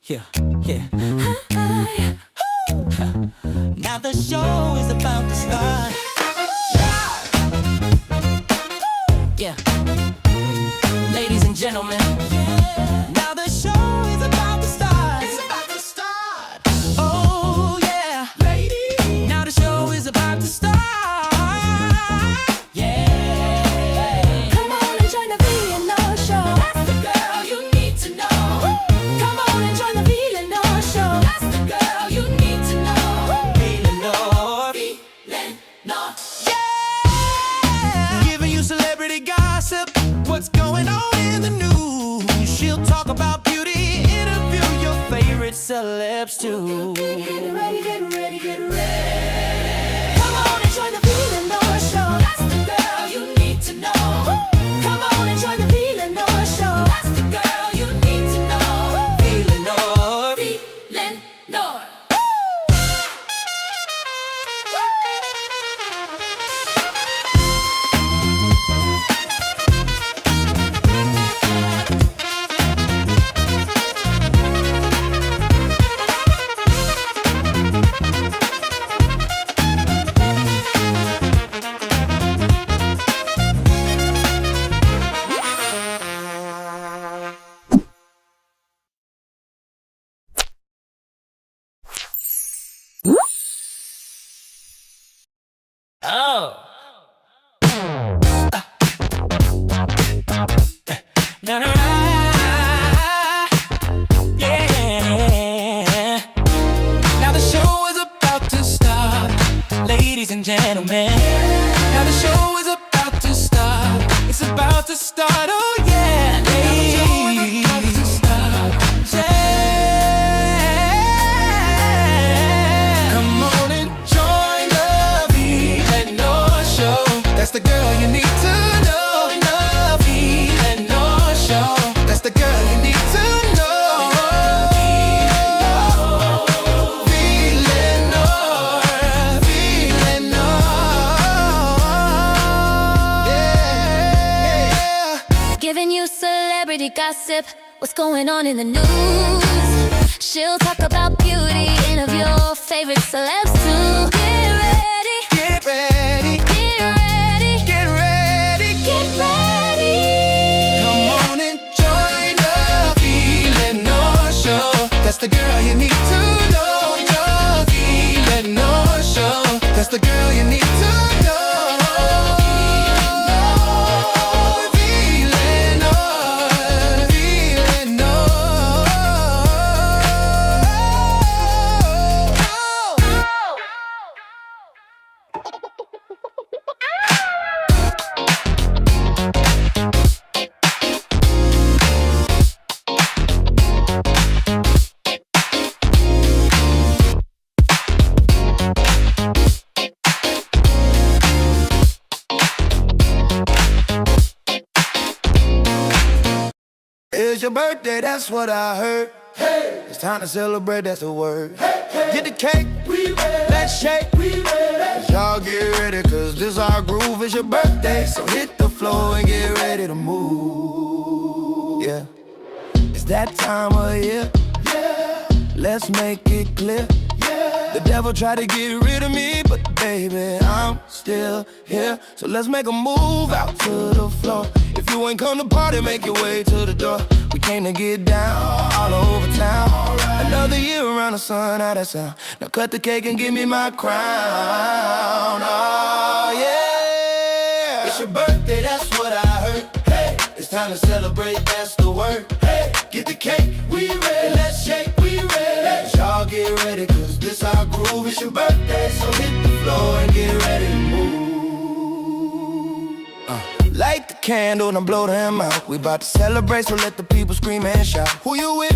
Yeah, yeah. Now the show is about to start. Yeah, ladies and gentlemen, now the show is about to start. It's about to start. Oh yeah, ladies. Now the show is about to start. Yeah. Come on and join the VLenore show. That's the girl you need to know. Come on and join the VLenore show. That's the girl you need to know. VLenore, VLenore. yeah. Giving you celebrity gossip, what's going on in the news. She'll talk about beauty, interview your favorite celebs too. Get ready, get ready, get ready. Come on and join the VLenore show. That's the girl you need to know. Come on and join the VLenore show. That's the girl you need to know. VLenore, VLenore. oh. Na, na, na. Yeah. Now the show is about to start, ladies and gentlemen. Now the show is about to start. It's about to start. Oh yeah, ladies. About to start. Yeah. Come on and join the VLenore show. That's the girl you need to know. The VLenore show. That's the girl you need to know. VLenore, yeah. Giving you celebrity gossip, what's going on in the news. She'll talk about beauty, interview your favorite celebs too. Get ready, Get ready, get ready, get ready. get ready. Come on and join the VLenore show. That's the girl you need to know. The VLenore show. That's the girl you need to know. VLenore, It's your birthday, that's what I heard. Hey, it's time to celebrate, that's the word. Hey, get the cake, we ready. Let's shake, we ready. Y'all get ready, cause this our groove. It's your birthday, so hit the floor and get ready to move. Yeah, it's that time of year. Yeah, let's make it clear. Yeah, the devil tried to get rid of me, but baby, I'm still here. So let's make a move out to the floor. If you ain't come to party, make your way to the door. We came to get down all over town. Another year around the sun, how that sound? Now cut the cake and give me my crown. Oh yeah, it's your birthday, that's what I heard. Hey, it's time to celebrate, that's the word. Hey, get the cake, we ready. Let's shake, we ready. Y'all get ready, cause this our groove. It's your birthday, so hit the floor and get ready to move. Light the candle and blow them out. We bout to celebrate, so let the people scream and shout. Who you with?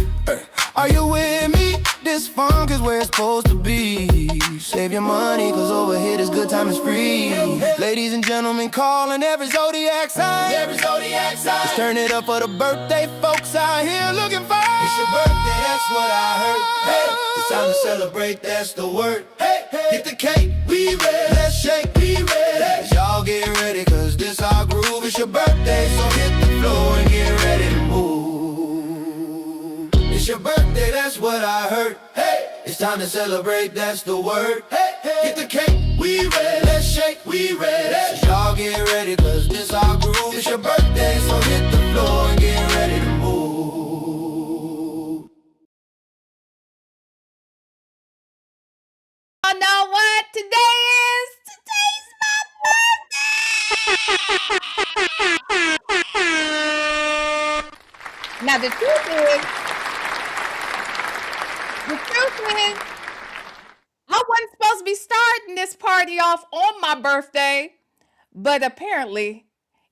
Are you with me? This funk is where it's supposed to be. Save your money, cause over here this good time is free. Ladies and gentlemen, calling every zodiac sign. Let's turn it up for the birthday folks out here looking fine. It's your birthday, that's what I heard. Hey, it's time to celebrate, that's the word. Hey, get the cake, we ready. Let's shake, we ready. Y'all get ready, cause this our groove. It's your birthday, so hit the floor and get ready to move. It's your birthday, that's what I heard. Hey, it's time to celebrate, that's the word. Hey, hey, get the cake, we ready. Let's shake, we ready. So y'all get ready, cause this our groove. It's your birthday, so hit the floor and get ready to move. I know what today is. Today's my birthday. Now the truth is, I wasn't supposed to be starting this party off on my birthday, but apparently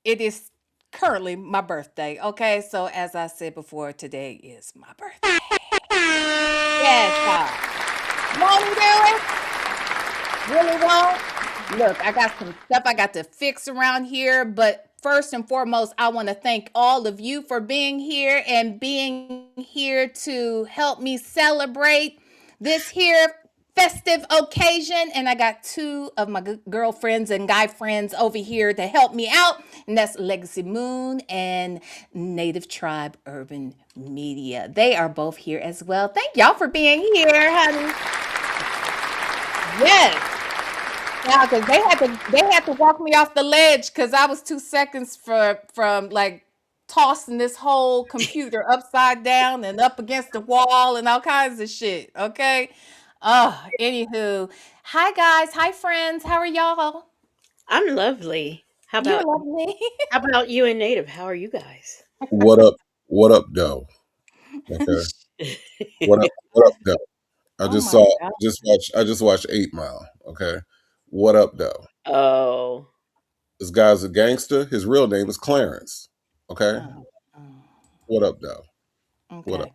it is currently my birthday. Okay, so as I said before, today is my birthday. Yes, God. Won't he do it? Really won't? Look, I got some stuff I got to fix around here, but first and foremost, I want to thank all of you for being here and being here to help me celebrate this here festive occasion. And I got two of my girlfriends and guy friends over here to help me out, and that's Legacy Moon and Native Tribe Urban Media. They are both here as well. Thank y'all for being here, honey. Yes. Yeah, because they had to walk me off the ledge because I was 2 seconds from like tossing this whole computer upside down and up against the wall and all kinds of shit. Okay. Anywho. Hi guys, hi friends. How are y'all? I'm lovely. You're lovely. How about you and Native? How are you guys? What up? What up, though? Okay. What up? What up, though? I Oh just my saw. god. I just watched 8 Mile. Okay. What up, though? Oh, This guy's a gangster. His real name is Clarence. Okay. Oh, oh, What up, though? What up?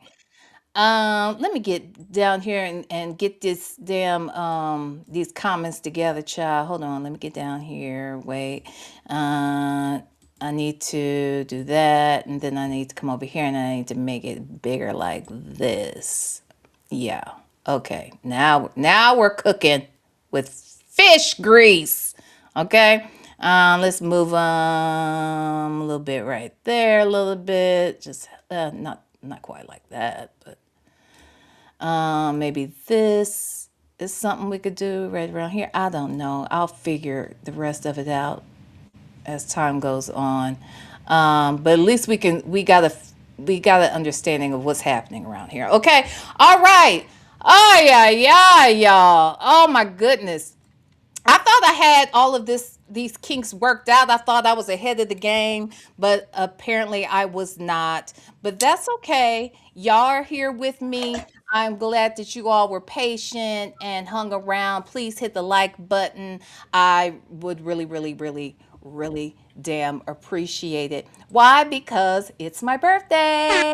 okay. Let me get down here and get this damn these comments together, child. Hold on, let me get down here. Wait. I need to do that, and then I need to come over here and I need to make it bigger like this. Yeah. Okay. Now we're cooking with fish grease. Okay. Let's move a little bit right there, a little bit. Just not quite like that, but maybe this is something we could do right around here. I don't know. I'll figure the rest of it out as time goes on. But at least we got an understanding of what's happening around here. Okay. All right. Oh yeah, y'all. Oh my goodness. I thought I had all of these kinks worked out. I thought I was ahead of the game, but apparently I was not. But that's okay. Y'all are here with me. I'm glad that you all were patient and hung around. Please hit the like button. I would really, really, really, really damn appreciate it. Why? Because it's my birthday.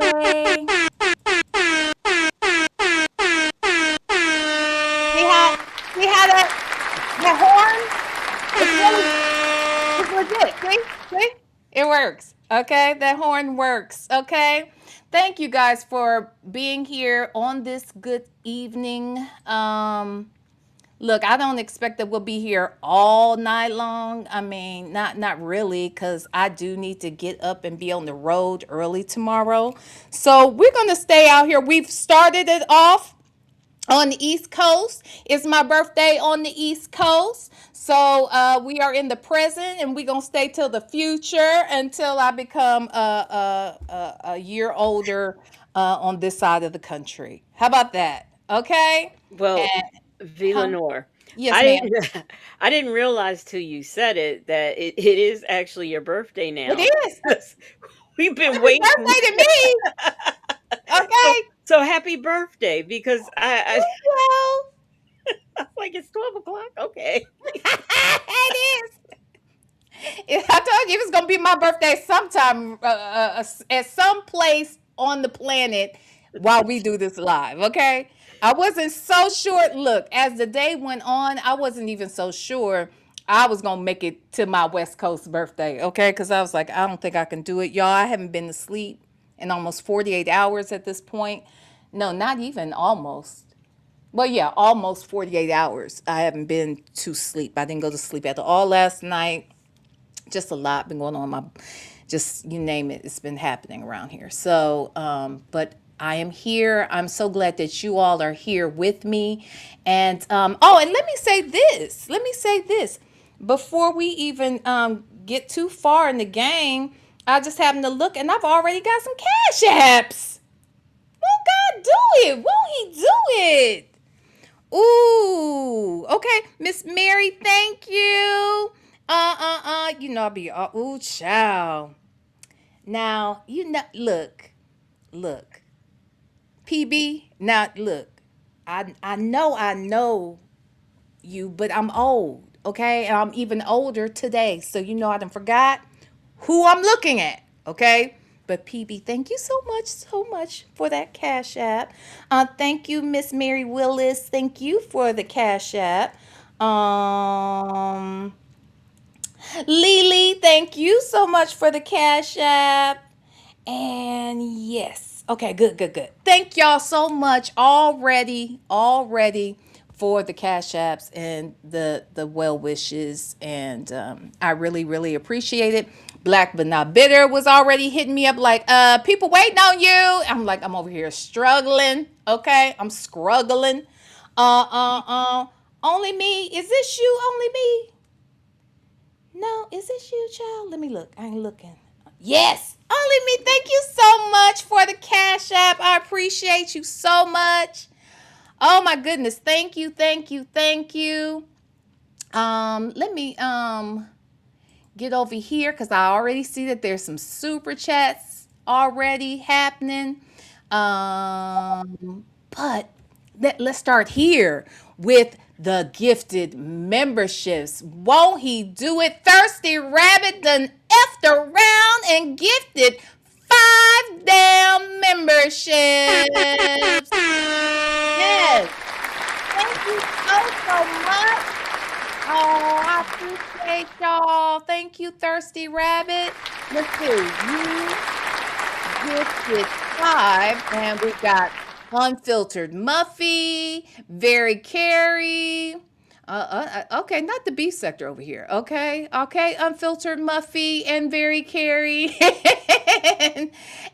See how that horn? It's really it's legit. See? It works. Okay? That horn works. Okay? Thank you guys for being here on this good evening. Look, I don't expect that we'll be here all night long. I mean, not really, because I do need to get up and be on the road early tomorrow. So we're gonna stay out here. We've started it off on the East Coast. It's my birthday on the East Coast. So we are in the present and we're going to stay till the future until I become a year older on this side of the country. How about that? Okay? well, And, huh? VLenore. Yes, I ma'am. didn't I didn't realize till you said it that it is actually your birthday It now. is. We've been Happy waiting. birthday to me. So Okay? so happy birthday because Thank you. I like it's 12 o'clock. Okay. It is. I told you it was gonna be my birthday sometime at some place on the planet while we do this live. Okay, I wasn't so sure. Look, as the day went on, I wasn't even so sure I was gonna make it to my West Coast birthday. Okay, because I was like, I don't think I can do it, y'all. I haven't been to sleep in almost 48 hours at this point. No, not even almost. Well, yeah, almost 48 hours. I haven't been to sleep. I didn't go to sleep at all last night. Just a lot been going on. My, just you name it, it's been happening around here. So, but I am here. I'm so glad that you all are here with me. And oh, and let me say this. Let me say this. Before we even get too far in the game, I just happened to look and I've already got some cash apps. Won't God do it? Won't He do it? Ooh, okay, Miss Mary, thank you. You know I'll be ooh, child. Now, you know, look, PB. Now, look, I know you, but I'm old, okay, and I'm even older today. So you know I done forgot who I'm looking at, okay. But PB, thank you so much for that cash app. Thank you, Miss Mary Willis. Thank you for the cash app. Um, Lily, thank you so much for the cash app. And yes. Okay, good. Thank y'all so much already for the cash apps and the well wishes. And I really appreciate it. Black but not bitter was already hitting me up like, people waiting on you. I'm like, I'm over here struggling. Okay, I'm struggling. Only me. Is this you? Only me? No, is this you, child? Let me look. I ain't looking. Yes, only me. Thank you so much for the cash app. I appreciate you so much. Oh my goodness. Thank you. Let me get over here because I already see that there's some super chats already happening. But let's start here with the gifted memberships. Won't he do it? Thirsty Rabbit done effed around and gifted 5 damn memberships. Yes. Thank you so much. Oh, I appreciate y'all. Thank you, Thirsty Rabbit. Let's see. You gifted 5, and we got Unfiltered Muffy, Very Carrie. Okay, not the B sector over here. Okay, Unfiltered Muffy and Very Carrie,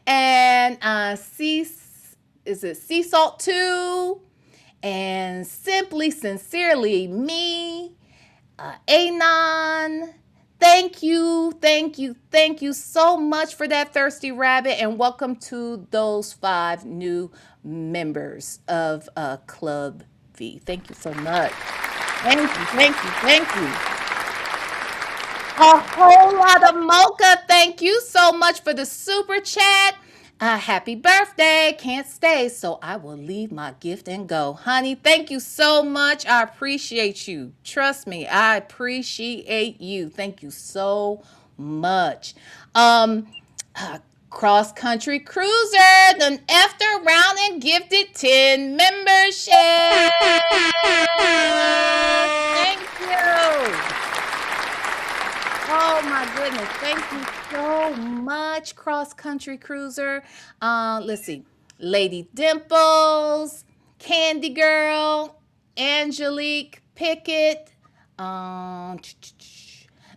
and is it Sea Salt 2, and Simply Sincerely Me, Anon. Thank you so much for that, Thirsty Rabbit, and welcome to those 5 new members of Club V. Thank you so much. Thank you. A whole lot of mocha. Thank you so much for the super chat. Happy birthday. Can't stay, so I will leave my gift and go. Honey, thank you so much. I appreciate you. Trust me, I appreciate you. Thank you so much. Cross Country Cruiser, done after round and gifted 10 memberships. Thank you. Oh my goodness. Thank you so much, Cross Country Cruiser. Let's see. Lady Dimples, Candy Girl, Angelique Pickett,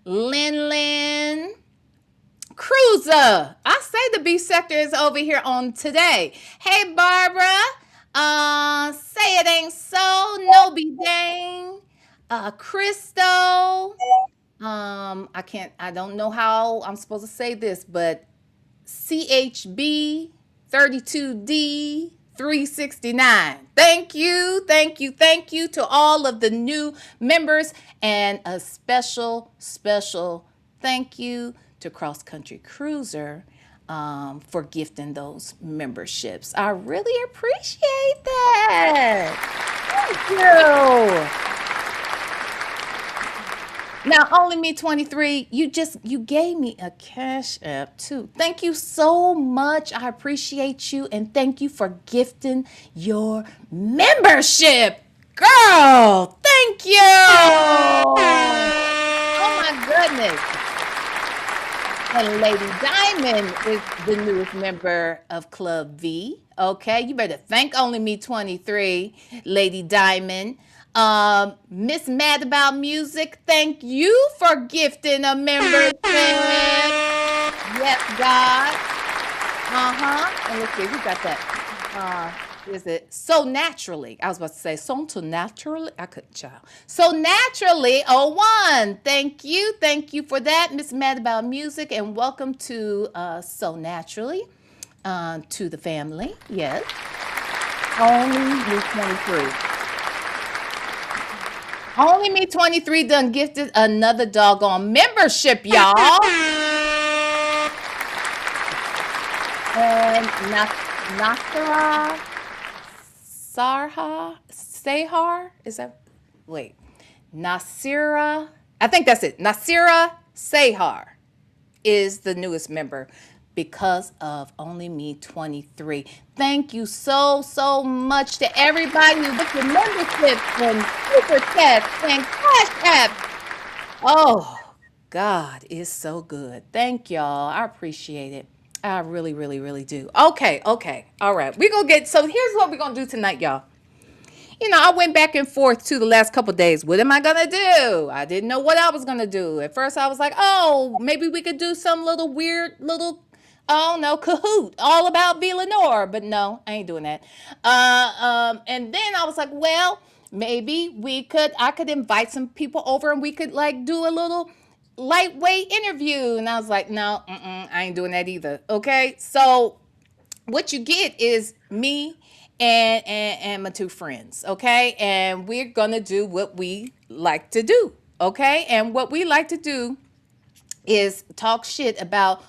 Lin, Cruiser. I say the B sector is over here on today. Hey, Barbara. Say it ain't so. No be dang. Crystal. I don't know how I'm supposed to say this, but CHB 32D 369. Thank you to all of the new members, and a special thank you to Cross Country Cruiser for gifting those memberships. I really appreciate that. Thank you. Now, Only Me 23, you gave me a cash app too. Thank you so much. I appreciate you, and thank you for gifting your membership. Girl, thank you. Oh my goodness. And Lady Diamond is the newest member of Club V. Okay, you better thank Only Me 23, Lady Diamond. Miss Mad About Music, thank you for gifting a membership. Yes, God. And let's see, who got that? Is it so naturally? I was about to say so to naturally. I couldn't, child. So naturally, oh one. Thank you for that, Miss Mad About Music, and welcome to So Naturally to the family. Yes, only me 23. Only me 23 done gifted another doggone membership, y'all. And Nasara Sarha Sehar, is that, wait, Nasira, I think that's it. Nasira Sehar is the newest member because of Only Me 23. Thank you so much to everybody with the membership and super chat and cash app. Oh, God is so good. Thank y'all. I appreciate it. I really do. Okay. All right. We're going to get, so here's what we're going to do tonight, y'all. I went back and forth to the last couple days. What am I going to do? I didn't know what I was going to do. At first, I was like, oh, maybe we could do some little weird little, oh no, Kahoot all about VLenore. But no, I ain't doing that. And then I was like, well, maybe I could invite some people over and we could like do a little lightweight interview. And I was like, no, I ain't doing that either. Okay. So what you get is me and my two friends, okay? And we're gonna do what we like to do, okay? And what we like to do is talk shit about.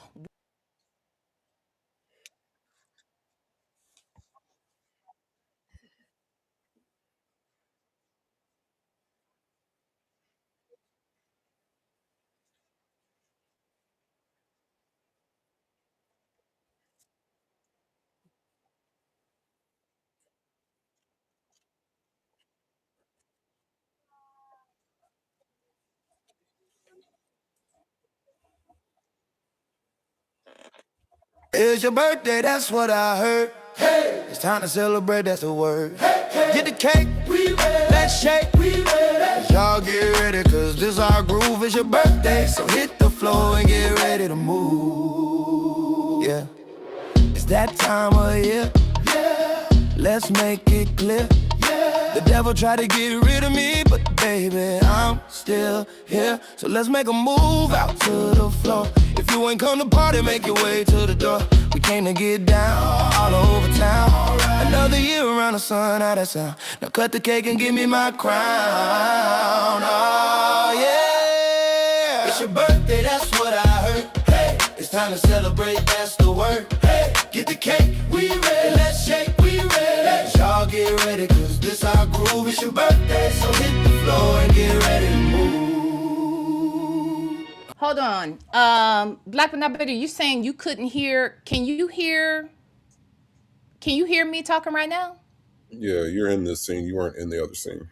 It's your birthday, that's what I heard. Hey, it's time to celebrate, that's the word. Get the cake, let's shake. Y'all get ready, cause this our groove. It's your birthday, so hit the floor and get ready to move. Yeah, it's that time of year. Let's make it clear. The devil tried to get rid of me, but baby, I'm still here. So let's make a move out to the floor. If you ain't come to party, make your way to the door. We came to get down all over town. Another year around the sun, how that sound? Now cut the cake and give me my crown. Oh yeah, it's your birthday, that's what I heard. Hey, it's time to celebrate, that's the word. Hey, get the cake, we ready. Let's shake, we ready. Y'all get ready, cause this our groove. It's your birthday, so hit the floor and get ready to move. Hold on, Black but not bitter. You saying you couldn't hear? Can you hear? Can you hear me talking right now? Yeah, you're in this scene. You weren't in the other scene.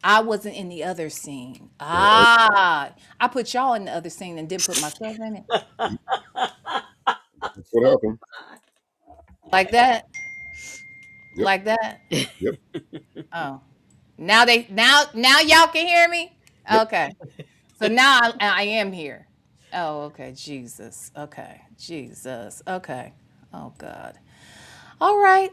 I wasn't in the other scene. Yeah, I put y'all in the other scene and didn't put myself in it. that's what happened. Like that. Yep, Like that. yep, Oh, now y'all can hear me. yep. Okay, so now I am here. Oh, okay, Jesus. Okay, Jesus. Okay. Oh God. All right.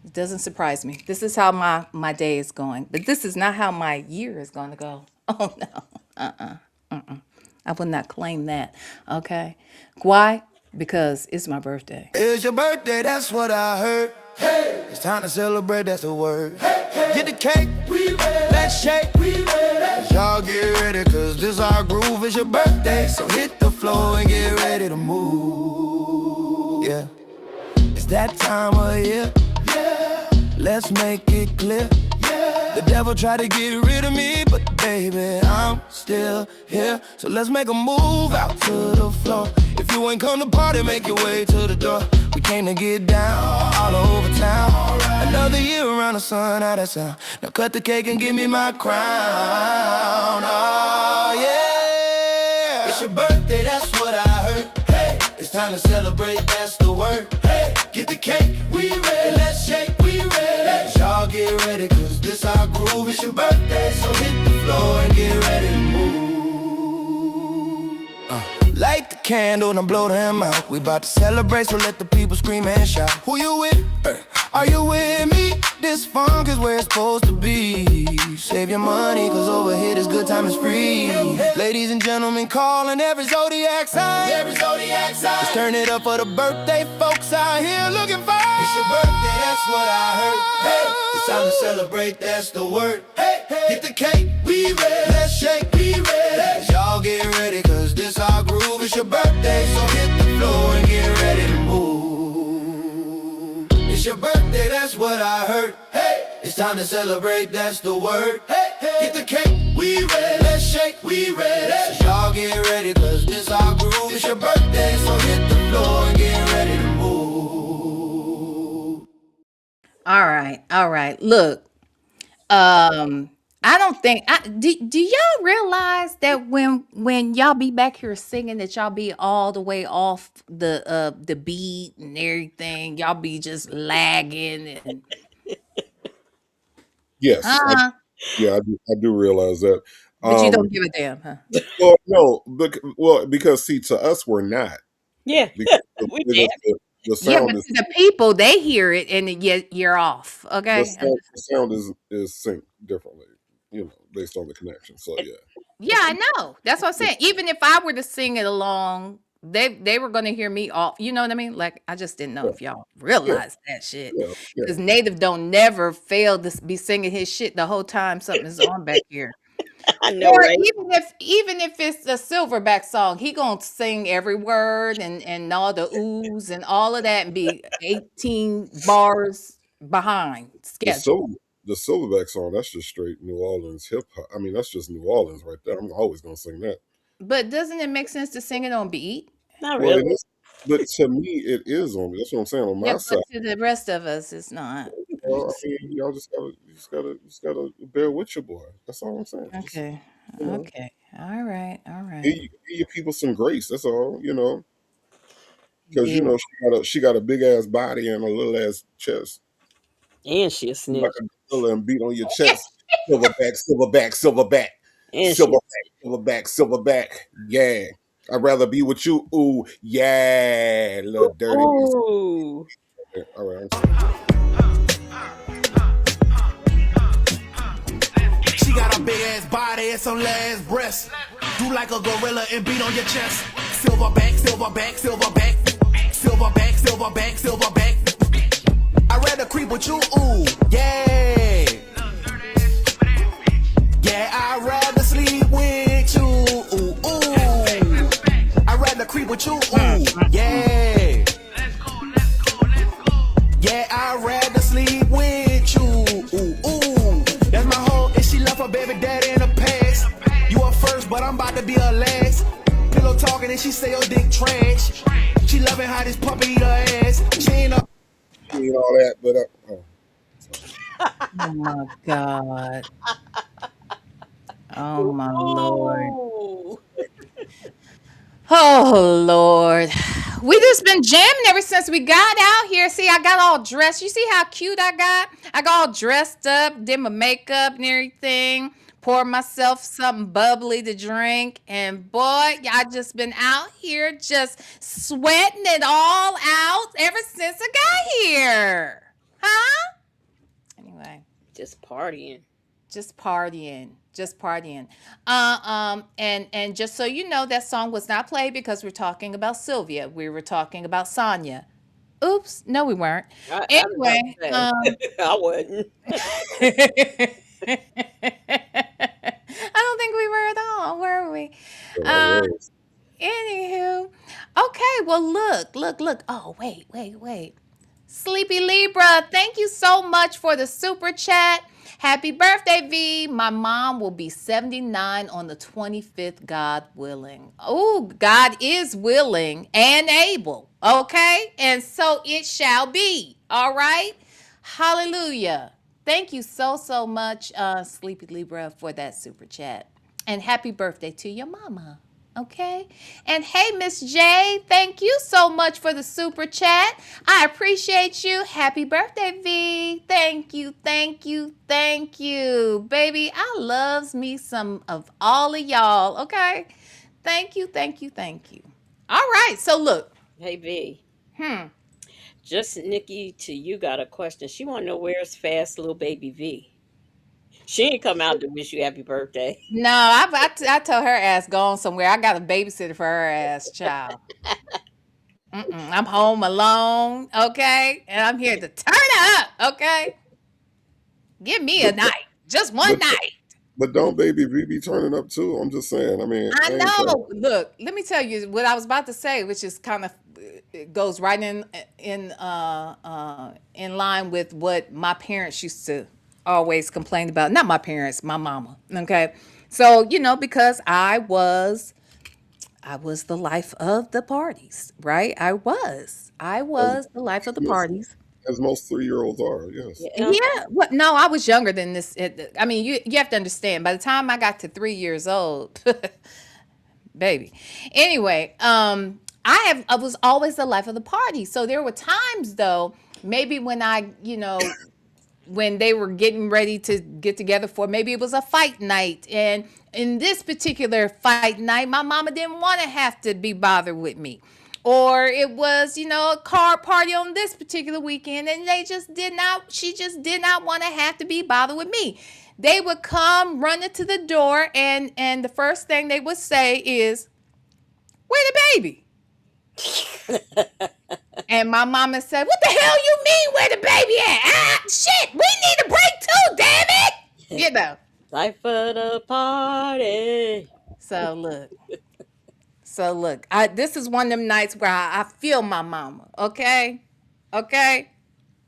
It doesn't surprise me. This is how my day is going, but this is not how my year is going to go. Oh no. I will not claim that. Okay. Why? Because it's my birthday. It's your birthday, that's what I heard. Hey, it's time to celebrate, that's the word. Get the cake, let's shake. Y'all get ready, cause this our groove. It's your birthday, so hit the floor and get ready to move. Yeah, it's that time of year. Let's make it clear. The devil tried to get rid of me, but baby, I'm still here. So let's make a move out to the floor. If you ain't come to party, make your way to the door. We came to get down all over town. Another year around the sun, how that sound? Now cut the cake and give me my crown. Oh yeah, it's your birthday, that's what I heard. Hey, it's time to celebrate, that's the word. Hey, get the cake, we ready. Let's shake, we ready. Y'all get ready, cause this our groove. It's your birthday, so hit the floor and get ready to move. Light the candle and blow them out. We about to celebrate, so let the people scream and shout. Who you with? Are you with me? This funk is where it's supposed to be. Save your money, cause over here this good time is free. Ladies and gentlemen, calling every zodiac sign. Let's turn it up for the birthday folks out here looking fine. It's your birthday, that's what I heard. Hey, it's time to celebrate, that's the word. Hey, hit the cake, we ready. Let's shake, we ready. Y'all get ready, cause this our groove. It's your birthday, so hit the floor and get ready to move. It's your birthday, that's what I heard. Hey, it's time to celebrate, that's the word. Hey, hit the cake, we ready. Let's shake, we ready. So y'all get ready, cause this our groove. It's your birthday, so hit the floor and get ready to move. All right. Look, um, I don't think do y'all realize that when y'all be back here singing that y'all be all the way off the beat and everything, y'all be just lagging and Yes, huh? yeah, I do realize that. But you Um, don't give a damn, huh? well, no, because see, to us, we're not Yeah, because we the, dance. the Yeah, sound but is to the people, they hear it and then you're off. Okay. the sound is synced differently, based on the connection. So yeah, Yeah, I know. That's what I'm saying. Even if I were to sing it along, they were gonna hear me off. You know what I mean? Like I just didn't know yeah, if y'all yeah, realize that shit. yeah, yeah. Because Native don't never fail to be singing his shit the whole time something is on back here. I know, Or right? even if it's a silverback song, he gonna sing every word and all the oohs and all of that and be 18 bars behind The schedule. silver the Silverback song, that's just straight New Orleans hip hop. I mean, that's just New Orleans right there. I'm always gonna sing that. But doesn't it make sense to sing it on beat? Not Well, it really. is, but to me, it is on. That's what I'm saying on Yeah, my but side. to the rest of us, it's not. I'm I just mean, y'all just gotta bear with your boy. That's all I'm saying. Just okay. you know, Okay. All right. All give, right. give your people some grace. That's all. Because Yeah. she got a big ass body and a little ass chest. And she a Like snitch. a gorilla and beat on your chest. Silverback, silverback, silverback, And she a silverback, silverback, silverback. Yeah. I'd rather be with you. Ooh, yeah, little dirty. ooh. All right, I'm sorry. She got a big ass body and some last breasts. Do like a gorilla and beat on your chest. Silverback, silverback, silverback. Silverback, silverback, silverback. I'd rather creep with you, ooh, yeah. Yeah, I'd rather sleep with you, ooh, ooh. I'd rather creep with you, ooh, yeah. Yeah, I'd rather sleep with you, ooh, ooh. That's my hoe, and she left her baby daddy in the past. You up first, but I'm about to be her last. Pillow talking and she say your dick trash. She loving how this puppy eat her ass. She ain't up. And all that, but Oh my God. Oh my Lord. Ooh. Oh Lord. We just been jamming ever since we got out here. See, I got all dressed. You see how cute I got? I got all dressed up, did my makeup and everything. Poured myself something bubbly to drink. And boy, I just been out here just sweating it all out ever since I got here. Huh? Anyway. Just partying. Just partying, just partying. And just so you know, that song was not played because we're talking about Sylvia. We were talking about Sonia. Oops, no, we weren't. I was about Anyway, to say. I wasn't. I don't think we were at all, were we? I Um, was. Anywho, okay. Well, look. Oh, wait. Sleepy Libra, thank you so much for the super chat. Happy birthday, V. My mom will be 79 on the 25th, God willing. Oh, God is willing and able. Okay? And so it shall be. All right? Hallelujah. Thank you so much, Sleepy Libra, for that super chat. And happy birthday to your mama. Okay. And hey, Miss J, thank you so much for the super chat. I appreciate you. Happy birthday, V. Thank you. Baby, I loves me some of all of y'all. Okay. Thank you. All right. So look. Hey V, Hmm. just Nikki to you got a question. She want to know where's fast little baby V. She ain't come out to wish you happy birthday. No, I tell her ass gone somewhere. I got a babysitter for her ass, child. Mm-mm. I'm home alone, okay, and I'm here to turn up, okay. Give me a But night, just one but night. but don't baby V be turning up too? I'm just saying. I mean, I I ain't trying. know. Look, let me tell you what I was about to say, which is kind of it goes right in line with what my parents used to always complain about. Not my parents, my mama. Okay, so because I was the life of the parties, right? I As, was the life of the most parties. as most 3 year olds are. Yes. Yeah, Yeah. What? No, I was younger than this. I mean, you have to understand. By the time I got to 3 years old, baby. Anyway, I was always the life of the party. So there were times though, maybe when they were getting ready to get together for maybe it was a fight night, and in this particular fight night my mama didn't want to have to be bothered with me, or it was a car party on this particular weekend and she just did not want to have to be bothered with me. They would come running to the door, and the first thing they would say is, where the baby? And my mama said, what the hell you mean where the baby at? Ah, shit, we need a break too, damn it. You know. life of the party. So look. This is one of them nights where I feel my mama. Okay? Okay?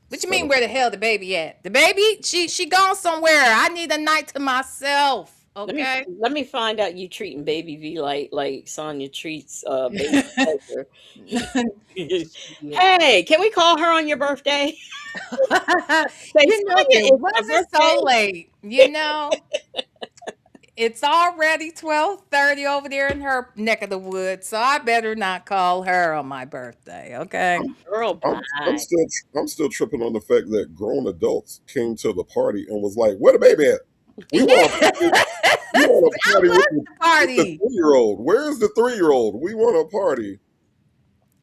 What you mean So where the hell the baby at? The baby? She gone somewhere. I need a night to myself. Let me Okay? let me find out you treating baby V like Sonya treats baby Pleasure. Shit. Hey, can we call her on your birthday? Say Sonya, It it's my wasn't so birthday. late. It's already 12:30 over there in her neck of the woods, so I better not call her on my birthday, okay? Girl, I'm bye. still tripping on the fact that grown adults came to the party and was like, "Where the baby at? We want a Yeah. party. We want a I party was with the the party. 3 year old. Where's the 3 year old? We want a party."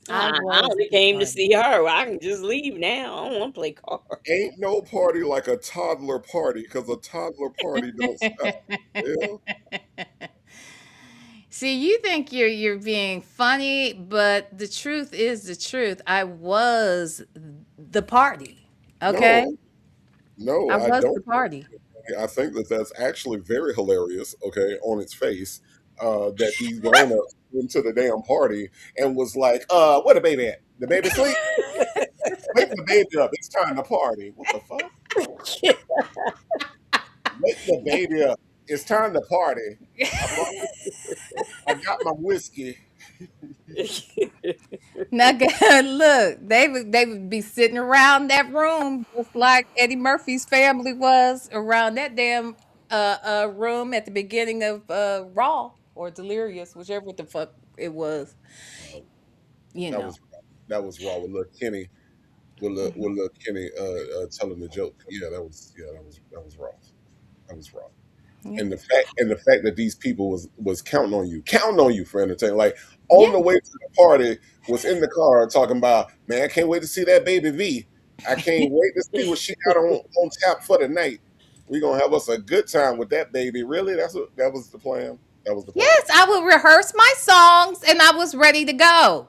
I I was only the came to party. see her. I can just leave now. I don't want to play cards. Ain't no party like a toddler party because a toddler party don't stop. Yeah, See, you think you're being funny, but the truth is the truth. I was the party. Okay? no, no, I I was don't. the party. I think that that's actually very hilarious. Okay, on its face, that these grown ups went to the damn party and was like, where the baby at? The baby sleep? Wake the baby up. It's time to party. What the fuck? Wake the baby up. It's time to party. I brought. I got my whiskey. Now, look, they would be sitting around that room just like Eddie Murphy's family was around that damn room at the beginning of Raw or Delirious, whichever the fuck it was. You That know. was that was raw with little Kenny with little Kenny telling the joke. Yeah, that was raw. That was raw. Yeah. And the fact that these people was counting on you for entertainment. Like on Yeah. the way to the party, was in the car talking about, man, I can't wait to see that baby V. I can't wait to see what she got on tap for the night. We gonna have us a good time with that baby. Really? That was the plan. That was the plan. Yes, I would rehearse my songs and I was ready to go.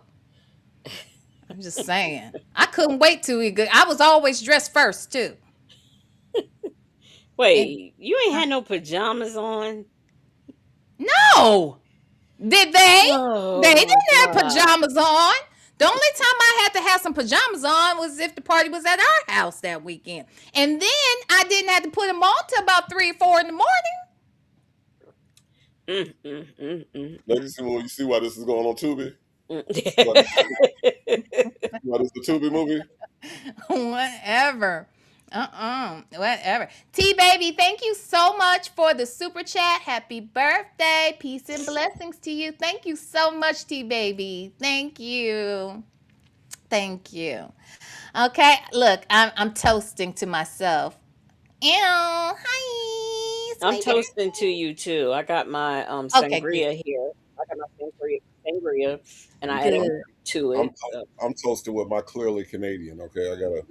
I'm just saying. I couldn't wait till we go. I was always dressed first too. And Wait, you ain't had no pajamas on? no, did they? Oh They didn't my have god. pajamas on. The only time I had to have some pajamas on was if the party was at our house that weekend. And then I didn't have to put them on till about 3 or 4 in the morning. Mm, mm, mm, mm, Now you see why this is going on Tubi? Why this, mm. why this the Tubi movie? Whatever. Whatever. T baby, thank you so much for the super chat. Happy birthday. Peace and blessings to you. Thank you so much, T baby. Thank you. Thank you. Okay, look, I'm toasting to myself. Ew, hi, I'm sweetie. toasting to you too. I got my Okay, good. sangria here. I got my sangria sangria, and I added Good. to I'm it. So. I'm toasted with my clearly Canadian. Okay, I got a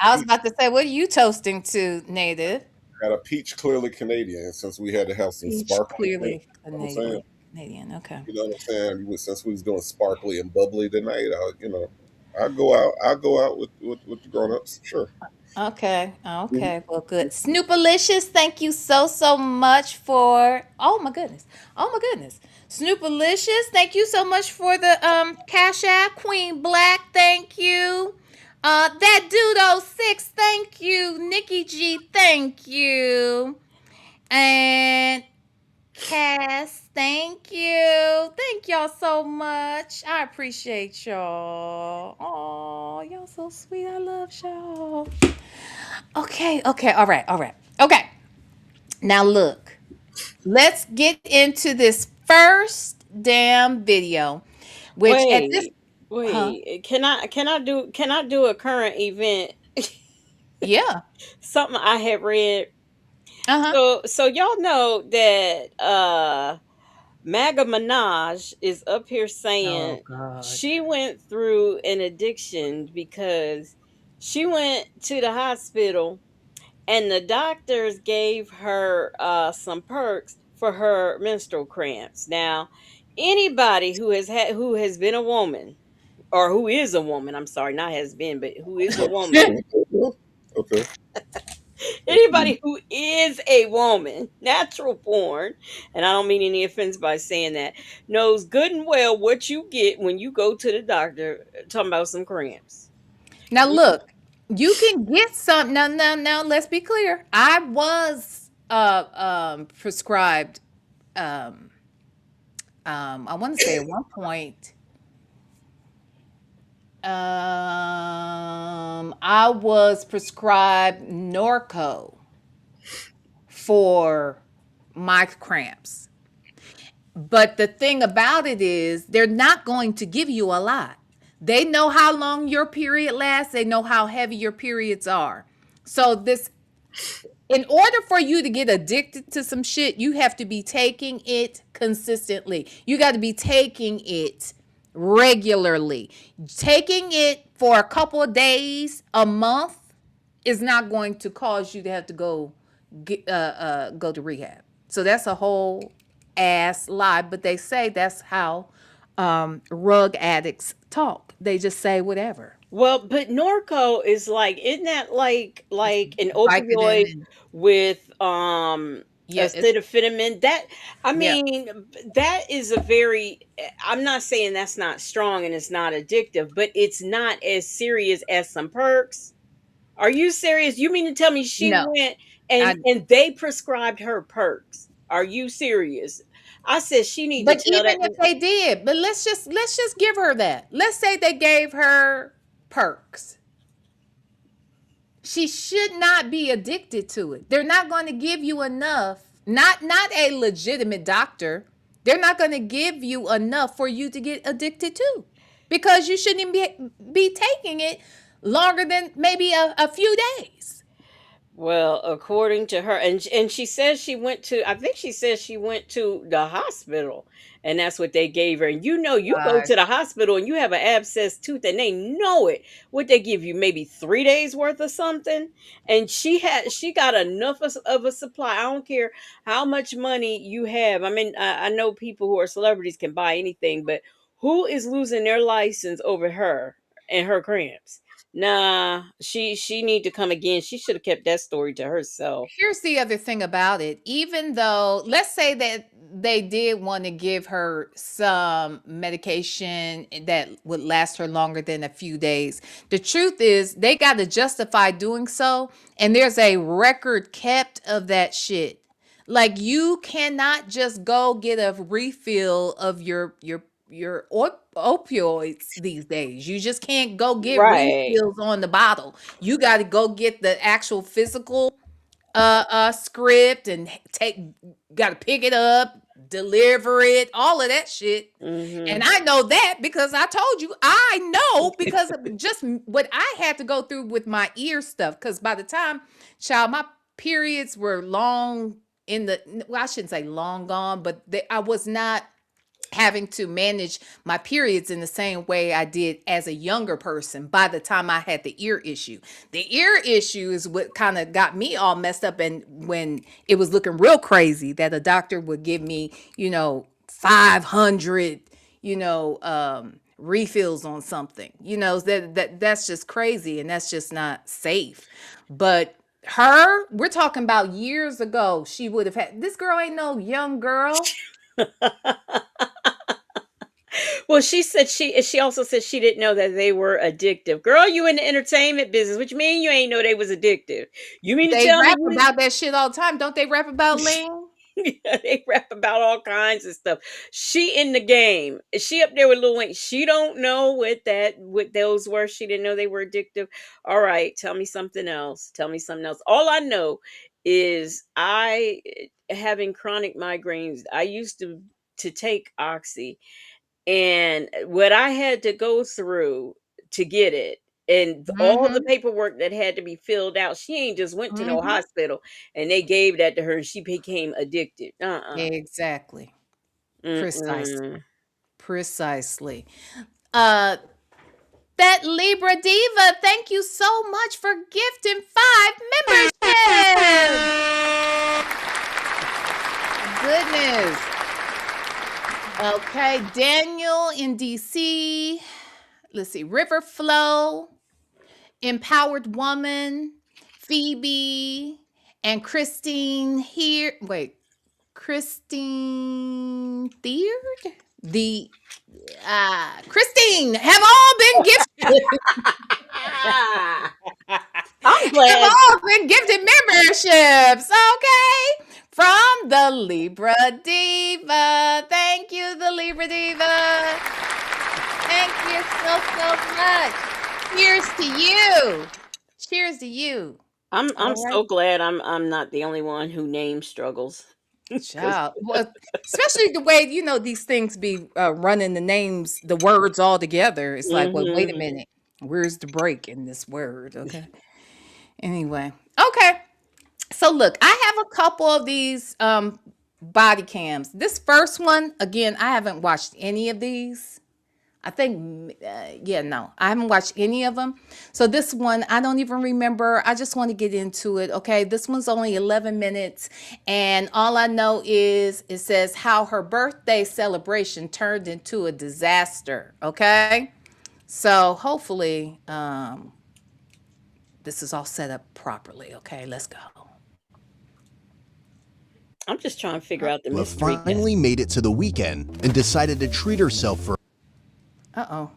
I was peach about to say, what are you toasting to, Native? got a peach clearly Canadian since we had to have some Peach sparkling drink. clearly You know what I'm saying? Canadian. Canadian. Okay. You know what I'm saying? Since we was doing sparkly and bubbly tonight, I go out with the grown ups. Sure. Okay. Mhm. Okay. Well, good. Snoopalicious, thank you so, so much for. Oh, my goodness. Oh, my goodness. Snoopalicious, thank you so much for the Cash App. Queen Black, thank you. That Dudo 6, thank you. Nikki G, thank you. And Cass, thank you. Thank y'all so much. I appreciate y'all. Oh, y'all so sweet. I love y'all. Okay, okay, all right, all right. Okay. Now look, let's get into this first damn video, which at this, Wait, huh? wait. Can I do a current event? Yeah. Something I had read. Uh-huh. So y'all know that Maga Minaj is up here Oh saying God. she went through an addiction because she went to the hospital and the doctors gave her some perks for her menstrual cramps. Now, anybody who has been a woman or who is a woman, I'm sorry, not has been, but who is a woman, Okay. anybody who is a woman, natural born, and I don't mean any offense by saying that, knows good and well what you get when you go to the doctor talking about some cramps. Now look, you can get some now, let's be clear. I was prescribed um I want to say at one point I was prescribed Norco for my cramps. But the thing about it is, they're not going to give you a lot. They know how long your period lasts, they know how heavy your periods are. So, in order for you to get addicted to some shit, you have to be taking it consistently. You got to be taking it regularly. Taking it for a couple of days, a month, is not going to cause you to have to go to rehab. So that's a whole ass lie. But they say that's how rug addicts talk. They just say whatever. Well, but Norco is like, isn't that It's like an Vicodin opioid and with yeah, it's acetaminophen? That, I yeah. mean, that is a very, I'm not saying that's not strong and it's not addictive, but it's not as serious as some perks. Are you serious? You mean to tell me she No, went I. and they prescribed her perks? Are you serious? I said she need to But tell even that. if they did, but let's just give her that. Let's say they gave her perks. She should not be addicted to it. They're not going to give you enough. Not a legitimate doctor. They're not going to give you enough for you to get addicted to, because you shouldn't be taking it longer than maybe a few days. Well, according to her, and she says she went to. I think she says she went to the hospital, and that's what they gave her. And you go Gosh. to the hospital and you have an abscess tooth, and they know it. What they give you, maybe 3 days worth of something, and she got enough of a supply. I don't care how much money you have. I mean, I know people who are celebrities can buy anything, but who is losing their license over her and her cramps? Nah, she need to come again. She should have kept that story to herself. Here's the other thing about it. Even though, let's say that they did want to give her some medication that would last her longer than a few days, the truth is they got to justify doing so. And there's a record kept of that shit. Like, you cannot just go get a refill of your opioids these days. You just can't go get Right. refills on the bottle. You got to go get the actual physical script and take got to pick it up, deliver it, all of that shit. And Mhm. I know that because I told you, I know because of just what I had to go through with my ear stuff. Because by the time, child, my periods were long in the, well, I shouldn't say long gone, but I was not having to manage my periods in the same way I did as a younger person by the time I had the ear issue. The ear issue is what kind of got me all messed up. And when it was looking real crazy, that a doctor would give me, 500, refills on something, that's just crazy and that's just not safe. But we're talking about years ago, she would have had, this girl ain't no young girl. Well, she also said she didn't know that they were addictive. Girl, you in the entertainment business, which mean you ain't know they was addictive. You mean to They tell me rap you about that shit all the time. Don't they rap about lean? yeah, they rap about all kinds of stuff. She in the game. She up there with Lil Wayne. She don't know what those were. She didn't know they were addictive. All right, tell me something else. Tell me something else. All I know is I having chronic migraines. I used to take Oxy, and what I had to go through to get it, and all the Mhm, paperwork that had to be filled out. She ain't just went to no mhm. hospital and they gave that to her and she became addicted. Exactly. Precisely. Mm-mm. Precisely. Uh, that Libra Diva, thank you so much for gifting 5 memberships. Goodness. Okay, Daniel in DC. Let's see, River Flow, Empowered Woman, Phoebe, and Christine here. Wait, Christine Third? The Christine have all been gifted. Ah, I'm Have glad. all been gifted memberships. Okay. From the Libra Diva. Thank you, the Libra Diva. Thank you so much. Cheers to you. Cheers to you. I'm All right. so glad I'm not the only one who name struggles. Because Child. Well, especially the way, these things be running the names, the words all together. It's like, well, wait a minute. Where's the break in this word? Okay. Anyway. Okay. So look, I have a couple of these body cams. This first one, again, I haven't watched any of these. I think, yeah, no, I haven't watched any of them. So this one, I don't even remember. I just want to get into it. Okay. This one's only 11 minutes. And all I know is it says how her birthday celebration turned into a disaster. Okay. So hopefully, this is all set up properly. Okay. Let's go. I'm just trying to figure out the But mystery guest. finally made it to the weekend and decided to treat herself for Uh oh.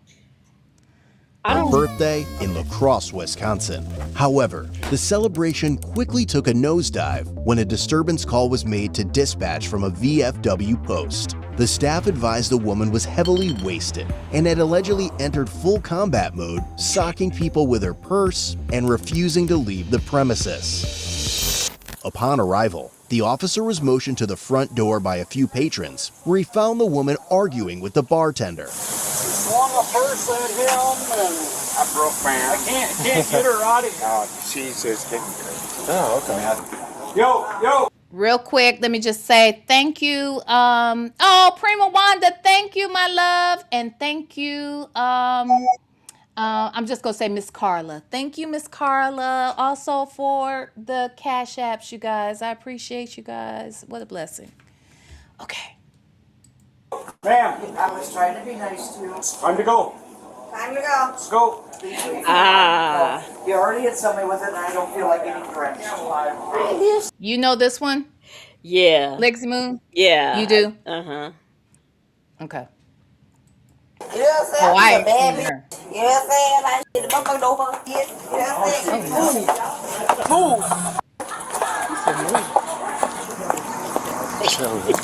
I her don't. birthday in La Crosse, Wisconsin. However, the celebration quickly took a nosedive when a disturbance call was made to dispatch from a VFW post. The staff advised the woman was heavily wasted and had allegedly entered full combat mode, socking people with her purse and refusing to leave the premises. Upon arrival, the officer was motioned to the front door by a few patrons, where he found the woman arguing with the bartender. Swung a purse at him and I broke my arm. I can't get her out of here. Oh, she's just getting crazy. Oh, okay. Yo. Real quick, let me just say thank you. Prima Wanda, thank you, my love. And thank you. I'm just gonna say Miss Carla. Thank you, Miss Carla, also for the cash apps, you guys. I appreciate you guys. What a blessing. Okay. Ma'am, I was trying to be nice to you. time to go. Time to go. Let's go. Ah, You already hit somebody with it, and I don't feel like getting drenched. You know this one, yeah, Lexi Moon? You yeah. do? Uh-huh. Okay. You know what I'm saying? Oh, I I be a ain't bad seen bitch. her. You know what I'm saying? I need the motherfucker over here. You know what I'm saying? Oh no. Move. He said move.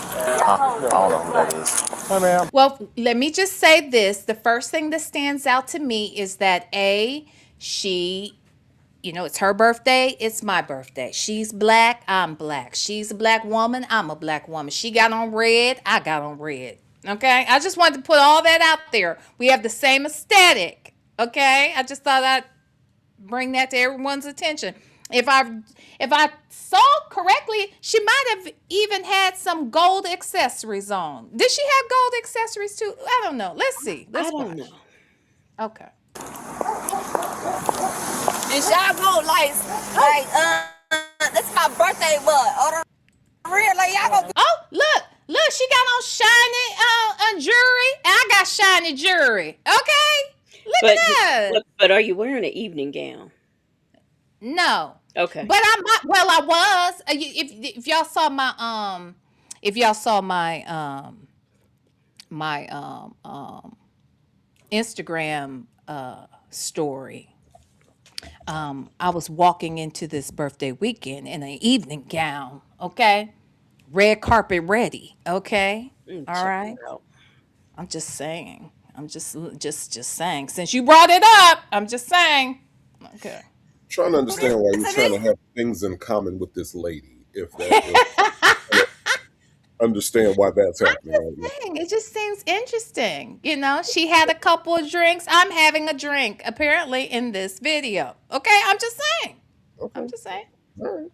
Hi, ma'am. Well, let me just say this. The first thing that stands out to me is that she, it's her birthday, it's my birthday. She's black, I'm black. She's a black woman, I'm a black woman. She got on red, I got on red. Okay? I just wanted to put all that out there. We have the same aesthetic. Okay? I just thought I'd bring that to everyone's attention. If I saw correctly, she might have even had some gold accessories on. Did she have gold accessories too? I don't know. Let's see. I Let's don't watch. know. Okay. And y'all go this my birthday, but on the real, like y'all go. Oh, look, she got on shiny jewelry. I got shiny jewelry. Okay, look But at that. but are you wearing an evening gown? No, Okay. but I'm not. Well, I was. If y'all saw my if y'all saw my Instagram story, I was walking into this birthday weekend in an evening gown. Okay, red carpet ready. Okay, all Check right. it out. I'm just saying. I'm just saying. Since you brought it up, I'm just saying. Okay. Trying to understand why you're trying to have things in common with this lady. If understand why that's I'm happening just right now. saying. It just seems interesting. She had a couple of drinks. I'm having a drink, apparently, in this video. Okay, I'm just saying. I'm Okay, just saying. all right.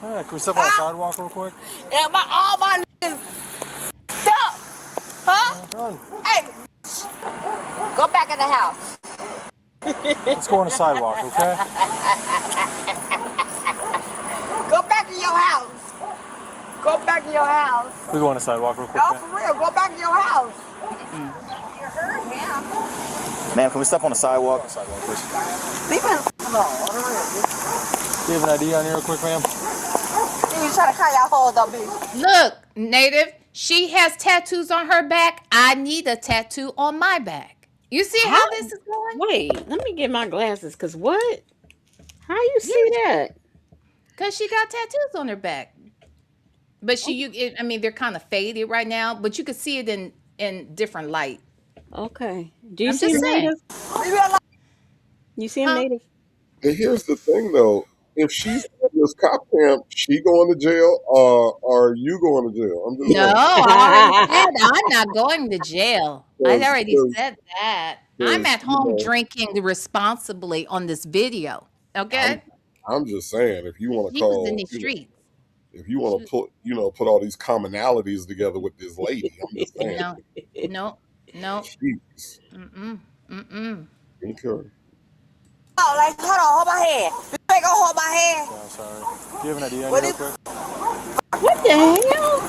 Yeah, can we step on the sidewalk real quick? And all my niggas stuck. Huh? Done. Hey, go back in the house. Let's go on the sidewalk, okay? Go back in your house. Go back in your house. We go on the sidewalk real quick, No, man. for real. Go back in your house. Ma'am, can we step on the sidewalk? Sidewalk, please. Leave it alone. Do you have an ID on you real quick, ma'am? You trying to call y'all hoes up, bitch. Look, native. She has tattoos on her back. I need a tattoo on my back. You see How? how this is going? Wait, let me get my glasses. Cause what? How you Yeah, see that? because she got tattoos on her back. But I mean, they're kind of faded right now, but you could see it in different light. Okay. Do you I'm see just him, saying, native? Leave it alone. You see him, huh? native? And here's the thing, though. If she's in this cop camp, she going to jail, or are you going to jail? I'm just No, saying. I already said I'm not going to jail. I Because, already said that. I'm at you home know, drinking responsibly on this video. I'm Okay? I'm just saying, if you want to She was in call, the streets. if you want She, to put all these commonalities together with this lady, I'm just saying, no, no, no. jeez. Mm-mm, mm-mm. Okay. Oh, like, hold on, hold my hand. You ain't gonna hold my hand. Yeah, sorry. Do you have an ID on you What real is, quick? What the hell?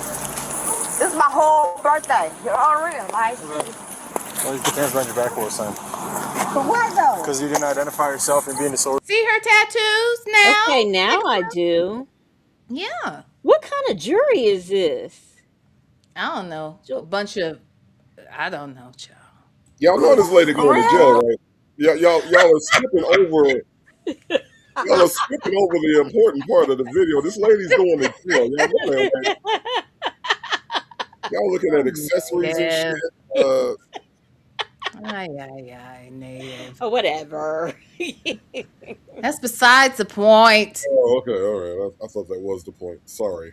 this is my whole birthday. You're unreal, like. Why you put your hands behind your back for us, son? For what though? Because you didn't identify yourself and being disorderly. See her tattoos now? Okay, now I Negative? do. Yeah. What kind of jury is this? I don't know. A Ju- bunch of, I don't know, child. Y'all know this lady For going to jail, real? right? Y'all are skipping over. Y'all are skipping over the important part of the video. This lady's going to jail. Y'all know that, right? Y'all looking at accessories and shit. Native. Uh, Ay, ay, ay, native. Oh, whatever. That's besides the point. oh, okay, all right. I thought that was the point. Sorry.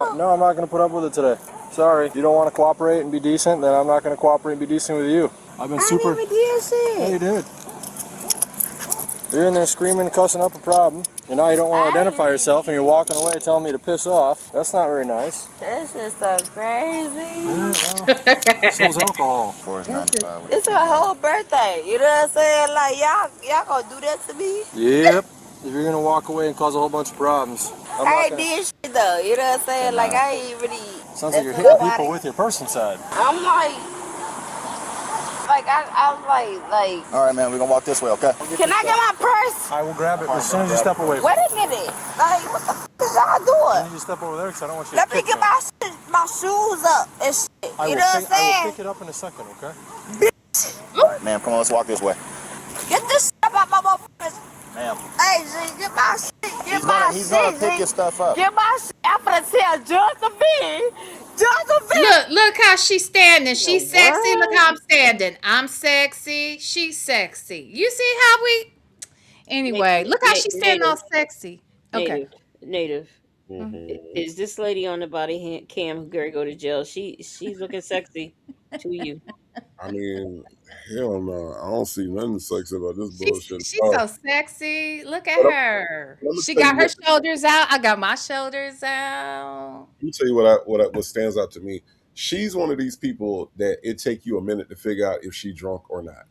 No, I'm not going to put up with it today. Sorry. If you don't want to cooperate and be decent, then I'm not going to cooperate and be decent with you. I've been super. I never did Yeah, you shit. did. You're in there screaming and cussing up a problem, and now you don't want to identify yourself, and you're walking away telling me to piss off. That's not very nice. This is so crazy. Yeah, well, so's alcohol. It's her whole birthday. You know what I'm saying? Like y'all gonna do that to me? Yep. If you're gonna walk away and cause a whole bunch of problems, I'm I not ain't gonna. did shit though. You know what I'm saying? Like I ain't really. Sounds like you're That's hitting nobody. people with your person side. I'm like I'm like. All right, man, we're gonna walk this way, okay? Can I get my purse? I will grab it as soon as you step away. Wait a minute. Like what the f is y'all I doing? need you to step over there because I don't want you to Let me kick get that. my shoes up and shit. I You will know what I'm pick, I will saying? pick it up in a second, okay? All right, ma'am, come on, let's walk this way. Get this stuff out my motherfuckers. Ma'am, Hey, G, get my shit. Get he's gonna pick G. your stuff up. Get my shit. I'm gonna tell Josephine. Josephine. Look how she's standing. The She's sexy. Look what? how I'm standing. I'm sexy. She's sexy. You see how we. Anyway, look how she's standing all Native, sexy. Okay. native, native. Is this lady on the body cam who Gary go to jail? She's looking sexy to you. I mean, hell no. I don't see nothing sexy about this bullshit. She's so sexy. Look at But her. let me She tell you got her what. shoulders out. I got my shoulders out. Let me tell you what stands out to me. She's one of these people that it take you a minute to figure out if she drunk or not.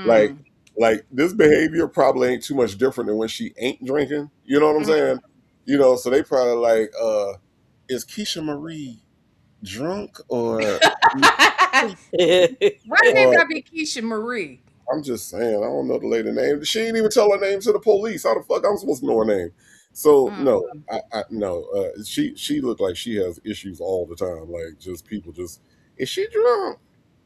Like, Mm, this behavior probably ain't too much different than when she ain't drinking. You know what I'm mm. saying? So they probably like, is Keisha Marie drunk Why the name or gotta be Keisha Marie? I'm just saying, I don't know the lady name. She didn't even tell her name to the police. How the fuck I'm supposed to know her name? So Mm. no, I no. She looked like she has issues all the time. Like just people just, is she drunk?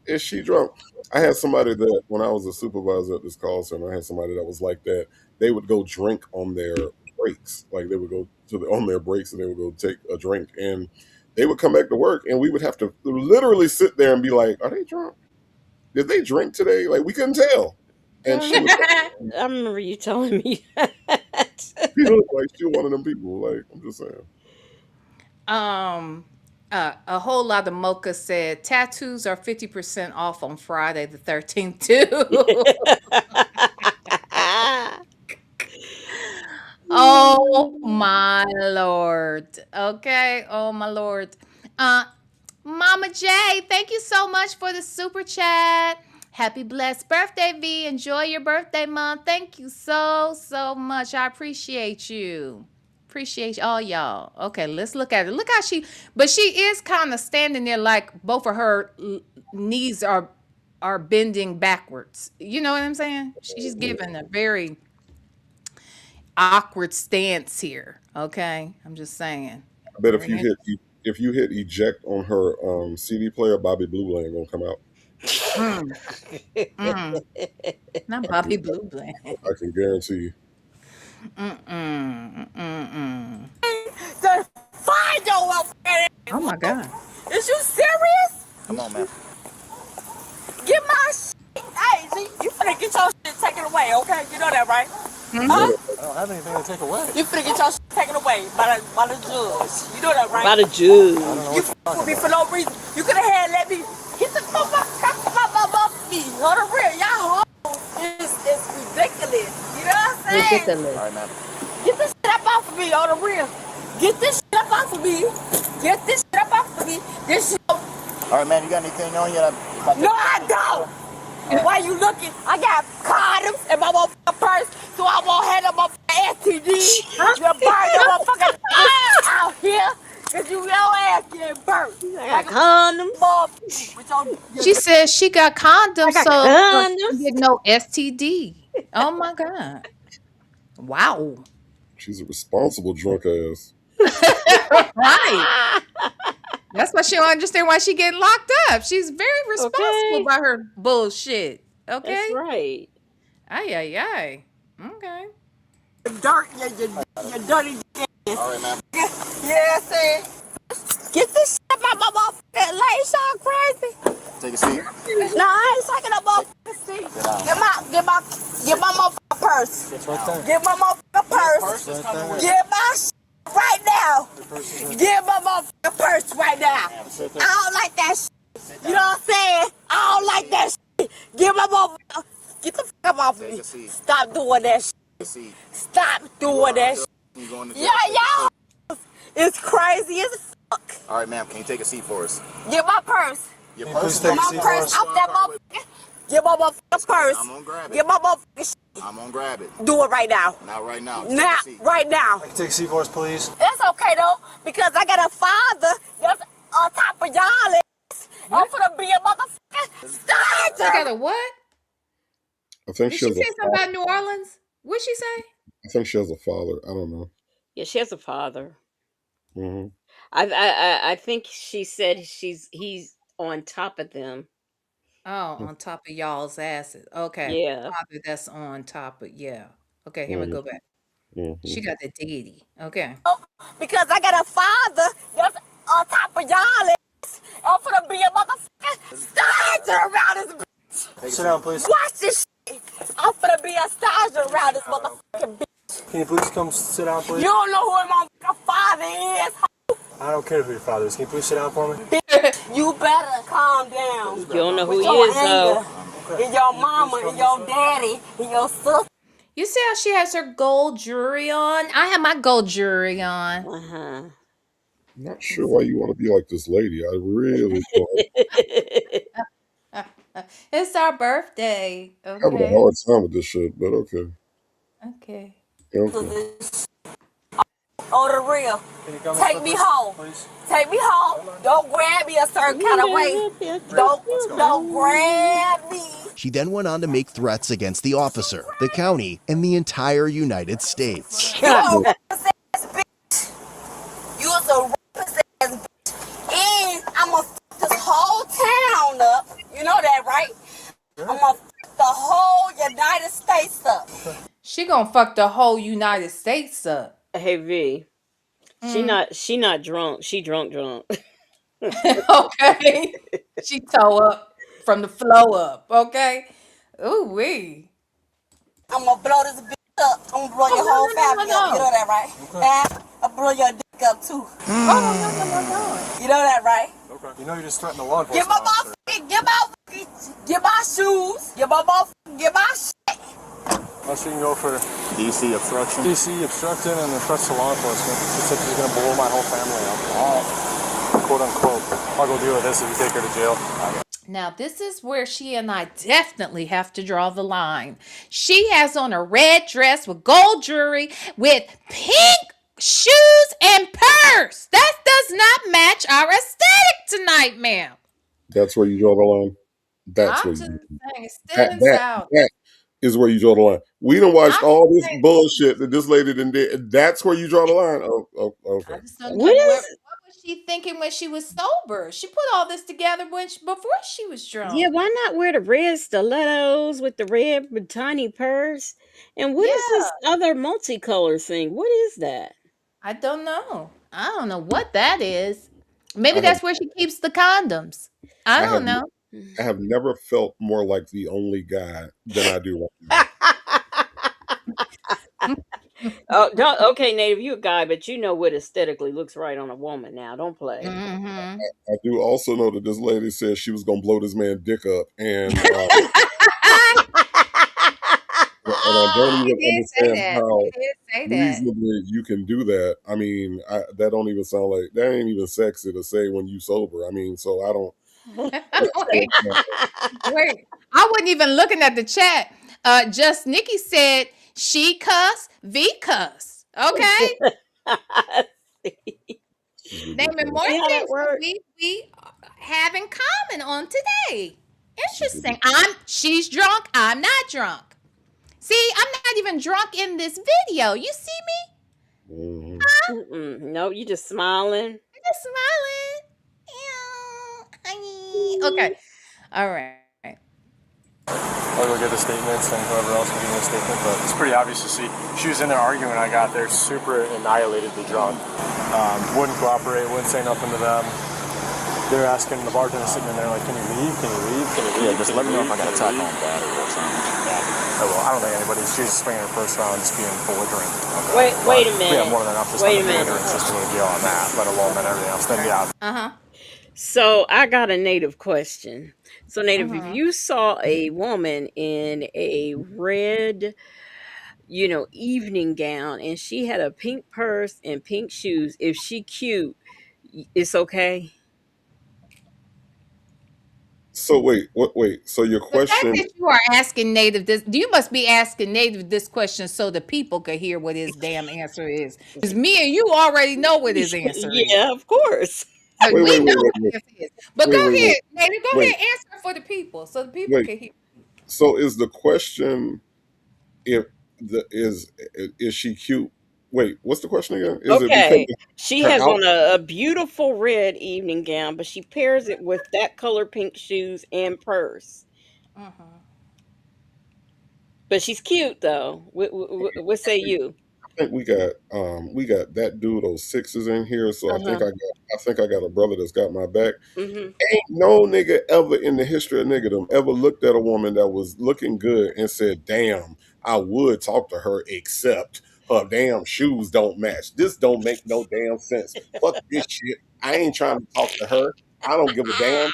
Is she drunk? I had somebody that when I was a supervisor at this call center, I had somebody that was like that. They would go drink on their breaks. Like they would go on their breaks and they would go take a drink and they would come back to work and we would have to literally sit there and be like, are they drunk? Did they drink today? Like we couldn't tell. And she Girl, was I remember you telling me that. she looked like she was one of them people. Like I'm just saying. Um, a whole lot of mocha said tattoos are 50% off on Friday the 13th too. Oh my lord. Okay. Oh my lord. Uh Mama J, thank you so much for the super chat. Happy blessed birthday, V. Enjoy your birthday month. Thank you so much. I appreciate you. Appreciate all y'all. Okay, let's look at it. Look how but she is kind of standing there like both of her knees are bending backwards. You know what I'm saying? She's giving a very awkward stance here. Okay, I'm just saying. I bet Very if you hit eject on her CD player, Bobby Blue Lane gonna come out. mm, mm. Not I can Bobby Blue Bland. I can guarantee you. Mm-mm, mm-mm. Then find your welfare. Oh my God. Is you serious? Come on, man. Get my shit. Hey, you finna get your shit taken away, okay? You know that, right? Hmm? Huh? I don't have anything to take away. You finna get your shit taken away by the judge. You know that, right? By the Jews. You for me for no reason. You could have had let me get the fuck off me. On the real, y'all hoes is ridiculous. You know what I'm saying? All Ridiculous. right, man. Get this shit up off of me. On the real. Get this shit up off of me. Get this shit up off of me. This shit. All right, man. You got anything on you? No, I don't. Why you looking? I got condoms in my motherfucking purse, so I won't have no motherfucking STD. You burn no motherfucking out here, cause you your ass getting burnt. I got Like a condoms. motherfucker with your She says she got I condoms, got so she condoms. get no STD. Oh my God. Wow. She's a responsible drunk ass. Right. That's why she don't understand why she getting locked up. She's very responsible Okay. by her bullshit. That's Okay. right. Ay ay ay. Okay. dirt, you dirty ass. All right, man. Yeah, see? Get this shit out my motherfucking lane, y'all crazy. Take a seat. No, I ain't taking a motherfucking seat. Sit down. Get my motherfucking purse. It's right there. Get my motherfucking purse. Right there. Get my shit right now. Get my motherfucking purse right now. Sit I there. don't like that shit. You know what I'm saying? I don't like that shit. Get my motherfucker. Get the fuck off of Take me. a seat. Stop doing that shit. Take a seat. Stop doing that shit. You going to jail. Yeah, y'all. It's crazy as fuck. All right, ma'am. Can you take a seat for us? Get my purse. Your purse. Get my purse out that motherfucker. Get my motherfucking purse. I'm gonna grab it. Get my motherfucking shit. I'm gonna grab it. Do it right now. Not right now. Take Now, a seat. right now. Take a seat for us, please. That's okay though, because I got a father that's on top of y'all. I'm gonna be a motherfucking She star. got a what? I think Did she she has say a something father. about New Orleans? What'd she say? I think she has a father. I don't know. Yeah, she has a father. Hmm. I think she said he's on top of them. Oh, on top of y'all's asses. Okay. Yeah. Father that's on top of, yeah. Okay, here we Hmm. go back. Hmm. She got the deity. Okay. Because I got a father that's on top of y'all. I'm gonna be a motherfucking star around this bitch. Sit down, please. Watch this shit. I'm gonna be a star around this motherfucking bitch. Can you please come sit down, You please? don't know who my motherfucking father is. I don't care who your father is. Can you please sit down for me? You better calm down. You don't know who With he your is, though. anger, and your mama, and your daddy, and your sister. You see how she has her gold jewelry on? I have my gold jewelry on. Uh-huh. Not sure why you want to be like this lady. I really don't. It's our birthday, Having a okay? hard time with this shit, but okay. Okay. Okay. On the real. Can you come Take me home. please? Take me home. Don't grab me a certain kind of way. Don't grab me. She then went on to make threats against the officer, the county, and the entire United States. You a Look, rapist ass bitch. You was a rapist ass bitch. And I'ma fuck this whole town up. You know that, right? I'ma fuck the whole United States up. She gonna fuck the whole United States up. Hey V, she not drunk. She drunk. Okay. She toe up from the flow up, okay? Ooh wee. I'ma blow this bitch up. I'ma blow your whole family up. You know that, right? And I'll blow your dick up too. Oh no. You know that, right? Okay. You know you just threatened the law Get enforcement my officer. get my shoes, get my shit. Unless you can go for DC obstruction. DC obstructing and obstruction to law enforcement. She said she's gonna blow my whole family up. Quote unquote. I'll go deal with this if you take her to jail. Now, this is where she and I definitely have to draw the line. She has on a red dress with gold jewelry with pink shoes and purse. That does not match our aesthetic tonight, ma'am. that's where you draw the line. That's I'm where just you saying, still that and that south. that is where you draw the line. We done watched I'm all just this saying, bullshit that this lady done did. That's where you draw the line. Oh, I okay. just don't What know what is? was she thinking when she was sober. She put all this together before she was Yeah, drunk. why not wear the red stilettos with the red tiny purse? And what is Yeah, this other multicolor thing? What is that? I don't know. I don't know what that is. Maybe I have that's where she keeps the condoms. I I have don't know. I have never felt more like the only guy than I do right now. Oh, don't, okay, Native, you a guy, but you know what aesthetically looks right on a woman now. Don't play. Mm-hmm. I do also know that this lady said she was gonna blow this man dick up, and I don't She even did say understand that. how She did say that. reasonably you can do that. I mean, that don't even sound like that ain't even sexy to say when you sober. I mean, so I don't. Wait, wait. I wasn't even looking at the chat. Just Nikki said she cuss, V cuss. Okay. This is Naming ridiculous. more See how that things that works? we have in common on today. This is Interesting. ridiculous. She's drunk. I'm not drunk. See, I'm not even drunk in this video. You see me? Mhm. No, you just smiling. I'm just smiling. Ew, honey. Okay. All right. I'll go get the statements and whoever else can give me a statement, but it's pretty obvious to see. She was in there arguing when I got there, super annihilatedly drunk. Wouldn't cooperate, wouldn't say nothing to them. They're asking, the bartender sitting in there like, can you leave? Can you leave? Can you leave? Yeah, just let me know if I got a tap on battery or something. Oh, well, I don't think anybody, she was swinging her first round just being belligerent. Wait a We have minute. more than enough just Wait on a the minute. belligerence just to go to jail on that, let alone then everything else. Then yeah, Uh-huh. So I got a Native question. So Native, if Uh-huh. you saw a woman in a red, evening gown and she had a pink purse and pink shoes, if she cute, it's okay. So wait, what? Wait. So your The fact question? that you are asking Native this, you must be asking Native this question so the people could hear what his damn answer is. Because me and you already know what his answer is. Yeah, of course. So Wait, we wait, know wait, what wait, wait, his answer is. But wait, go wait, wait, ahead, Native. Go wait, ahead, answer for the people so the people wait. can hear. So is the question if is she cute? Wait, what's the question again? Is it because Okay. of She her has out? on a beautiful red evening gown, but she pairs it with that color pink shoes and purse. Uh-huh. But she's cute though. What say you? I think we got that dude those sixes in here, so Uh-huh. I think I got a brother that's got my back. Hmm. Ain't no nigga ever in the history of niggerdom ever looked at a woman that was looking good and said, "Damn, I would talk to her," except damn shoes don't match. This don't make no damn sense. Fuck this shit. I ain't trying to talk to her. I don't give a damn.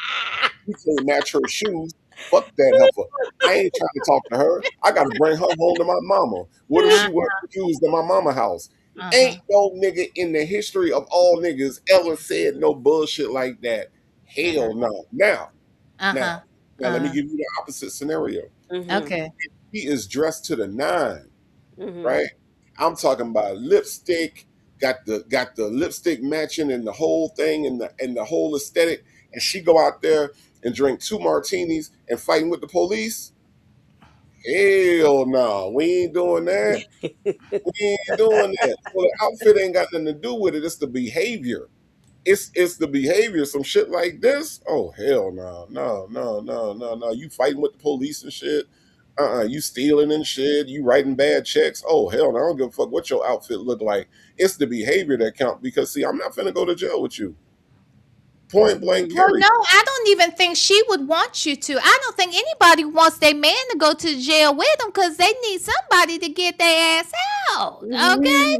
You can't match her shoes. Fuck that heifer. I ain't trying to talk to her. I gotta bring her home to my mama. What if she wear shoes to my mama house? Ain't Uh-huh. no nigga in the history of all niggas ever said no bullshit like that. Uh-huh. Hell no. Now, Uh-huh. now let me give you the opposite scenario. Mhm. Okay. He is dressed to the nine, Mhm. right? I'm talking about lipstick, got the lipstick matching and the whole thing and the whole aesthetic, and she go out there and drink 2 martinis and fighting with the police. Hell no, we ain't doing that. We ain't doing that. So the outfit ain't got nothing to do with it. It's the behavior. It's the behavior. Some shit like this. Oh hell no, no, no, no, no, no. You fighting with the police and shit. You stealing and shit. You writing bad checks. Oh hell no, I don't give a fuck what your outfit look like. It's the behavior that count. Because see, I'm not finna go to jail with you. Point blank. Well, Period. no, I don't even think she would want you to. I don't think anybody wants their man to go to jail with them because they need somebody to get their ass out. Okay.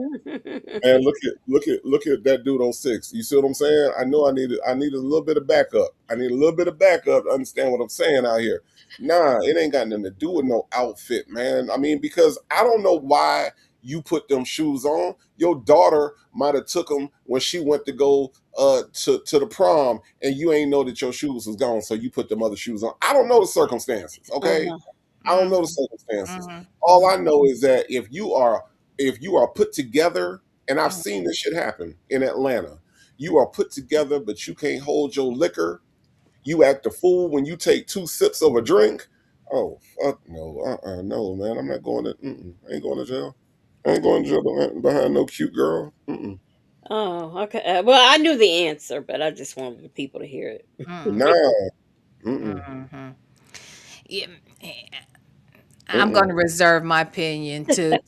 And look at that dude on 6. You see what I'm saying? I know I need a little bit of backup. I need a little bit of backup to understand what I'm saying out here. Nah, it ain't got nothing to do with no outfit, man. I mean, because I don't know why you put them shoes on. Your daughter might have took them when she went to go to the prom, and you ain't know that your shoes was gone, so you put them other shoes on. I don't know the circumstances, okay? Uh-huh. I don't know the Mhm. circumstances. Mhm. All I know is that if you are put together, and I've Mhm. seen this shit happen in Atlanta, you are put together, but you can't hold your liquor. You act a fool when you take 2 sips of a drink. Oh fuck no, no man, I'm not going to. I ain't going to jail. I ain't going to jail behind no cute girl. Oh, okay. Well, I knew the answer, but I just wanted the people to hear it. Mhm. Nah. Mm-mm. Mhm. Yeah, I'm going Mm-mm. to reserve my opinion to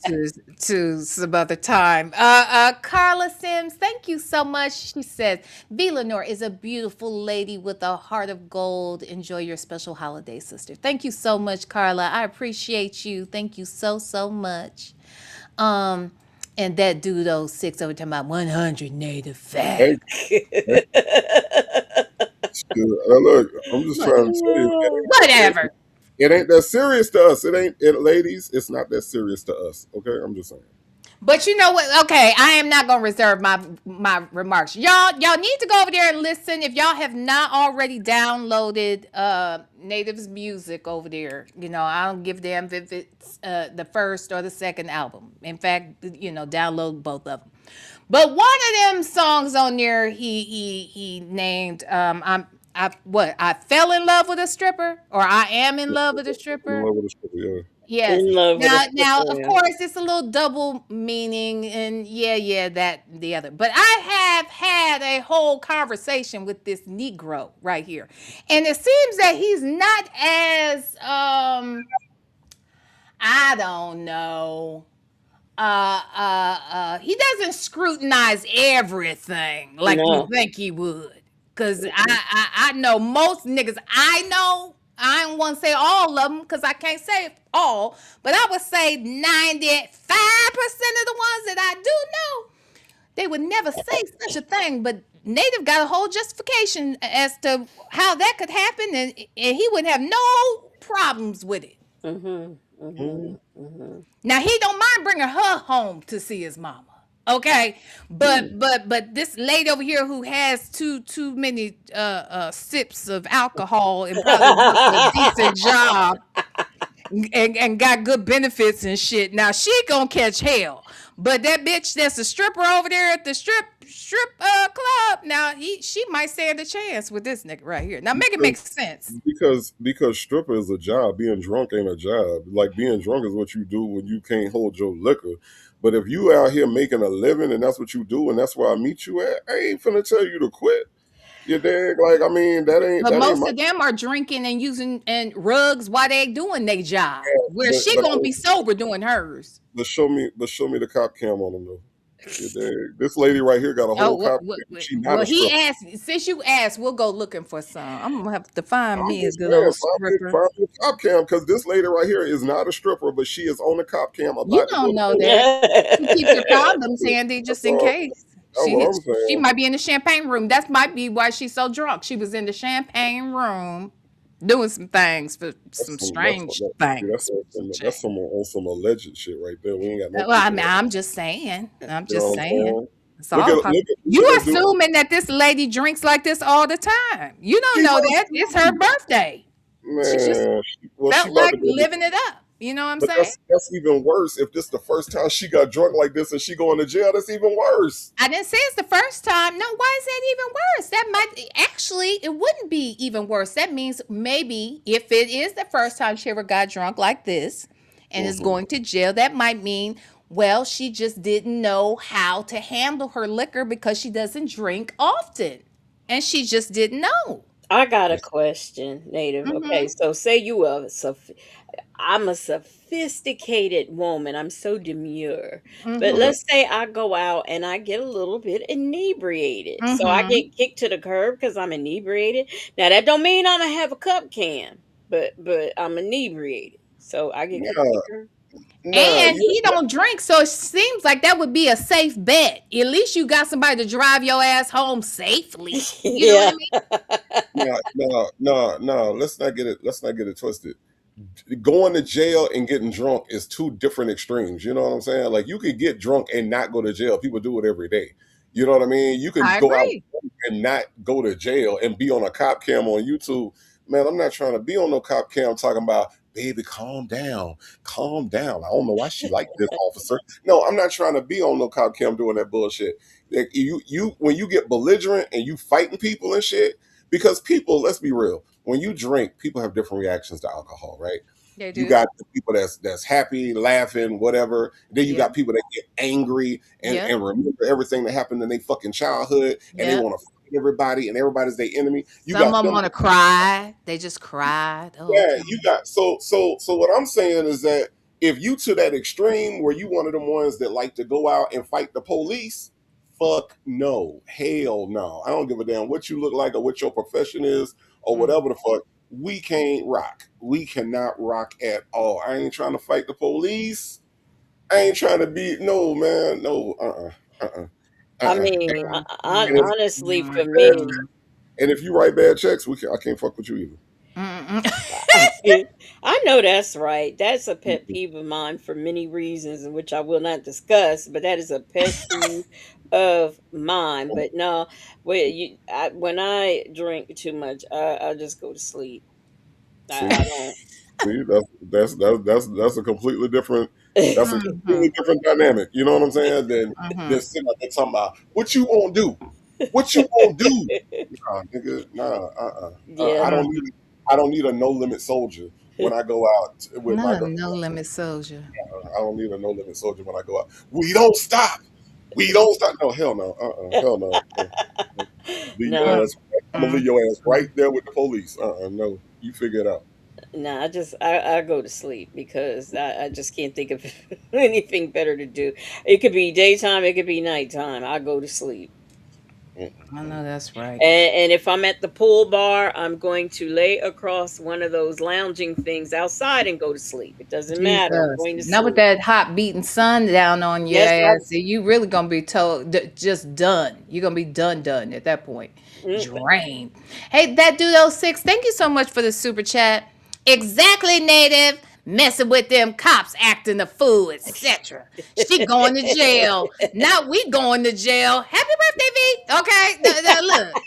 some other time. Carla Sims, thank you so much. She says, VLenore is a beautiful lady with a heart of gold. Enjoy your special holiday, sister. Thank you so much, Carla. I appreciate you. Thank you so, so much. Um, and that dude 06 over talking about 100 native Hey, facts. hey, shit. Look, I'm just trying to tell you, Whatever. it ain't that serious to us. It ain't, ladies. It's not that serious to us. Okay, I'm just saying. But you know what? Okay, I am not gonna reserve my remarks. Y'all need to go over there and listen. If y'all have not already downloaded Native's music over there, I don't give them if it's the first or the second album. In fact, download both of them. But one of them songs on there, he named I fell in love with a stripper, or I am in love with a In stripper. love with a stripper, yeah. Yes. In love with a Now, stripper. of Yeah. course, it's a little double meaning, and yeah, that the other. But I have had a whole conversation with this Negro right here, and it seems that he's not as I don't know. He doesn't scrutinize everything like you No. think he would. Cause I know most niggas I know. I don't want to say all of them because I can't say all, but I would say 95% of the ones that I do know, they would never say such a thing. But Native got a whole justification as to how that could happen, and he would have no problems with it. Mhm. Mhm. Mhm. Mhm. Now he don't mind bringing her home to see his mama. Okay, but this lady over here who has too many sips of alcohol and probably works a decent job and got good benefits and shit. Now she gonna catch hell. But that bitch that's a stripper over there at the strip club. Now she might stand a chance with this nigga right here. Now make it make Because sense. because stripper is a job. Being drunk ain't a job. Like being drunk is what you do when you can't hold your liquor. But if you out here making a living and that's what you do and that's where I meet you at, I ain't finna tell you to quit. You dig? Like I mean, But that ain't most my. of them are drinking and using and rugs while they doing their job. Where But she but gonna be sober doing hers. but show me the cop cam on them though. This lady right here got a Oh, whole cop. She not well, a he stripper. asked. Since you asked, we'll go looking for some. I'm gonna have to find I'm me a just good saying, old stripper. find me a cop cam because this lady right here is not a stripper, but she is on the cop cam You about to go don't to know court. that. She keeps her condoms handy That's just in all. case. That's what I'm She saying. might be in the champagne room. That might be why she's so drunk. She was in the champagne room doing some things for some strange See, things. Some that's change. some on some alleged shit right there. We ain't got no Well, I proof of mean, that. I'm just saying. I'm You know just what I'm saying. saying? It's all possible. Look You at that dude. assuming that this lady drinks like this all the time. You don't She know must that. It's her be. birthday. She just Man, she felt about like to go. living it up. You know what I'm But saying? that's even worse. If this the first time she got drunk like this and she going to jail, that's even worse. I didn't say it's the first time. No, why is that even worse? That might actually, it wouldn't be even worse. That means maybe if it is the first time she ever got drunk like this and is Hmm. going to jail, that might mean, well, she just didn't know how to handle her liquor because she doesn't drink often. And she just didn't know. I got a question, Native. Okay, Mm-hmm. so say you are I'm a sophisticated woman. I'm so demure. But Okay. Mm-hmm. let's say I go out and I get a little bit inebriated. So I Mm-hmm. get kicked to the curb because I'm inebriated. Now that don't mean I'm gonna have a cup can, but I'm inebriated. So I get kicked to the Nah, curb. nah, And he don't drink, so it seems like that would be a safe bet. At least you got somebody to drive your ass home safely. You know what I Yeah. mean? no. Let's not get it twisted. Going to jail and getting drunk is two different extremes. You know what I'm saying? Like you could get drunk and not go to jail. People do it every day. You know what I mean? You can I go out agree. and not go to jail and be on a cop cam on YouTube. Man, I'm not trying to be on no cop cam talking about, baby, calm down, calm down. I don't know why she like this officer. No, I'm not trying to be on no cop cam doing that bullshit. Like, you when you get belligerent and you fighting people and shit, because people, let's be real, when you drink, people have different reactions to alcohol, right? They You do. got the people that's happy, laughing, whatever. Then you Yeah. got people that get angry Yep. and remember everything that happened in their fucking childhood, and they Yep. want to fight everybody, and everybody's their enemy. You Some got of them them. want to cry. They just cried. Oh, Yeah, okay. you got so what I'm saying is that if you to that extreme where you one of them ones that like to go out and fight the police, fuck no. Hell no. I don't give a damn what you look like or what your profession is or Mm. whatever the fuck. We can't rock. We cannot rock at all. I ain't trying to fight the police. I ain't trying to be no man. No, uh-uh. I Uh-uh. mean, Mm, And mm, if honestly, mm, for me, you write bad checks, I can't fuck with you either. mm, mm. I know that's right. That's a pet peeve of mine for many reasons, in which I will not discuss. But that is a pet peeve of mine. But no, when I drink too much, I just go to sleep. I See? don't. See, that's a completely different Mhm, dynamic. You know what I'm saying? Than mhm. sitting out there talking about what you gonna do, what you gonna do. Nah, nigga, nah, Yeah, I don't need a no limit soldier when I go out with my Not a girl. no limit soldier. I don't need a no limit soldier when I go out. We don't stop. We don't stop. No, hell no. Hell no. Leave no, your Mm, ass. I'm gonna mm, leave your ass right mm. there with the police. No. You figure it out. no. I go to sleep because I just can't think of anything better to do. It could be daytime, it could be nighttime. I go to sleep. I know that's right. And if I'm at the pool bar, I'm going to lay across one of those lounging things outside and go to sleep. It doesn't matter. I'm Jesus. going to Not with sleep. that hot beating sun down on your Yes, ass. You really gonna be told just done. You're gonna be done at that point. mm, Drained. Hey, that dude 06, thank you so much for the super chat. Exactly, native. Messing with them cops, acting a fool, etc. She going to jail. Now we going to jail. Happy birthday, V. Okay, look.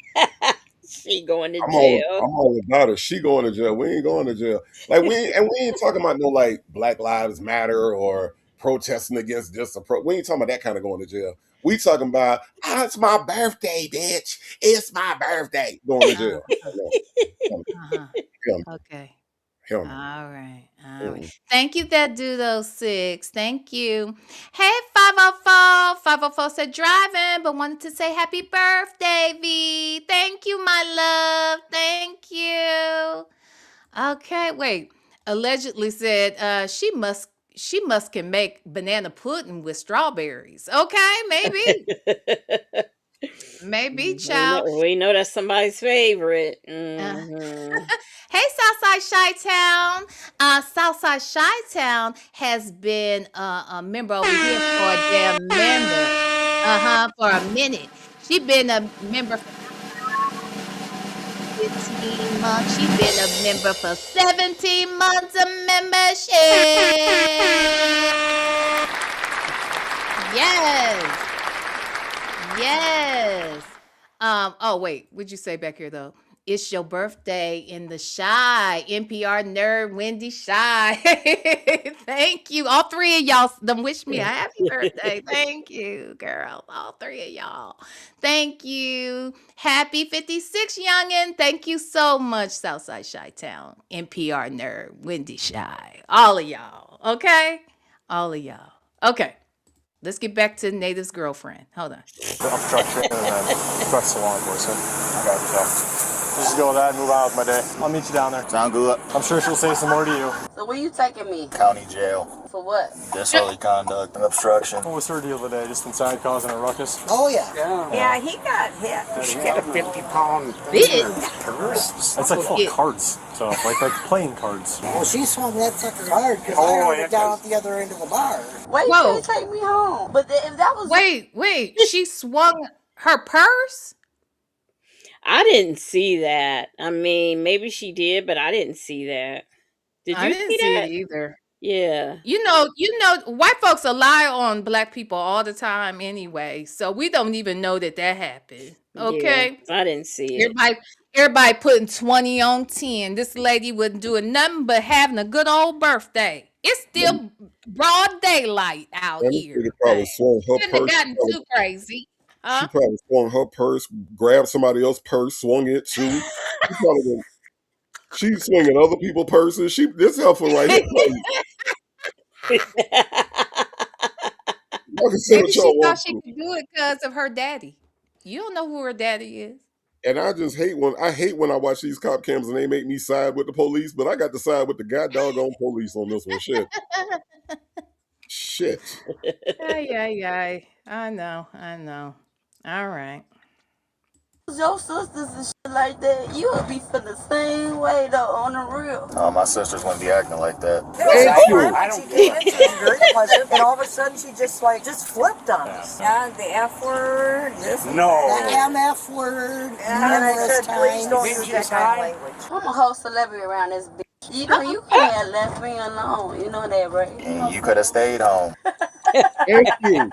she going to jail. I'm all about it. She going to jail. We ain't going to jail. Like we ain't talking about no like Black Lives Matter or protesting against this. We ain't talking about that kind of going to jail. We talking about it's my birthday, bitch. It's my birthday. Going to jail. Uh-huh. No, hell no. Uh-huh. Hell no. Okay. Hell no. All right. All right. Mm-mm. Thank you, that dude 06. Thank you. Hey, 504. 504 said driving, but wanted to say happy birthday, V. Thank you, my love. Thank you. Okay, wait. Allegedly said she must can make banana pudding with strawberries. Okay, maybe, maybe, child. We know that's somebody's favorite. Uh, Hmm. hey, Southside Chi-Town. Southside Chi-Town has been a member over here for a damn member. For a minute. She been a member for 15 months. She been a member for 17 months of membership. Yes. Yes. Oh wait, what'd you say back here though? It's your birthday in the shy. NPR nerd Wendy Shy. Thank you. All three of y'all done wish me a happy birthday. Thank you, girl. All three of y'all. Thank you. Happy 56 youngin. Thank you so much, Southside Shy Town. NPR nerd Wendy Shy. All of y'all. Okay? All of y'all. Okay. Let's get back to Native's girlfriend. Hold on. Obstruction and then press the law enforcement. Okay, so just go with that and move on with my day. I'll meet you down there. Sound good? I'm sure she'll say some more to you. So where you taking me? County jail. For what? Disorderly conduct and obstruction. What was her deal today? Just inside causing a ruckus? Oh, yeah. Yeah, he got hit. She got a 50-pound Big. purse. It's like full of cards. So, like playing cards. Well, she swung that sucker hard because I heard it down at the other end of the bar. Wait, Whoa. you can't take me home. But if that was Wait. She swung her purse? I didn't see that. I mean, maybe she did, but I didn't see that. Did I you didn't see see that? it either. Yeah. You know, white folks lie on black people all the time anyway. So we don't even know that happened. Okay? Yeah, I didn't see it. Everybody putting 20 on 10. This lady wasn't doing nothing but having a good old birthday. It's still broad daylight out That here. nigga probably swung her Shouldn't have purse. gotten too crazy. She probably swung her purse, grabbed somebody else's purse, swung it too. She probably been, she's swinging other people's purses. This helpful right here. Y'all can say Maybe what she y'all thought want she to. could do it because of her daddy. You don't know who her daddy is. And I just hate when I watch these cop cams and they make me side with the police, but I got to side with the goddamn police on this one. Shit. Ay. I know. All right. your sisters and shit like that, you would be feeling the same way though on the real. My sisters wouldn't be acting like that. Thank you. I don't get it. She was very pleasant, and all of a sudden she just flipped on us. Yeah, the F word. This The MF word. And I numerous said, please don't times. use that kind of language. I'm a whole celebrity around this bitch. You know, you can't left me alone. You know that, right? And you could have stayed home. Thank you.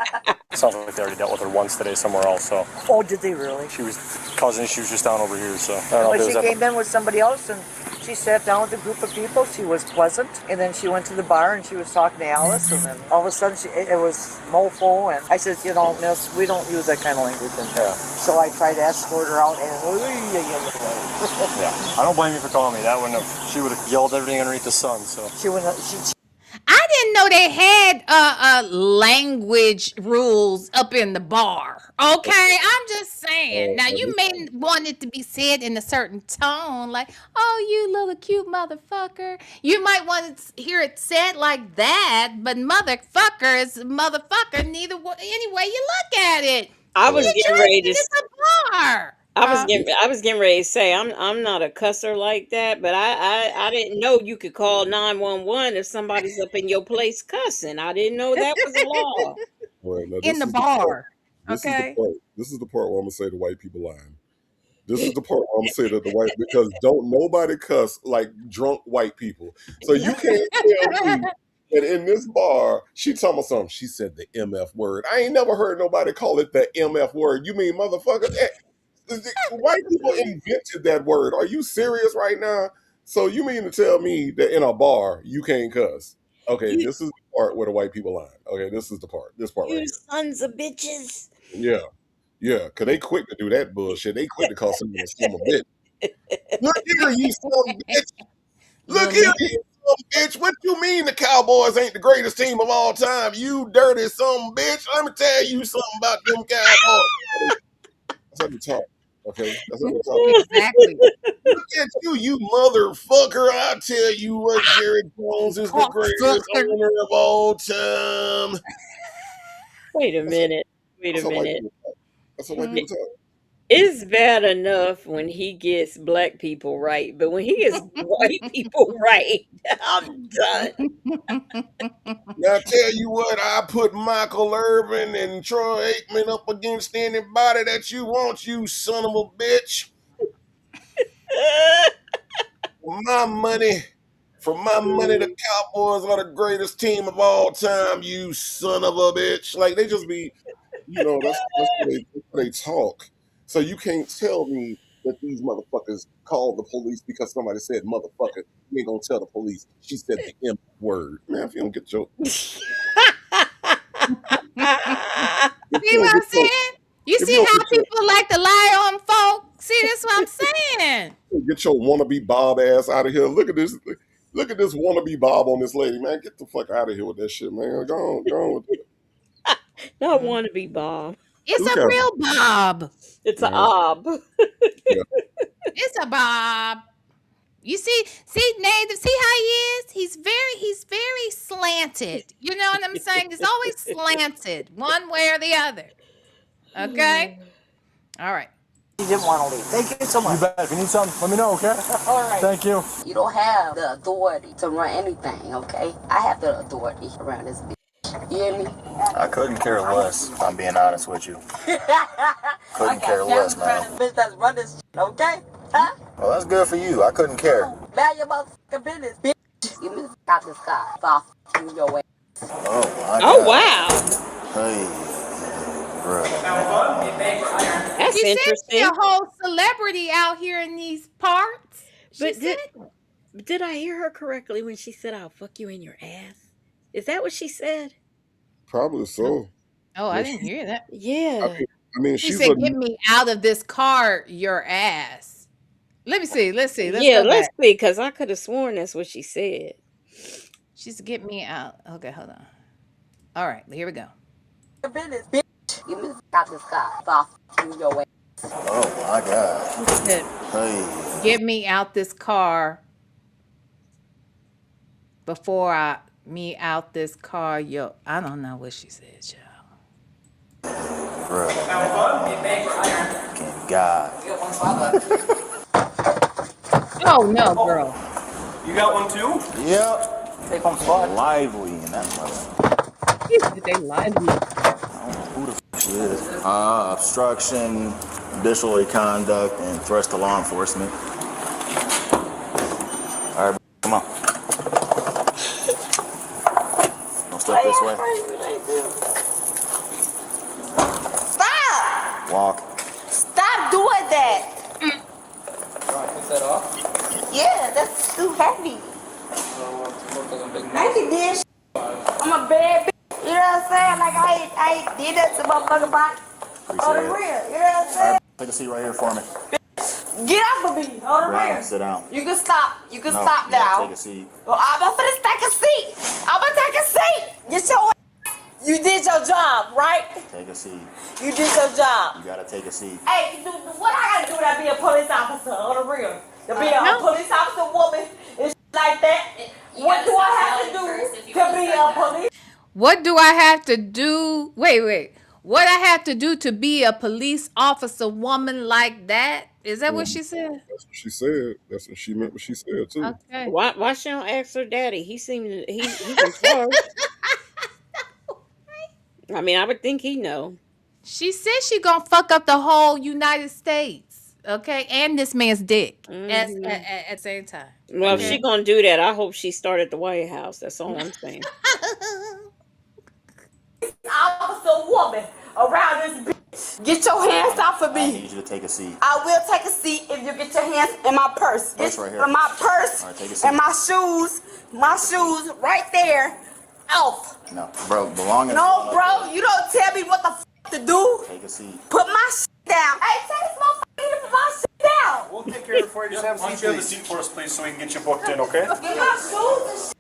Sounds like they already dealt with her once today somewhere else. So Oh, did they really? she was just down over here. So I don't know But if she there was came in with somebody else and she sat down with a group of people. She was pleasant. And then she went to the bar and she was talking to Alice. And then all of a sudden it was mofo. And I said, miss, we don't use that kind of language in here. So I tried to escort her out and Yeah, I don't blame you for calling me. She would have yelled everything underneath the sun. So she I didn't know they had language rules up in the bar. Okay, I'm just saying. Now you may want it to be said in a certain tone, like "Oh, you little cute motherfucker." You might want to hear it said like that, but motherfucker is motherfucker. Any way you look at it. I was You're getting ready drinking to. at the bar. I was getting ready to say I'm not a cusser like that, but I didn't know you could call 911 if somebody's up in your place cussing. I didn't know that was a law. Right, now In this the is the part. bar. This is the Okay. part. This is the part where I'm gonna say the white people lying. This is the part where I'm gonna say that the white because don't nobody cuss like drunk white people. So you can't tell me that in this bar she talking about something. She said the MF word. I ain't never heard nobody call it the MF word. You mean motherfucker? White people invented that word. Are you serious right now? So you mean to tell me that in a bar you can't cuss? Okay, You, this is the part where the white people lying. Okay, this is the part. This part right you here. sons of bitches. Yeah, because they quick to do that bullshit. They quick to call somebody a son of a bitch. Look here, you son of a bitch. Look here, you son of a bitch. What you mean the Cowboys ain't the greatest team of all time? You dirty son of a bitch. Let me tell you something about them Cowboys. That's how they talk. Okay, that's what we're talking about. Exactly. Look at you, you motherfucker! I tell you what, Jerry Jones is the greatest Cocksucker. owner of all time. Wait a That's what, minute. Wait a that's what white minute. people talk. That's what white Mhm. people talk. It's bad enough when he gets black people right, but when he gets white people right, I'm done. Now, I tell you what, I put Michael Irvin and Troy Aikman up against anybody that you want, you son of a bitch. For my money, for my money, the Cowboys are the greatest team of all time, you son of a bitch. Like, they just be, that's the way they talk. So you can't tell me that these motherfuckers called the police because somebody said motherfucker. You ain't gonna tell the police. She said the M word. Man, if you don't get your if See you don't what get I'm your saying? You if you see don't how get your people like to lie on folk? See, that's what I'm saying. get your wannabe Bob ass out of here. Look at this. Look at this wannabe Bob on this lady, man. Get the fuck out of here with that shit, man. Go on with it. Not Mhm. want to be Bob. It's Look a at him. real Bob. It's a Man. ob. Yeah. It's a Bob. You see, Nate, see how he is? He's very slanted. You know what I'm saying? It's always slanted, one way or the other. Okay? All right. She didn't want to leave. Thank you so You much. bet. If you need something, let me know, okay? All right. Thank you. You don't have the authority to run anything, okay? I have the authority around this bitch. You hear me? I couldn't care less, if I'm being honest with you. Couldn't Okay, care now less, I'm trying man. to bitch that's run this shit, okay? Huh? Well, that's good for you. I couldn't care. Mind your motherfucking business, bitch. Get me the fuck out this car. So I'll fuck you your way. Oh, my Oh God. wow, Hey, bro. that's She said she a interesting. whole celebrity out here in these parts. She But said, did I hear her correctly when she said I'll fuck you in your ass? Is that what she said? Probably so. "Oh, I But didn't hear that." I Yeah. mean, I mean, She she's a said, "Get me out of this car, your ass." Let me see. Let's see. Let's Yeah, go let's back. see, because I could have sworn that's what she said. She's "Get me out." Okay, hold on. All right, here we go. Your business, bitch. Get me the fuck out this car. So I'll fuck you your way. Oh, my God. She said, Hey. Get me out this car before me out this car, yo. I don't know what she said, y'all. Bro. Fucking God. Oh no, girl. You got one too? Yep. I'm lively in that mother. Did they lie to you? Who the f she is? Obstruction, disorderly conduct, and threats to law enforcement. All right, come on. Don't step this way. Stop! Walk. Stop doing that! Yeah, that's too heavy. I can did shit. I'm a bad bitch. You know what I'm saying? Like I ain't did that to motherfucking body. On the Appreciate real. it. You know what I'm All saying? right, take a seat right here for me. Get off of me. On the real. Sit down. You can stop. You can No, stop you gotta now. take a seat. Well, I'm gonna take a seat. I'm gonna take a seat. Get your ass. You did your job, right? Take a seat. You did your job. You gotta take a seat. Hey, what I gotta do to be a police officer on the real? To be a No. police officer woman and shit like that? What do I have to do to be a police? What do I have to do? Wait. What I have to do to be a police officer woman like that? Is that what Mhm. she said? That's what she said. That's what she meant. What she said too. Okay. why she don't ask her daddy? He seemed he's in charge. I mean, I would think he know. She said she gonna fuck up the whole United States. Okay, and this man's dick Hmm. at the same time. Well, if she Okay. gonna do that, I hope she start at the White House. That's all I'm saying. Officer woman around this bitch. Get your hands off of I me. need you to take a seat. I will take a seat if you get your hands in my purse. Purse right here. My purse All right, take a seat. and my shoes right there off. No, bro, belongings. No, bro, you don't tell me what the f to do. Take a seat. Put my shit down. Hey, take this motherfucker to put my shit down. We'll take care of it for you. Just have a seat. Have the seat for us, please, so we can get you booked in, okay? Get my shoes and shit.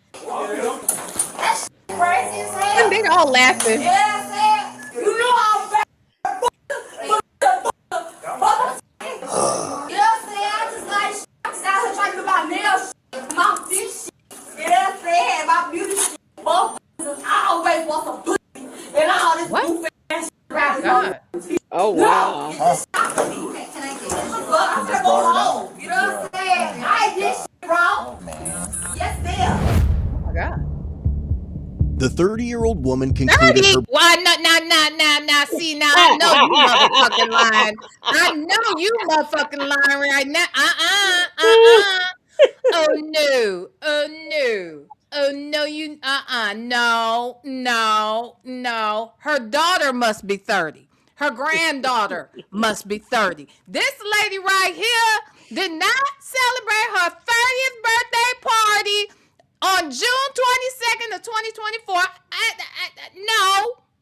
That shit crazy as hell. And they all laughing. Yeah, you know I'm bad. Motherfucking always want some pussy and all this What? goofy ass shit Oh around here. God. Oh wow. But I'm gonna go home. You know what I'm saying? I ain't did shit wrong. Yes, ma'am. Oh my God. The 30-year-old woman concluded 30? her Why now, see, now I know you motherfucking lying. I know you motherfucking lying right now. Oh no. Oh no. Oh no, you no. Her daughter must be 30. Her granddaughter must be 30. This lady right here did not celebrate her 30th birthday party on June 22nd of 2024.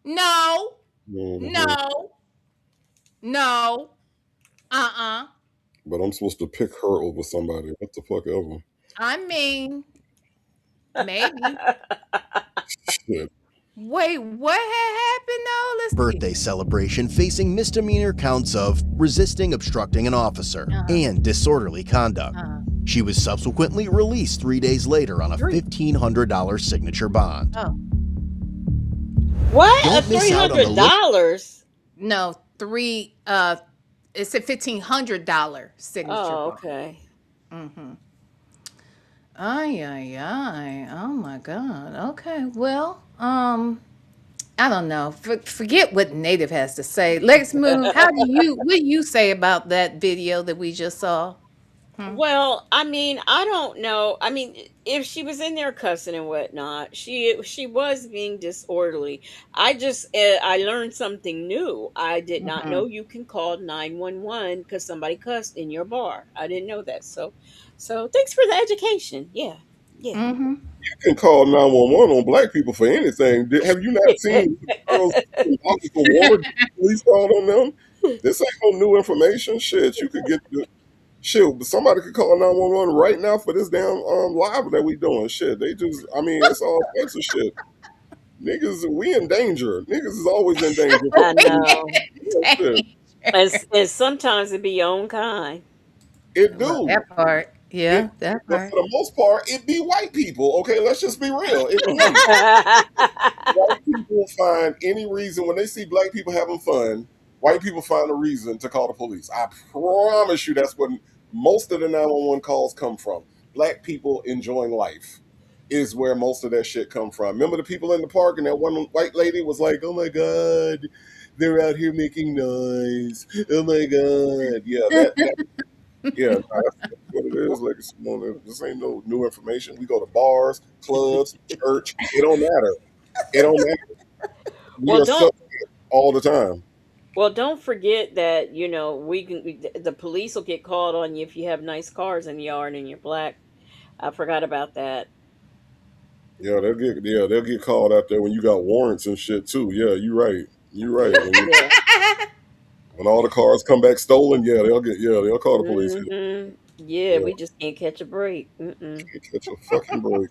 No, Mhm. no, no. Uh-uh. But I'm supposed to pick her over somebody. What the fuck ever? I mean, maybe. Shit. Wait, what had happened though? Let's see. birthday celebration facing misdemeanor counts of resisting obstructing an officer and disorderly conduct. She was subsequently released 3 days later on a $1,500 signature bond. Oh, What? Don't miss out on the $300? no, it's a $1,500 signature Oh, bond. okay. Ay, ay, ay. Oh my God. Okay. Well, I don't know. Forget what Native has to say. Lex Moon, what do you say about that video that we just saw? Well, I mean, I don't know. I mean, if she was in there cussing and whatnot, she was being disorderly. I learned something new. I did not know you can call 911 because somebody cussed in your bar. I didn't know that. So thanks for the education. Yeah, yeah. Mm-hmm. You can call 911 on black people for anything. Have you not seen the girls walking for water? Police called on them. This ain't no new information. Shit, you could get the shit. Somebody could call 911 right now for this damn live that we doing. Shit, they just. I mean, it's all types of shit. Niggas, we in danger. Niggas is always in danger. I know. Yeah, shit. And sometimes it be your own kind. It Well, do. that part. It, Yeah, that but part. for the most part, it be white people. Okay, let's just be real. It be. White people find any reason when they see black people having fun. White people find a reason to call the police. I promise you, that's what most of the 911 calls come from. Black people enjoying life is where most of that shit come from. Remember the people in the park and that one white lady was like, "Oh my god, they're out here making noise. Oh my god, yeah, that yeah, nah, that's what it is. Like, this ain't no new information. We go to bars, clubs, church. It don't matter. It don't matter. We well, are don't stuck all the time. Well, don't forget that, the police will get called on you if you have nice cars in the yard and you're black. I forgot about that. They'll get called out there when you got warrants and shit too. Yeah, you're right. You're right. Yeah. When all the cars come back stolen, they'll call the police. Yeah, Yeah, we just can't catch a break. Mm-mm. can't catch a fucking break.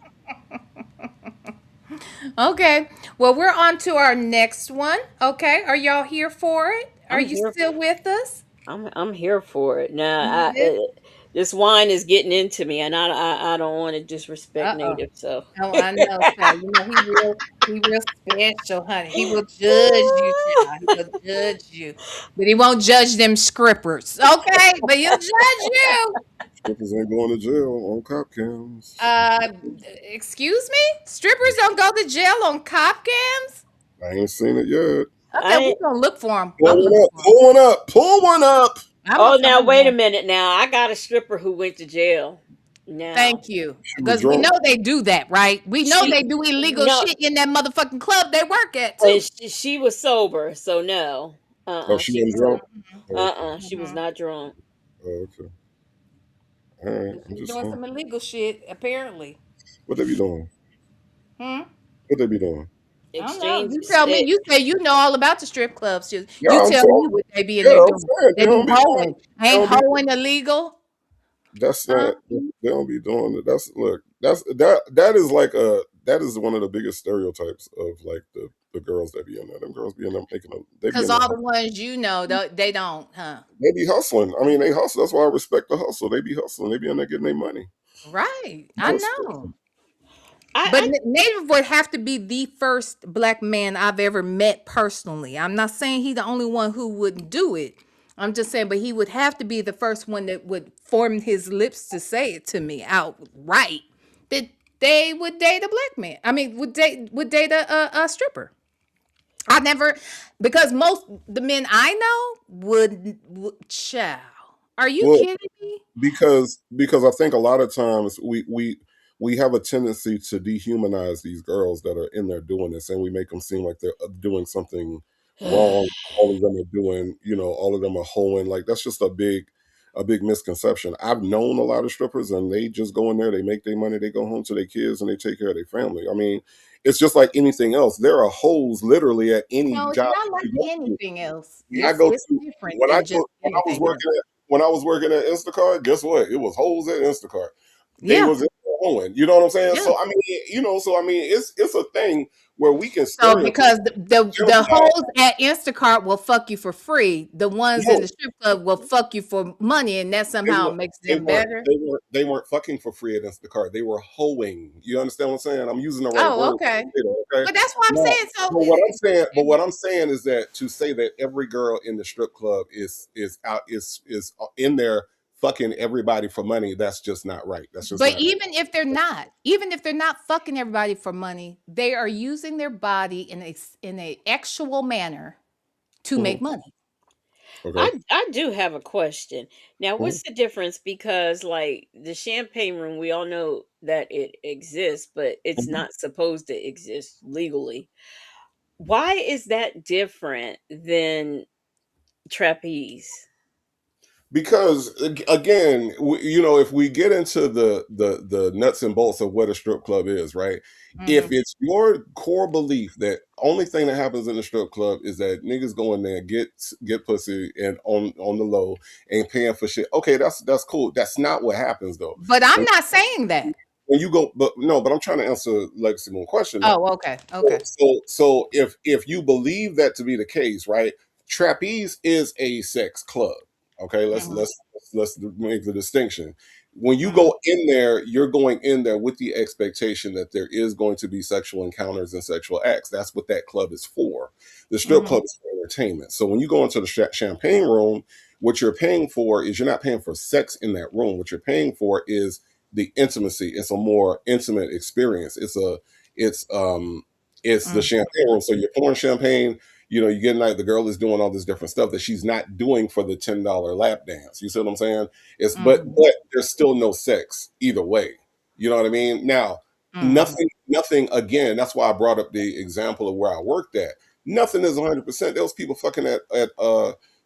Okay. Well, we're on to our next one. Okay. Are y'all here for it? Are I'm you here. still with us? I'm here for it. Now, Yeah. this wine is getting into me, and I don't want to disrespect Uh-oh. Native. So, Oh, I know, child. You know, he real special, honey. He will judge you, child. He will judge you. But he won't judge them scrippers. Okay? But he'll judge you. Strippers ain't going to jail on cop cams. Uh, excuse me? Strippers don't go to jail on cop cams? I ain't seen it yet. Okay, I we're gonna look for him. Pull I'm one looking up. for him. Pull one up. Pull one up. I'm oh, gonna now find wait a him. minute. Now I got a stripper who went to jail. Now Thank you. She was Because we drunk. know they do that, right? We know she they do illegal no, shit in that motherfucking club they work at and too. she was sober, so no. Oh, she She wasn't was drunk. Oh, okay. she was not drunk. Oh, okay. All right. I'm She's just doing saying. some illegal shit, apparently. What they be doing? Hmm? What they be doing? I don't know. Exchange You tell me. You say you know all about the strip clubs. Yeah, You I'm tell me saying. what they be in Yeah, there I'm doing. saying they They be don't be doing. hoeing. They Ain't don't be. hoeing illegal? That's Huh? not. They don't be doing it. That's look. That is like a. That is one of the biggest stereotypes of like the girls that be in there. Them girls be in there making them. They be Because in there. all the ones you know, they don't, huh? They be hustling. I mean, they hustle. That's why I respect the hustle. They be hustling. They be in there getting their money. Right. I Most know. But I Native would have to be the first black man I've ever met personally. I'm not saying he's the only one who wouldn't do it. I'm just saying, but he would have to be the first one that would form his lips to say it to me outright that they would date a black man. I mean, would date a stripper. I never, because most the men I know would child. Are you Well, kidding me? because I think a lot of times we have a tendency to dehumanize these girls that are in there doing this, and we make them seem like they're doing something wrong. All of them are doing, all of them are hoeing. Like that's just a big misconception. I've known a lot of strippers, and they just go in there, they make their money, they go home to their kids, and they take care of their family. I mean, it's just like anything else. There are hoes literally at any No, it's job not that like you go to. anything else. When I It's go it's to different when I than just go when I was anything else. working at Instacart, guess what? It was hoes at Instacart. They Yeah, was in there hoeing. You know what I'm saying? yeah. So I mean, it's a thing where we can So stereotype. because the hoes at Instacart will fuck you for free, the ones in No, the strip club will fuck you for money, and that they somehow were makes they them weren't better. they weren't fucking for free at Instacart. They were hoeing. You understand what I'm saying? I'm using the right Oh, word. okay. Okay. But that's what I'm Now, saying. So, but what I'm saying is that to say that every girl in the strip club is out is in there fucking everybody for money, that's just not right. That's just but not. even if they're not fucking everybody for money, they are using their body in a actual manner to Mhm. make money. Okay. I do have a question. Now, Mhm. what's the difference? Because like the champagne room, we all know that it exists, but it's Mhm. not supposed to exist legally. Why is that different than trapeze? Because again, if we get into the nuts and bolts of what a strip club is, right? If Mhm, it's your core belief that only thing that happens in the strip club is that niggas go in there, get pussy and on the low, ain't paying for shit. Okay, that's cool. That's not what happens though. but I'm When not saying that. when you go, but no, but I'm trying to answer Legacy Moon question though. Oh, okay, So, okay. so if you believe that to be the case, right? Trapeze is a sex club. Okay, let's Mhm, let's let's make the distinction. When you mhm, go in there, you're going in there with the expectation that there is going to be sexual encounters and sexual acts. That's what that club is for. The strip mhm, club is for entertainment. So when you go into the champagne room, what you're paying for is you're not paying for sex in that room. What you're paying for is the intimacy. It's a more intimate experience. It's the mhm, champagne room. So you're pouring champagne, you get a night, the girl is doing all this different stuff that she's not doing for the $10 lap dance. You see what I'm saying? It's but mhm, but there's still no sex either way. You know what I mean? Now, mhm, nothing again, that's why I brought up the example of where I worked at. Nothing is 100%. There was people fucking at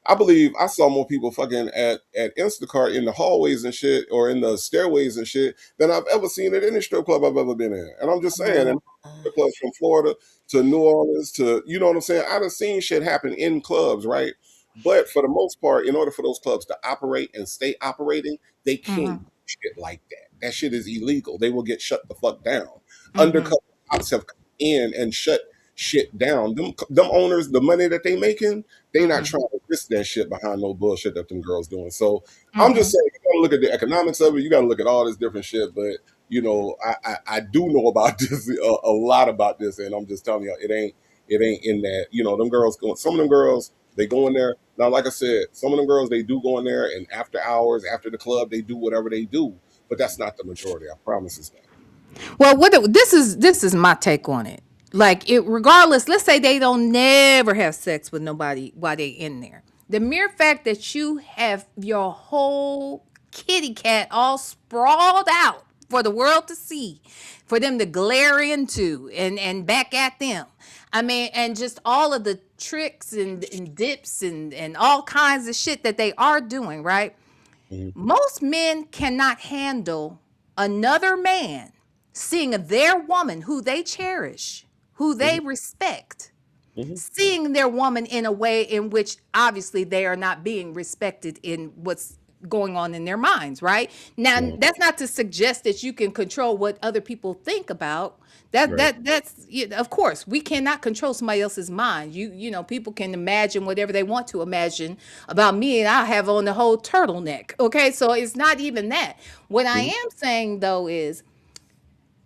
I believe I saw more people fucking at Instacart in the hallways and shit or in the stairways and shit than I've ever seen at any strip club I've ever been in. And I'm just saying, and strip clubs from Florida to New Orleans to you know what I'm saying. I done seen shit happen in clubs, right? But for the most part, in order for those clubs to operate and stay operating, they can't mhm, do shit like that. That shit is illegal. They will get shut the fuck down. mhm, Undercover cops have come in and shut shit down. Them owners, the money that they making, they not mhm, trying to risk that shit behind no bullshit that them girls doing. So I'm just mhm. saying, you gotta look at the economics of it. You gotta look at all this different shit. But I do know about this a lot about this, and I'm just telling you, it ain't in that. Them girls going. Some of them girls they go in there. Now, like I said, some of them girls they do go in there, and after hours, after the club, they do whatever they do. But that's not the majority. I promise it's not. Well, this is my take on it. Like it, regardless. Let's say they don't never have sex with nobody while they in there. The mere fact that you have your whole kitty cat all sprawled out for the world to see, for them to glare into and back at them. I mean, and just all of the tricks and dips and all kinds of shit that they are doing, right? Mhm, Most men cannot handle another man seeing their woman who they cherish, who mhm, they respect, mhm, seeing their woman in a way in which obviously they are not being respected in what's going on in their minds, right? Now, mhm. that's not to suggest that you can control what other people think about. That Right. that that's of course, we cannot control somebody else's mind. You know, people can imagine whatever they want to imagine about me, and I have on the whole turtleneck. Okay, so it's not even that. What I Mhm, am saying though is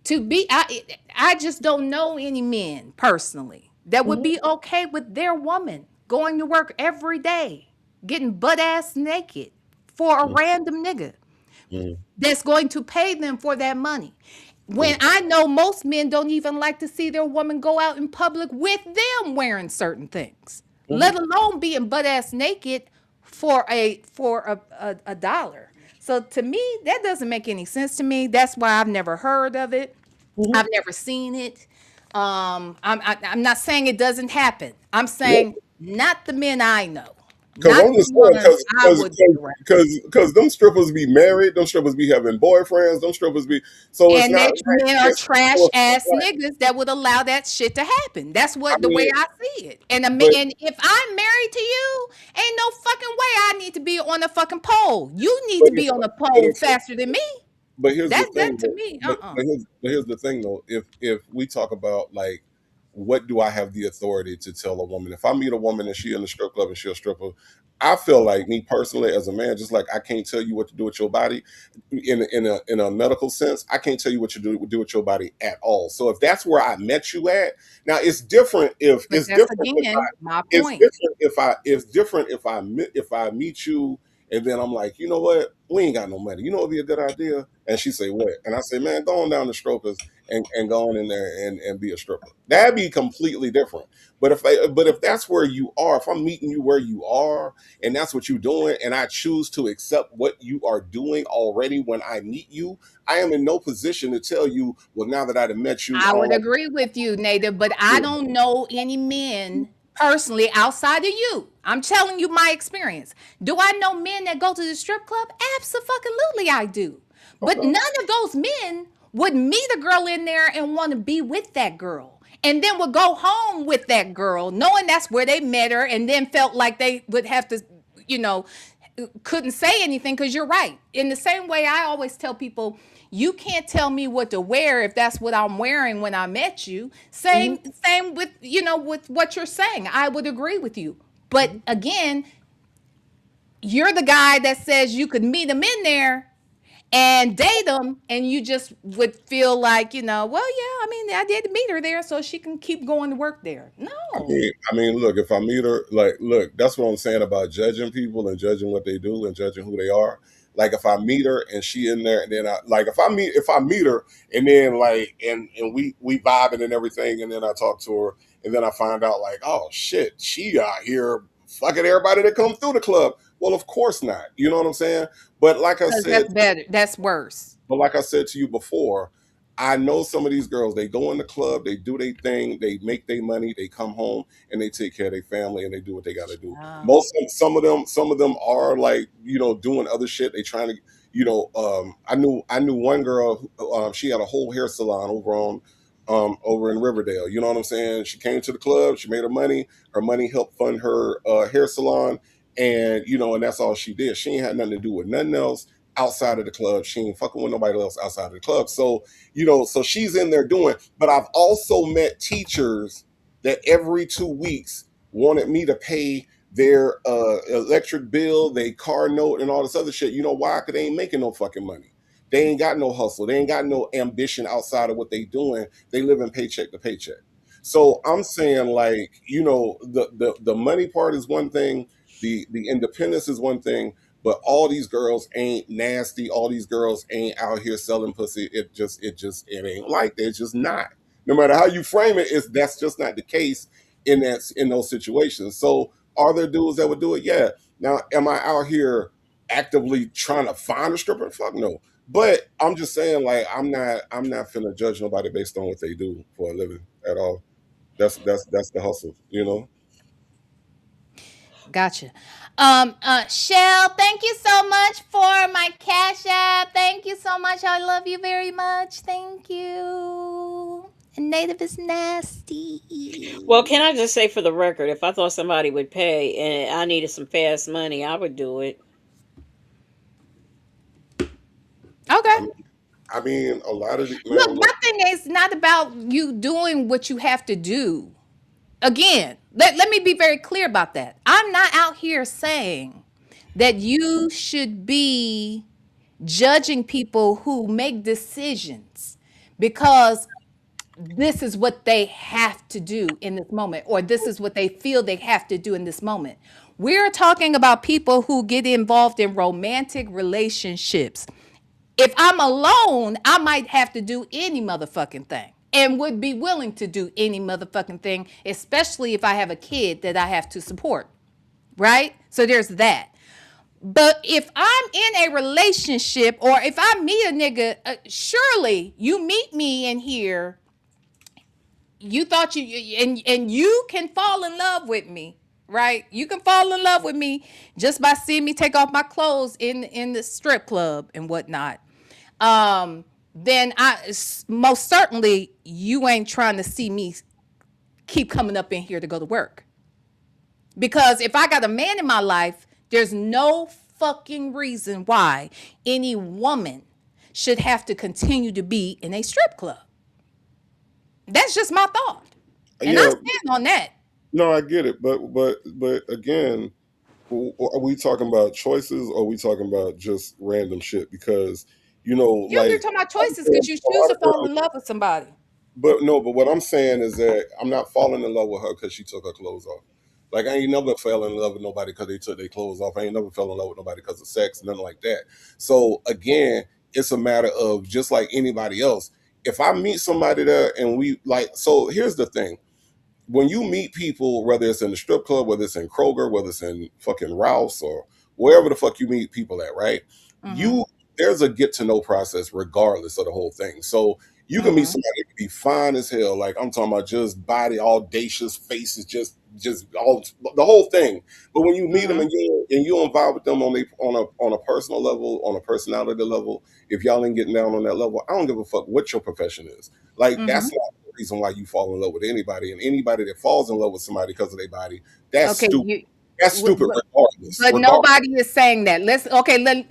to be I just don't know any men personally that would be okay with their woman going to work every day, getting butt ass naked for a random nigga Mm, that's going to pay them for that money. When mm, I know most men don't even like to see their woman go out in public with them wearing certain things, let mhm. alone being butt ass naked for a dollar. So to me, that doesn't make any sense to me. That's why I've never heard of it. I've never seen it. I'm not saying it doesn't happen. I'm saying not the men I know, Because not I'm the just saying, ones I would be around. because them strippers be married, them strippers be having boyfriends, them strippers be. So it's And not that like men are it's. So trash it's ass not like, niggas that would allow that shit to happen. That's I what the way mean, I see it. but And if I'm married to you, ain't no fucking way I need to be on a fucking pole. You need but to if be on a but pole if faster than me. but here's the That thing to though. me, But here's the thing though. If we talk about like what do I have the authority to tell a woman? If I meet a woman and she in the strip club and she a stripper, I feel like me personally as a man, just like I can't tell you what to do with your body in a medical sense, I can't tell you what you do with your body at all. So if that's where I met you at, now but that's again my point. it's different if I meet you and then I'm like, you know what? We ain't got no money. You know what'd be a good idea? And she say, what? And I say, man, go on down to Strokers and go on in there and be a stripper. That'd be completely different. But if that's where you are, if I'm meeting you where you are and that's what you're doing, and I choose to accept what you are doing already when I meet you, I am in no position to tell you, well, now that I've met you, I I don't would like agree with you, Native, but I you. don't know any men personally outside of you. I'm telling you my experience. Do I know men that go to the strip club? Absolutely, I do. But Okay. none of those men would meet a girl in there and want to be with that girl. And then would go home with that girl, knowing that's where they met her, and then felt like they would have to, you know, couldn't say anything because you're right. In the same way, I always tell people, you can't tell me what to wear if that's what I'm wearing when I met you. Same with with what you're saying. I would agree with you. But again, you're the guy that says you could meet them in there and date them, and you just would feel like, well, yeah, I mean, I did meet her there, so she can keep going to work there. No. Look, if I meet her, like, look, that's what I'm saying about judging people and judging what they do and judging who they are. Like, if I meet her and she in there, and then I like if I meet her and then like and we vibing and everything, and then I talk to her, and then I find out like, oh shit, she out here fucking everybody that comes through the club. Well, of course not. You know what I'm saying? But like I Because said, that's better. That's worse. but like I said to you before, I know some of these girls, they go in the club, they do their thing, they make their money, they come home and they take care of their family and they do what they gotta do. Oh. Some of them are like, doing other shit. They trying to, I knew one girl, she had a whole hair salon over in Riverdale. You know what I'm saying? She came to the club, she made her money helped fund her hair salon, and and that's all she did. She ain't had nothing to do with nothing else outside of the club. She ain't fucking with nobody else outside of the club. So, so she's in there doing, but I've also met teachers that every 2 weeks wanted me to pay their electric bill, their car note, and all this other shit. You know why? Because they ain't making no fucking money. They ain't got no hustle. They ain't got no ambition outside of what they doing. They live in paycheck to paycheck. So I'm saying, like, the money part is one thing, the independence is one thing, but all these girls ain't nasty. All these girls ain't out here selling pussy. It ain't like that. It's just not. No matter how you frame it, that's just not the case in those situations. So are there dudes that would do it? Yeah. Now, am I out here actively trying to find a stripper? Fuck no. But I'm just saying, like, I'm not finna judge nobody based on what they do for a living at all. That's the hustle. Gotcha. Shell, thank you so much for my cash app. Thank you so much. I love you very much. Thank you. And Native is Well, nasty. can I just say for the record, if I thought somebody would pay and I needed some fast money, I would do it. Okay. I mean, a lot of the Look, man. my Look, thing is not about you doing what you have to do. Again, let me be very clear about that. I'm not out here saying that you should be judging people who make decisions because this is what they have to do in this moment, or this is what they feel they have to do in this moment. We're talking about people who get involved in romantic relationships. If I'm alone, I might have to do any motherfucking thing and would be willing to do any motherfucking thing, especially if I have a kid that I have to support, right? So there's that. But if I'm in a relationship or if I meet a nigga, surely you meet me in here, you thought and you can fall in love with me, right? You can fall in love with me just by seeing me take off my clothes in the strip club and whatnot. Then most certainly you ain't trying to see me keep coming up in here to go to work. Because if I got a man in my life, there's no fucking reason why any woman should have to continue to be in a strip club. That's just my thought. And I Yeah, stand on that. no, I get it, but again, are we talking about choices or are we talking about just random shit? Because Yeah, we're like talking about I'm choices saying, because you a choose lot to of fall girls, in love with somebody. but no, but what I'm saying is that I'm not falling in love with her because she took her clothes off. Like I ain't never fell in love with nobody because they took their clothes off. I ain't never fell in love with nobody because of sex, nothing like that. So again, it's a matter of just like anybody else. If I meet somebody there and we like, so here's the thing: when you meet people, whether it's in the strip club, whether it's in Kroger, whether it's in fucking Rouse or wherever the fuck you meet people at, right? Mm-hmm. You There's a get to know process regardless of the whole thing. So you can meet Mm-hmm. somebody that can be fine as hell, like I'm talking about just body audacious, faces just all the whole thing. But when you meet them Mm-hmm. and you involve with them on a personal level, on a personality level, if y'all ain't getting down on that level, I don't give a fuck what your profession is. Like Mm-hmm. that's not reason why you fall in love with anybody. And anybody that falls in love with somebody because of their body, that's Okay, stupid. That's stupid regardless. but Regardless. nobody is saying that.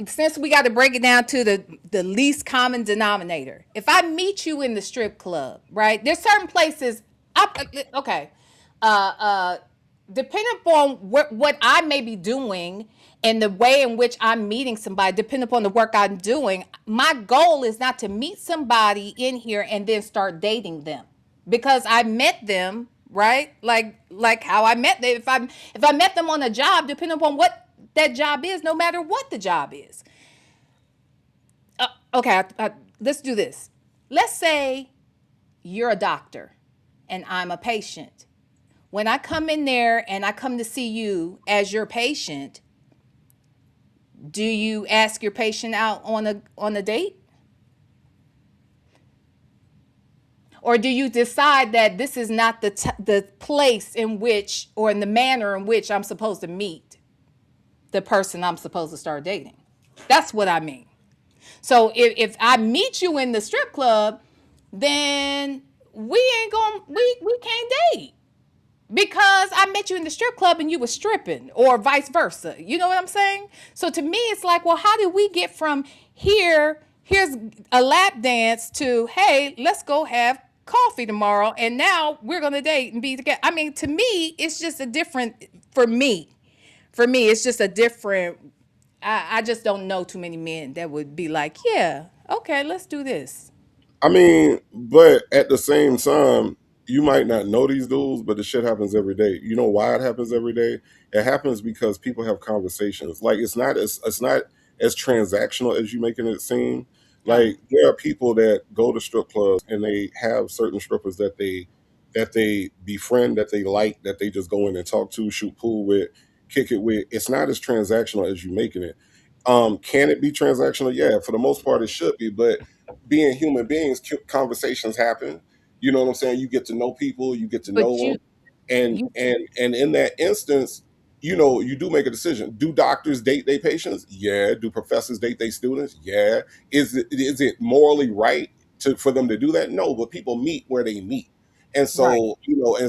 Since we got to break it down to the least common denominator. If I meet you in the strip club, right? There's certain places. Okay, uh, uh, depending upon what I may be doing and the way in which I'm meeting somebody, depending upon the work I'm doing, my goal is not to meet somebody in here and then start dating them because I met them, right? Like how I met them. If I met them on a job, depending upon what that job is, no matter what the job is. Okay, let's do this. Let's say you're a doctor and I'm a patient. When I come in there and I come to see you as your patient, do you ask your patient out on a date? Or do you decide that this is not the place in which or in the manner in which I'm supposed to meet the person I'm supposed to start dating? That's what I mean. So if I meet you in the strip club, then we can't date because I met you in the strip club and you were stripping, or vice versa. You know what I'm saying? So to me, it's like, well, how did we get from here? Here's a lap dance to, hey, let's go have coffee tomorrow, and now we're gonna date and be together. I mean, to me, it's just a different. For me, it's just a different. I just don't know too many men that would be like, yeah, okay, let's do this. I mean, but at the same time, you might not know these dudes, but the shit happens every day. You know why it happens every day? It happens because people have conversations. Like it's not as transactional as you making it seem. Oh. Like there are people that go to strip clubs and they have certain strippers that they befriend, that they like, that they just go in and talk to, shoot pool with, kick it with. It's not as transactional as you making it. Can it be transactional? Yeah, for the most part, it should be. But being human beings, conversations happen. You know what I'm saying? You get to know people, you get to But know them, and you in that instance, you do make a decision. Do doctors date their patients? Yeah. Do professors date their students? Yeah. Is it morally right for them to do that? No. But people meet where they meet, and right.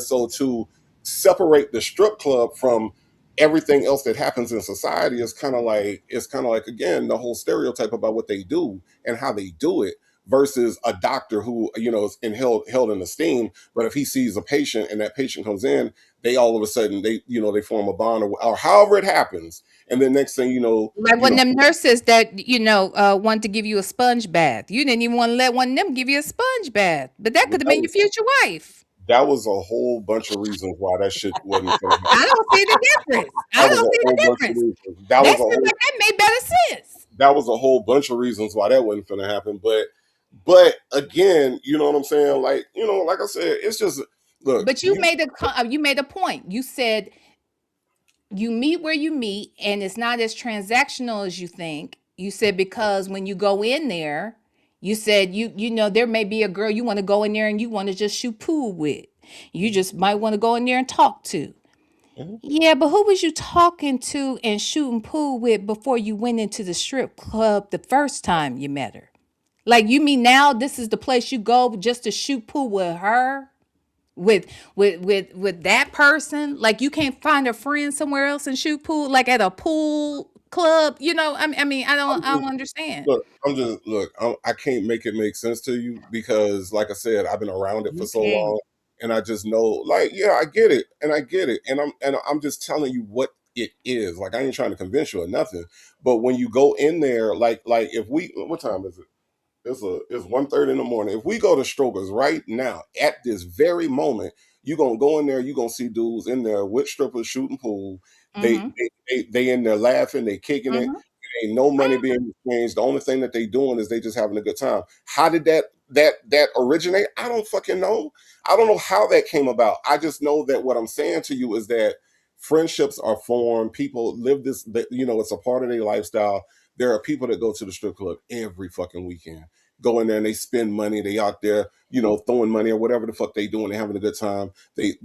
so to separate the strip club from everything else that happens in society is kind of like again the whole stereotype about what they do and how they do it. versus a doctor who, is held in esteem. But if he sees a patient and that patient comes in, they all of a sudden they form a bond, or however it happens, and then next thing you know, Like one of them nurses that wanted to give you a sponge bath. You didn't even want to let one of them give you a sponge bath, but that that could have been your was future wife. that was a whole bunch of reasons why that shit wasn't gonna happen. I don't see the difference. I That was don't a see whole the bunch of difference. reasons. That That was a seems whole like that made better sense. that was a whole bunch of reasons why that wasn't gonna happen. But again, you know what I'm saying? Like, like I said, it's just look, But you made a point. You said you meet where you meet, and it's not as transactional as you think. You said because when you go in there, you said there may be a girl you want to go in there and you want to just shoot pool with. You just might want to go in there and talk to. Mhm. Yeah, but who was you talking to and shooting pool with before you went into the strip club the first time you met her? Like you mean now this is the place you go just to shoot pool with her? With that person? Like you can't find a friend somewhere else and shoot pool like at a pool club? I mean, I don't understand. I can't make it make sense to you because, like I said, I've been around it for You so can't. long, and I just know, like, yeah, I get it, and I'm just telling you what it is. Like, I ain't trying to convince you or nothing. But when you go in there, like if what time is it? It's 1:30 in the morning. If we go to Strokers right now, at this very moment, you're gonna go in there, you're gonna see dudes in there with strippers shooting pool. They Mm-hmm. they in there laughing, they kicking it. Mm-hmm. Ain't no money being exchanged. The only thing that they doing is they just having a good time. How did that originate? I don't fucking know. I don't know how that came about. I just know that what I'm saying to you is that friendships are formed. People live this, it's a part of their lifestyle. There are people that go to the strip club every fucking weekend, go in there and they spend money. They out there, throwing money or whatever the fuck they doing. They having a good time. They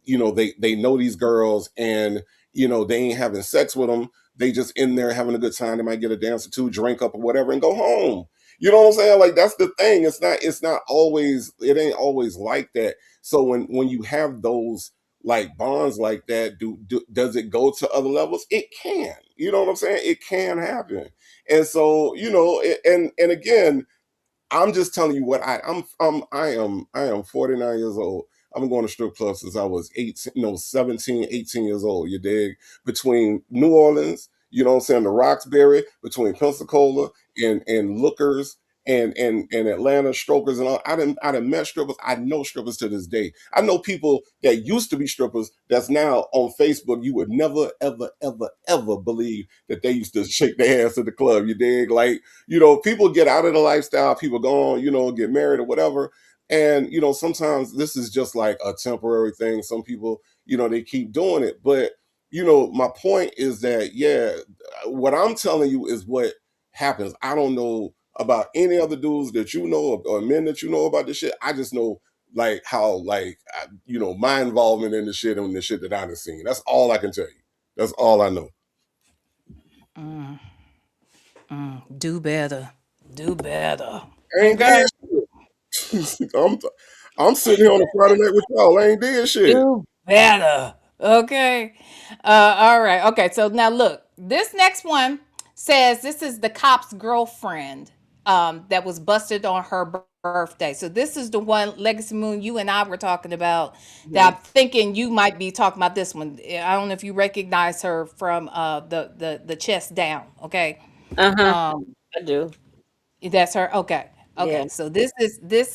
know these girls, and they ain't having sex with them. They just in there having a good time. They might get a dance or two, drink up or whatever, and go home. You know what I'm saying? Like that's the thing. It's not always. It ain't always like that. So when you have those like bonds like that, does it go to other levels? It can. You know what I'm saying? It can happen. And so and again, I'm just telling you what I am 49 years old. I've been going to strip clubs since I was 18, no, 17, 18 years old. You dig? Between New Orleans, you know what I'm saying, the Roxbury, between Pensacola and Lookers and Atlanta strokers and all. I done met strippers. I know strippers to this day. I know people that used to be strippers that's now on Facebook. You would never, ever, ever, ever believe that they used to shake their ass at the club. You dig? Like, people get out of the lifestyle, people go on, get married or whatever. And, sometimes this is just like a temporary thing. Some people, they keep doing it. But, my point is that, yeah, what I'm telling you is what happens. I don't know about any other dudes that or men that about this shit. I just know like how, like, my involvement in the shit and the shit that I've seen. That's all I can tell you. That's all I know. Do better. Do better. I ain't Okay. did shit. I'm sitting here on a Friday night with y'all. I ain't did shit. Do better. Okay. All right. Okay. So now look, this next one says this is the cop's girlfriend that was busted on her birthday. So this is the one, Legacy Moon, you and I were talking about that I'm thinking you might be talking about this one. I don't know if you recognize her from the chest down. Okay. Uh-huh. Um, I do. that's her. Okay. Yeah. Okay. So this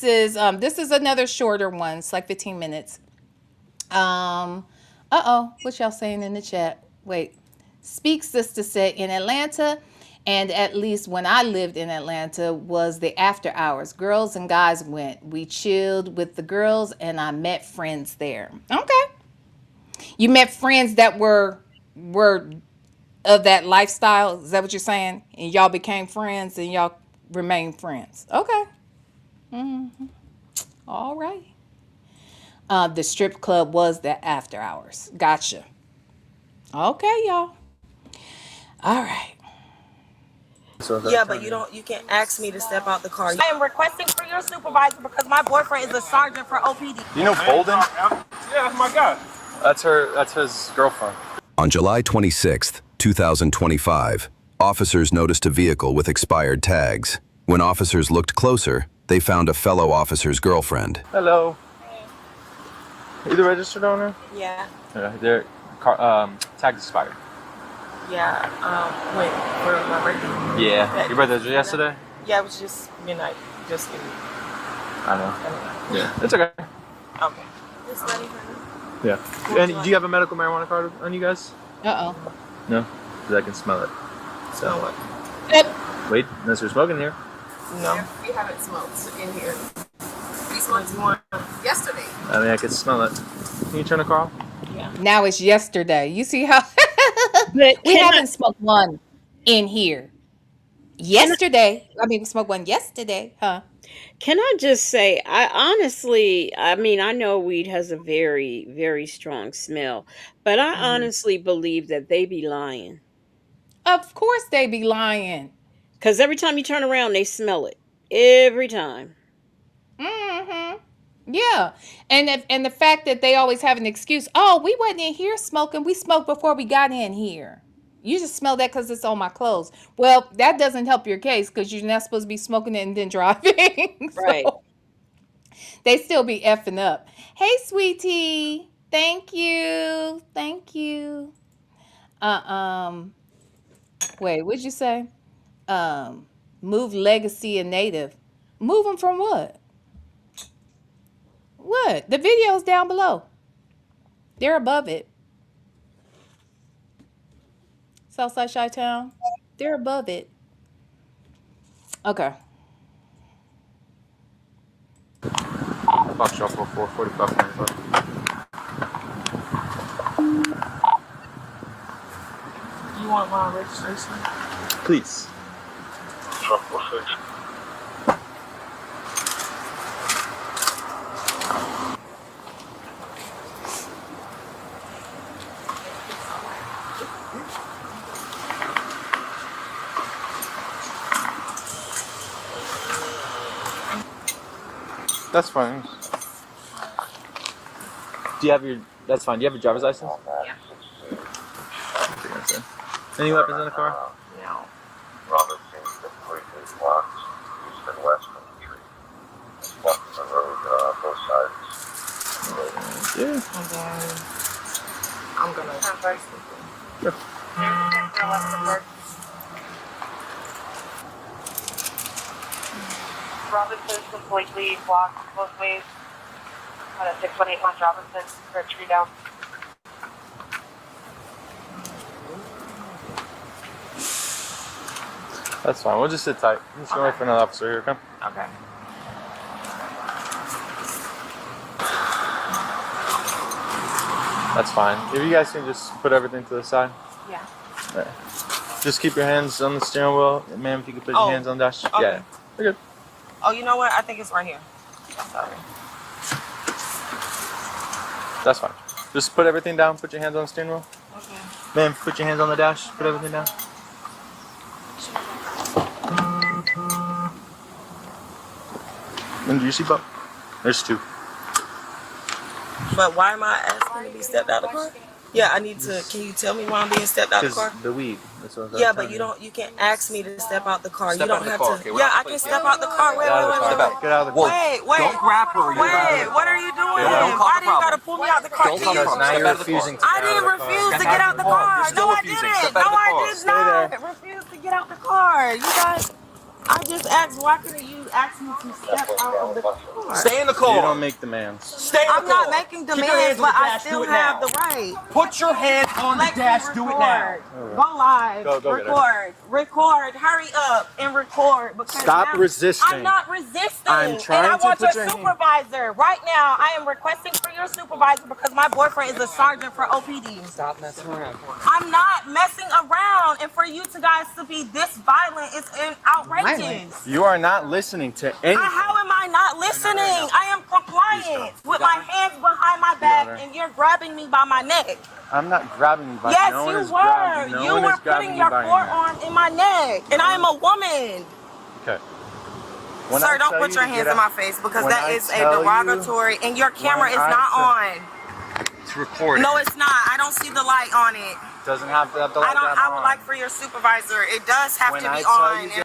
is another shorter one. It's like 15 minutes. What y'all saying in the chat? Wait. Speak Sister said in Atlanta, and at least when I lived in Atlanta, was the after hours. Girls and guys went. We chilled with the girls, and I met friends there. Okay. You met friends that were of that lifestyle. Is that what you're saying? And y'all became friends and y'all remain friends. Okay. All right. The strip club was the after hours. Gotcha. Okay, y'all. All right. Yeah, but you can't ask me to step out the car. I am requesting for your supervisor because my boyfriend is a sergeant for OPD. You know Bolden? Yeah, that's my guy. That's his girlfriend. On July 26, 2025, officers noticed a vehicle with expired tags. When officers looked closer, they found a fellow officer's girlfriend. Hello. Are you the registered owner? Yeah. Their car, tag expired. Yeah. Wait, for my birthday? Yeah. Your birthday was yesterday? Yeah, it was just midnight. Just in. I know. Yeah. It's okay. Okay. Just ready for me. Yeah. And do you have a medical marijuana card on you guys? Uh-oh. No? Because I can smell it. Smell what? Wait, unless you're smoking here. No. We haven't smoked in here. We smoked one yesterday. I mean, I can smell it. Can you turn the car off? Yeah. Now it's yesterday. You see how But we can haven't smoked one in here. Yesterday. I mean, we smoked one yesterday, huh? Can I just say, I mean, I know weed has a very, very strong smell, but I honestly believe that they be lying. Of course they be lying. Because every time you turn around, they smell it. Every time. Mm-hmm. Yeah. And the fact that they always have an excuse. Oh, we wasn't in here smoking. We smoked before we got in here. You just smell that because it's on my clothes. Well, that doesn't help your case because you're not supposed to be smoking it and then driving. Right. So they still be effing up. Hey, sweetie. Thank you. Thank you. Wait, what'd you say? Move legacy and native. Move them from what? What? The video's down below. They're above it. Southside Chi-Town. They're above it. Okay. Box shop for 445. You want my registration? Please. That's fine. Do you have your? That's fine. Do you have your driver's license? Yeah. Any weapons in the car? No. Robinson, the 43 blocks, east and west from the tree. Walking the road, both sides. Yeah. And then I'm gonna. Sure. Robinson completely blocked both ways. On a 618 West Robinson for a tree down. That's fine. We'll just sit tight. I'm just gonna wait for another officer here. Okay. Okay. That's fine. If you guys can just put everything to the side. Yeah. Right. Just keep your hands on the steering wheel, ma'am. If you could put your hands on the dash. Okay. Yeah. You're good. Oh, you know what? I think it's right here. Sorry. That's fine. Just put everything down. Put your hands on the steering wheel. Okay. Ma'am, put your hands on the dash. Put everything down. And your seatbelt. There's two. But why am I asking to be stepped out of the car? Yeah, I need to. Can you tell me why I'm being stepped out of the car? The weed. That's what Yeah, but you don't. You can't ask me to step out the car. Step you out don't of the have car, to. okay? We're Yeah, not I can step out the car. Wait, Get out of the car. Get out of the car. Wait. Don't grab her. Wait, what are you doing? Don't cause Why a do you problem. gotta pull me out the car? Don't cause a problem. Now Step you're out of the car. refusing to I get out didn't of the car. refuse to Step get out out of the the car. car. You're still No, I refusing. didn't. Step out of No, the I car. did Stay there. not refuse to get out the car. You guys, I just asked. Why couldn't you ask me to step out of the car? Stay in the car. You don't make demands. Stay in the I'm car. not making Keep your hands demands, on but the I dash. still Do it have now. the right. Put your hands on the dash. Do it now. Go live. Go get it. Record. Hurry up and record. Because Stop now- resisting. I'm not resisting. I'm trying and I to want put your your hand- supervisor right now. I am requesting for your supervisor because my boyfriend is a sergeant for OPD. Stop messing around. I'm not messing around, and for you two guys to be this violent is outrageous. You are not listening to anything. How am I not listening? I am compliant with my hands behind my back, and you're grabbing me by my neck. I'm not grabbing you by Yes, no one you is were. grabbing- no You one were is grabbing putting you your by your neck. forearm in my neck, and I am a woman. Okay. When Sir, I don't tell put you your to hands get in my out- face because when that I is a tell you- derogatory, and your camera when is I not tell- on. It's recorded. No, it's not. I don't see the light on it. Doesn't have to have the I light don't. on. I would like for your supervisor. It does have When to I be tell on. you to-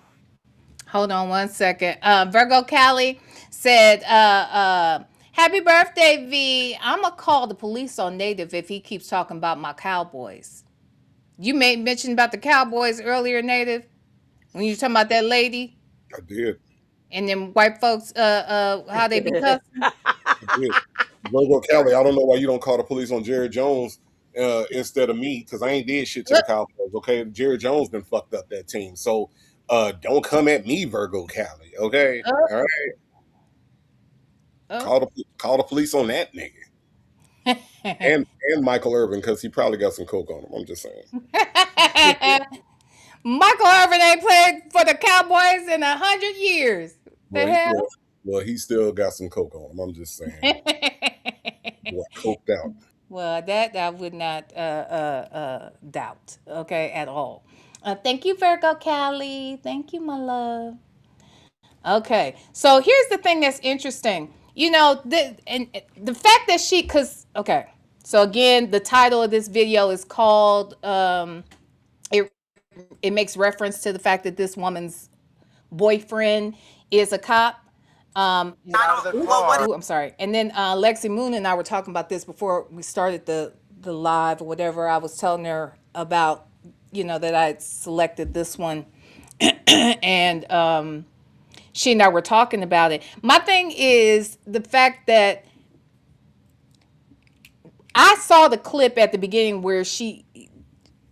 Hold on one second. Virgo Cali said, happy birthday, V. I'ma call the police on Native if he keeps talking about my Cowboys. You made mention about the Cowboys earlier, Native, when you were talking about that lady I did. and them white folks, how they be cussing. I did. Virgo Cali, I don't know why you don't call the police on Jerry Jones instead of me, because I ain't did shit to the Look, Cowboys. Okay, Jerry Jones done fucked up that team. So don't come at me, Virgo Cali. Okay, oh, all right. oh. Call the police on that nigga and Michael Irvin because he probably got some coke on him. I'm just saying. Michael Irvin ain't played for the Cowboys in 100 years. The Well, he, hell? well, well, he still got some coke on him. I'm just saying. Boy, coked out. Well, that I would not doubt, okay, at all. Thank you, Virgo Callie. Thank you, my love. Okay, so here's the thing that's interesting. The fact that cause okay, so again, the title of this video is called it it makes reference to the fact that this woman's boyfriend is a cop. Ooh, I'm sorry. And then Lexi Moon and I were talking about this before we started the live or whatever. I was telling her about, that I had selected this one, and she and I were talking about it. My thing is the fact that I saw the clip at the beginning where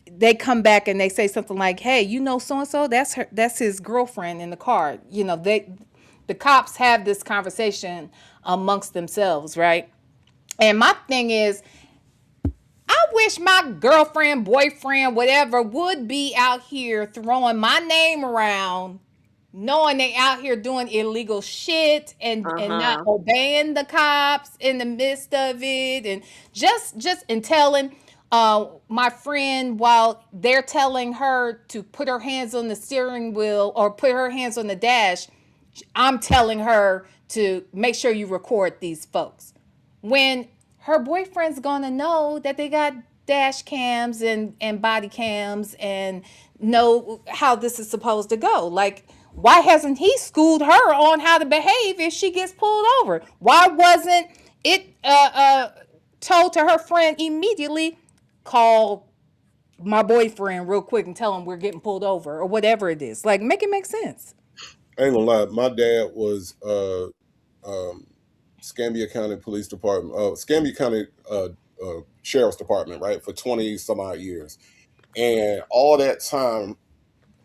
they come back and they say something like, "Hey, so and so, that's his girlfriend in the car." The cops have this conversation amongst themselves, right? And my thing is, I wish my girlfriend, boyfriend, whatever would be out here throwing my name around, knowing they out here doing illegal shit and not Uh-huh. obeying the cops in the midst of it, and just and telling my friend while they're telling her to put her hands on the steering wheel or put her hands on the dash, I'm telling her to make sure you record these folks. When her boyfriend's gonna know that they got dash cams and body cams and know how this is supposed to go. Like, why hasn't he schooled her on how to behave if she gets pulled over? Why wasn't it told to her friend immediately, call my boyfriend real quick and tell him we're getting pulled over or whatever it is? Like, make it make sense. I ain't gonna lie. My dad was um, Scambia County Police Department, Scambia County Sheriff's Department, right, for 20 some odd years, and all that time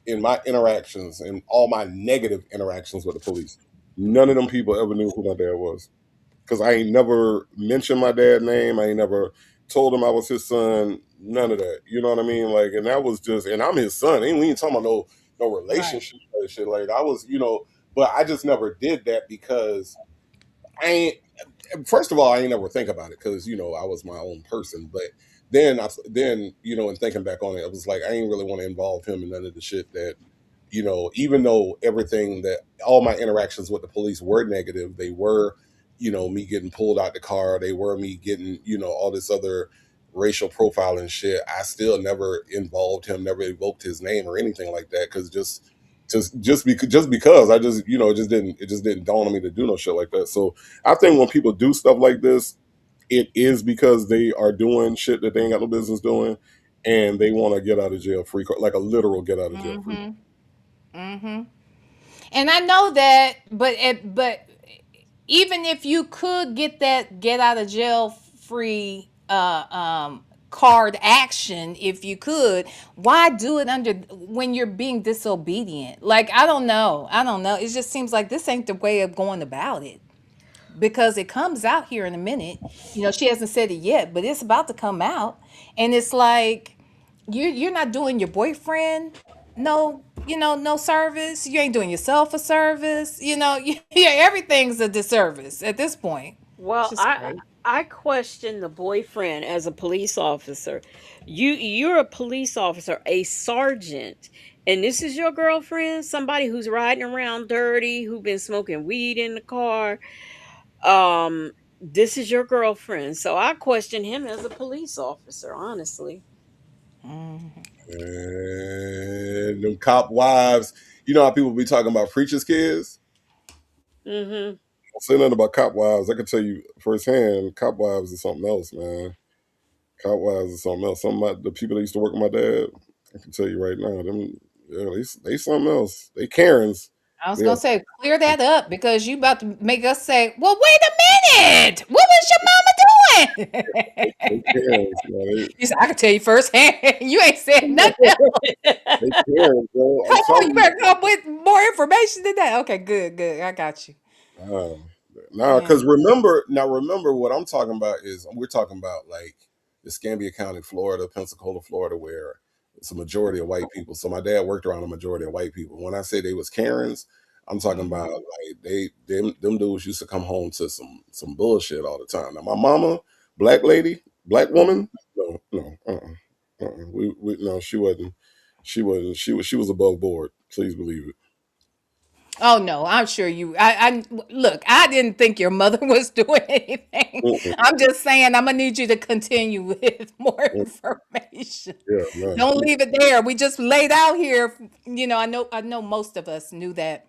in my interactions and all my negative interactions with the police, none of them people ever knew who my dad was because I ain't never mentioned my dad's name. I ain't never told him I was his son. None of that. You know what I mean? Like, and that was just, and I'm his son. Ain't we ain't talking about no Right. relationship or shit. Like, I was, but I just never did that because I ain't. First of all, I ain't never think about it because I was my own person. But then in thinking back on it, I was like, I ain't really want to involve him in none of the shit that even though everything that all my interactions with the police were negative, they were me getting pulled out the car, they were me getting all this other racial profiling shit. I still never involved him, never evoked his name or anything like that because just because I just it just didn't dawn on me to do no shit like that. So I think when people do stuff like this, it is because they are doing shit that they ain't got no business doing, and they want to get out of jail free card, like a literal get out of jail free card. Mm-hmm. Mm-hmm. And I know that, but even if you could get that get out of jail free card action, if you could, why do it under when you're being disobedient? Like, I don't know, it just seems like this ain't the way of going about it, because it comes out here in a minute. She hasn't said it yet, but it's about to come out, and it's like you're not doing your boyfriend no service. You ain't doing yourself a service. Yeah, everything's a disservice at this point. It's Well, just I crazy. I question the boyfriend as a police officer. You're a police officer, a sergeant, and this is your girlfriend, somebody who's riding around dirty, who been smoking weed in the car. This is your girlfriend. So I question him as a police officer, honestly. And them cop wives, you know how people be talking about preachers' kids? Mm-hmm. Don't say nothing about cop wives. I can tell you firsthand, cop wives is something else, man. Cop wives is something else. Some of the people that used to work with my dad, I can tell you right now, them, yeah, they something else. They Karens. I was They are, gonna say clear that up because you about to make us say, "Well, wait a minute, what was your mama they doing?" Karens, man. You said, "I can tell you firsthand. You ain't said nothing else. They Karens, bro. I'm Come on, telling you you. better come with more information than that." Okay, good, good. I got you. Uh, nah, Yeah. because remember what I'm talking about is we're talking about like Escambia County, Florida, Pensacola, Florida, where it's a majority of white people. So my dad worked around a majority of white people. When I say they was Karens, I'm talking Mhm. about like them dudes used to come home to some bullshit all the time. Now my mama, black lady, black Mhm. woman, we no, she was above board. Please believe it. Oh no, I'm sure you. I look. I didn't think your mother was doing anything. Mm-mm, I'm just saying. I'm gonna need you to continue with more mm, information. yeah, man. Don't leave it there. We just laid out here. You know, I know. I know most of us knew that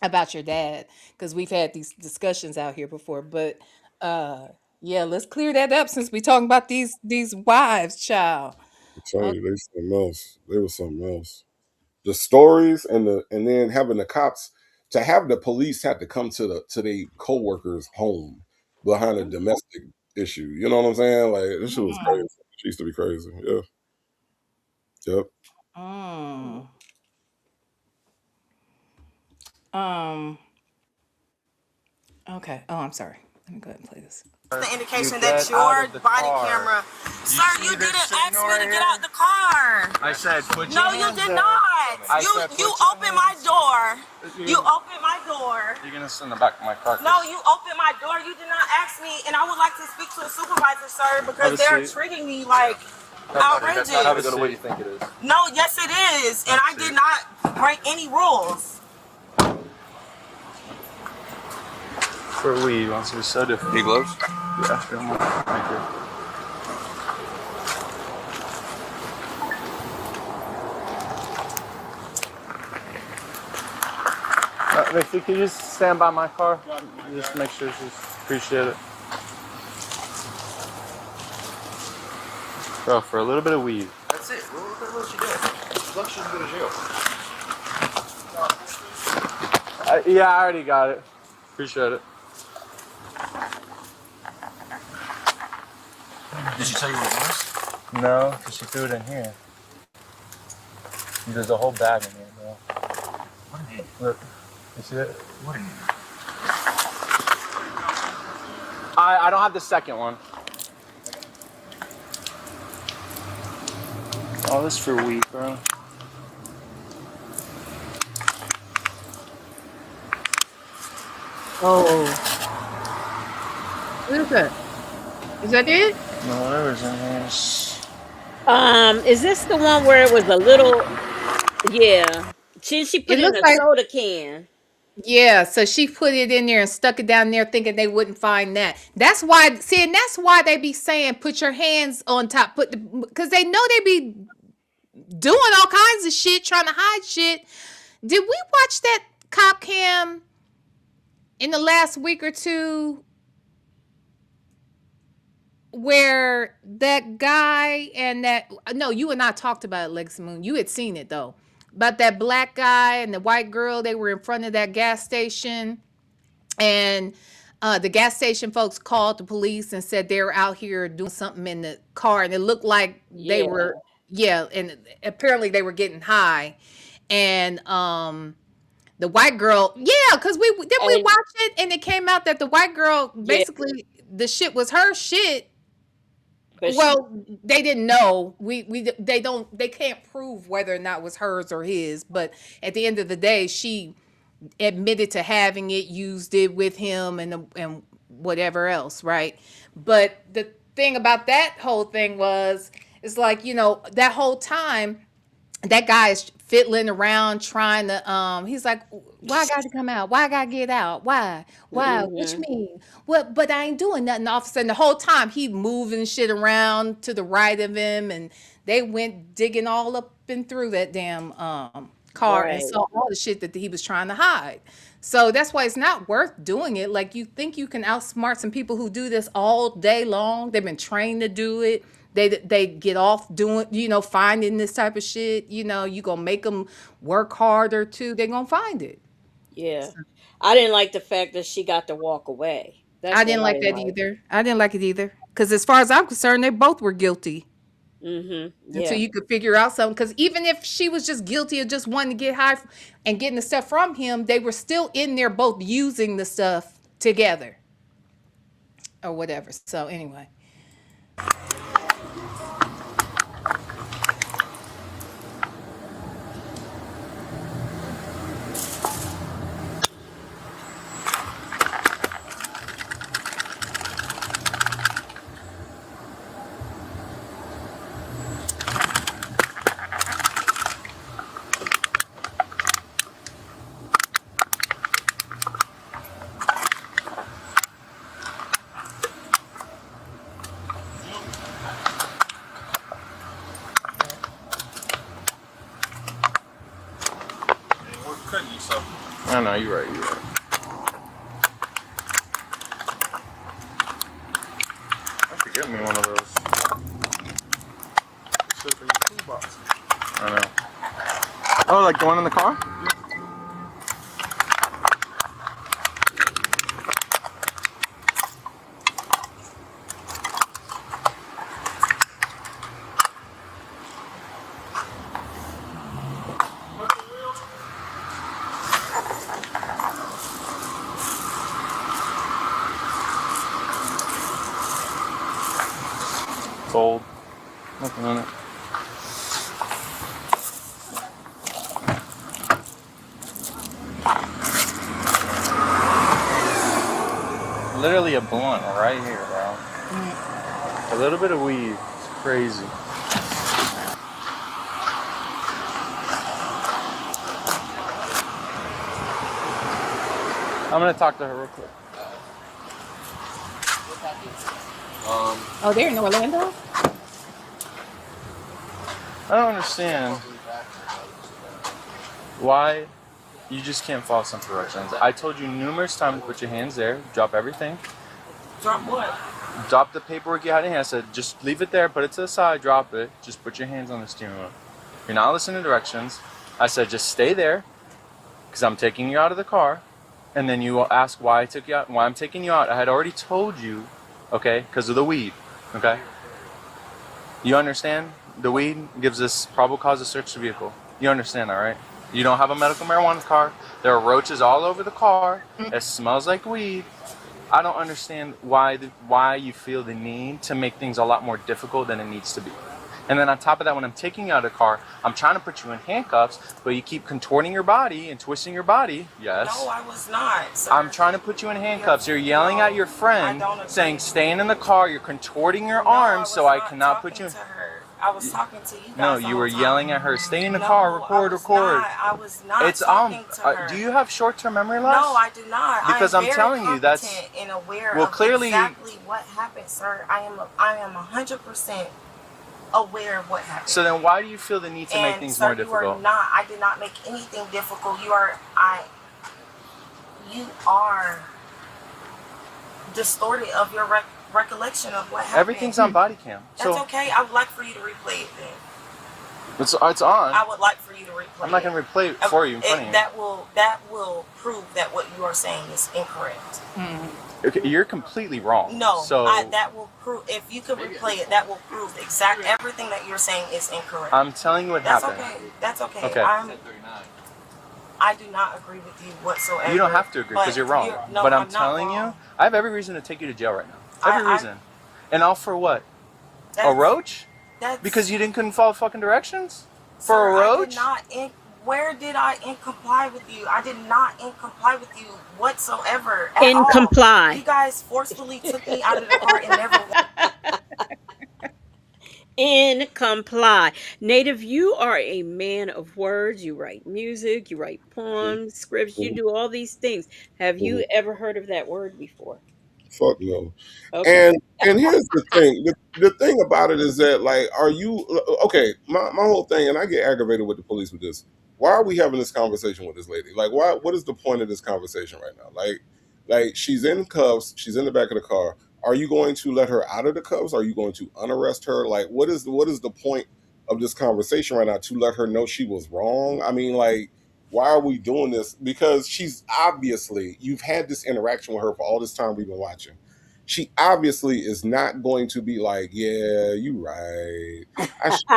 about your dad because we've had these discussions out here before. But uh, yeah, let's clear that up since we talking about these wives, child. I'm telling Okay. you, they something else. They was something else. The stories and then having the cops to have the police had to come to the co-worker's home behind a domestic issue. You know what I'm saying? Like this shit was crazy. Mm, She used to be crazy. Yeah. Yep. mm, um. Okay. Oh, I'm sorry. Let me go ahead and play this. The You indication that get out your of the body car. camera. Sir, see you this didn't ask signal me right to get here? out the car. I said, put your No, you hands did there. not. I You said, put you your opened my hands. door. You You, opened my door. you're gonna sit in the back of my car. No, you opened my door. You did not ask me, and I would like to speak to a supervisor, sir, Have because a they're seat. treating me like That's not how outrageous. to go to what you think it is. No, yes it is, and Have a I did seat. not break any rules. For weed, wants to be so different. Need gloves? Yeah, sure. Thank you. Mixie, can you just stand by my car? Just make sure she's appreciate it. Bro, for a little bit of weed. That's it. What else you get? As long as she doesn't go to jail. Yeah, I already got it. Appreciate it. Did she tell you what it was? No, because she threw it in here. There's a whole bag in here, bro. What in here? Look, you see it? What in here? I don't have the second one. All this for weed, bro. Oh, what is that? Is that it? No, whatever's in here. Is this the one where it was a little? Yeah. She It put it in looks a like soda can. yeah. So she put it in there and stuck it down there, thinking they wouldn't find that. That's why. See, and that's why they be saying put your hands on top. Put the because they know they be doing all kinds of shit, trying to hide shit. Did we watch that cop cam in the last week or two where that guy and that no, you and I talked about it, Lex Moon. You had seen it though. About that black guy and the white girl, they were in front of that gas station and the gas station folks called the police and said they were out here doing something in the car and it looked like they Yeah. were yeah, and apparently they were getting high. And the white girl, yeah, because we And watched it and it came out that the white girl yeah, basically the shit was her shit. but she Well, they didn't know. They don't they can't prove whether or not it was hers or his, but at the end of the day, she admitted to having it, used it with him and whatever else, right? But the thing about that whole thing was it's like, you know, that whole time that guy is fiddling around trying to he's like, why I gotta come out, why I gotta get out, why what you Mm-hmm. mean, what, but I ain't doing nothing. All of a sudden the whole time he moving shit around to the right of him, and they went digging all up and through that damn car and Right. saw all the shit that he was trying to hide. So that's why it's not worth doing it. Like, you think you can outsmart some people who do this all day long. They've been trained to do it. They get off doing, finding this type of shit. You gonna make them work harder too. They gonna find it. Yeah. I didn't like the fact that she got to walk away. I That's didn't what I like didn't that like. either. I didn't like it either. Because as far as I'm concerned, they both were guilty Mm-hmm. until Yeah. you could figure out something. Because even if she was just guilty of just wanting to get high and getting the stuff from him, they were still in there both using the stuff together or whatever. So anyway. We're cutting yourself. I know, you're right, you're right. I should get me one of those. Sit in your toolbox. I know. Oh, like the one in the car? It's old. Nothing on it. Literally a blunt right here, bro. A little bit of weed. It's crazy. I'm gonna talk to her real quick. Oh, they're in Orlando? I don't understand why you just can't follow some directions. I told you numerous times to put your hands there, drop everything. Drop what? Drop the paperwork you had in hand. I said, just leave it there, put it to the side, drop it. Just put your hands on the steering wheel. You're not listening to directions. I said, just stay there, because I'm taking you out of the car. And then you will ask why I took you out, why I'm taking you out. I had already told you, okay, because of the weed, okay? You understand? The weed gives us probable cause to search the vehicle. You understand that, right? You don't have a medical marijuana car. There are roaches all over the car. It smells like weed. I don't understand why you feel the need to make things a lot more difficult than it needs to be. And then on top of that, when I'm taking you out of the car, I'm trying to put you in handcuffs, but you keep contorting your body and twisting your body. Yes. No, I was not. Sir. I'm trying to put you in handcuffs. You're yelling at your friend, saying, staying in the car. You're contorting your arms, so I cannot put you in. To her. I was talking to you guys. No, you were yelling at her. Stay in the car. Record. I was not It's talking to her. Do you have short-term memory loss? No, I do not. Because I'm telling you, that's and aware well, of clearly exactly what happened, sir. I am 100% aware of what happened. So then, why do you feel the need to make things more difficult? You are not. I did not make anything difficult. You are distorted of your recollection of what happened. Everything's on body cam. That's okay. I would like for you to replay it then. It's on. I would like for you to replay it. I'm not going to replay it for you in front of you. That will prove that what you are saying is incorrect. Okay, you're completely wrong. No, so that will prove. If you could replay it, that will prove exactly everything that you're saying is incorrect. I'm telling you what happened. That's okay. Okay. I do not agree with you whatsoever. You don't have to agree because you're wrong. But I'm telling you, I have every reason to take you to jail right now. Every reason. And all for what? A roach? Because you couldn't follow fucking directions? For a roach? Where did I comply with you? I did not comply with you whatsoever. Comply. You guys forcefully took me out of the car and never. And comply. Native, you are a man of words. You write music, you write poems, scripts, you Mhm. do all these things. Have Mhm. you ever heard of that word before? Fuck no. Okay. And here's the thing. The thing about it is that, like, are you okay? My whole thing, and I get aggravated with the police with this. Why are we having this conversation with this lady? Like, why? What is the point of this conversation right now? Like she's in cuffs. She's in the back of the car. Are you going to let her out of the cuffs? Are you going to unarrest her? Like, what is the point of this conversation right now? To let her know she was wrong? I mean, like, why are we doing this? Because she's obviously, you've had this interaction with her for all this time we've been watching. She obviously is not going to be like, yeah, you right. I should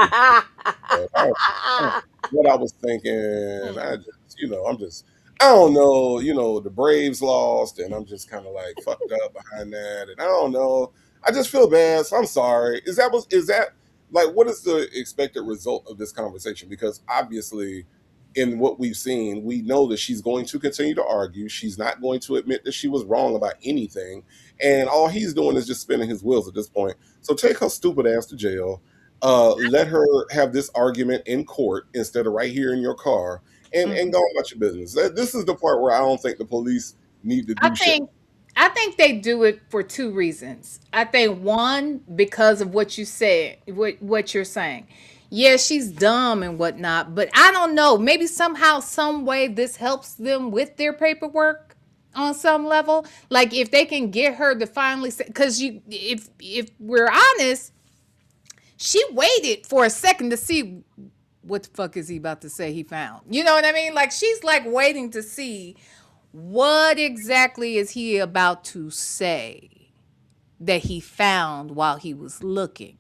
what I was thinking. I just, I'm just, I don't know, the Braves lost, and I'm just kind of like fucked up behind that, and I don't know. I just feel bad, so I'm sorry. Is that like what is the expected result of this conversation? Because obviously, in what we've seen, we know that she's going to continue to argue. She's not going to admit that she was wrong about anything, and all he's doing is just spinning his wheels at this point. So take her stupid ass to jail, let her have this argument in court instead of right here in your car, and go about your business. This is the part where I don't think the police need to I do shit. think I think they do it for two reasons. I think one, because of what you said, what you're saying. Yeah, she's dumb and whatnot, but I don't know. Maybe somehow, some way, this helps them with their paperwork on some level. Like if they can get her to finally say, because if we're honest, she waited for a second to see what the fuck is he about to say he found. You know what I mean? Like she's like waiting to see what exactly is he about to say that he found while he was looking?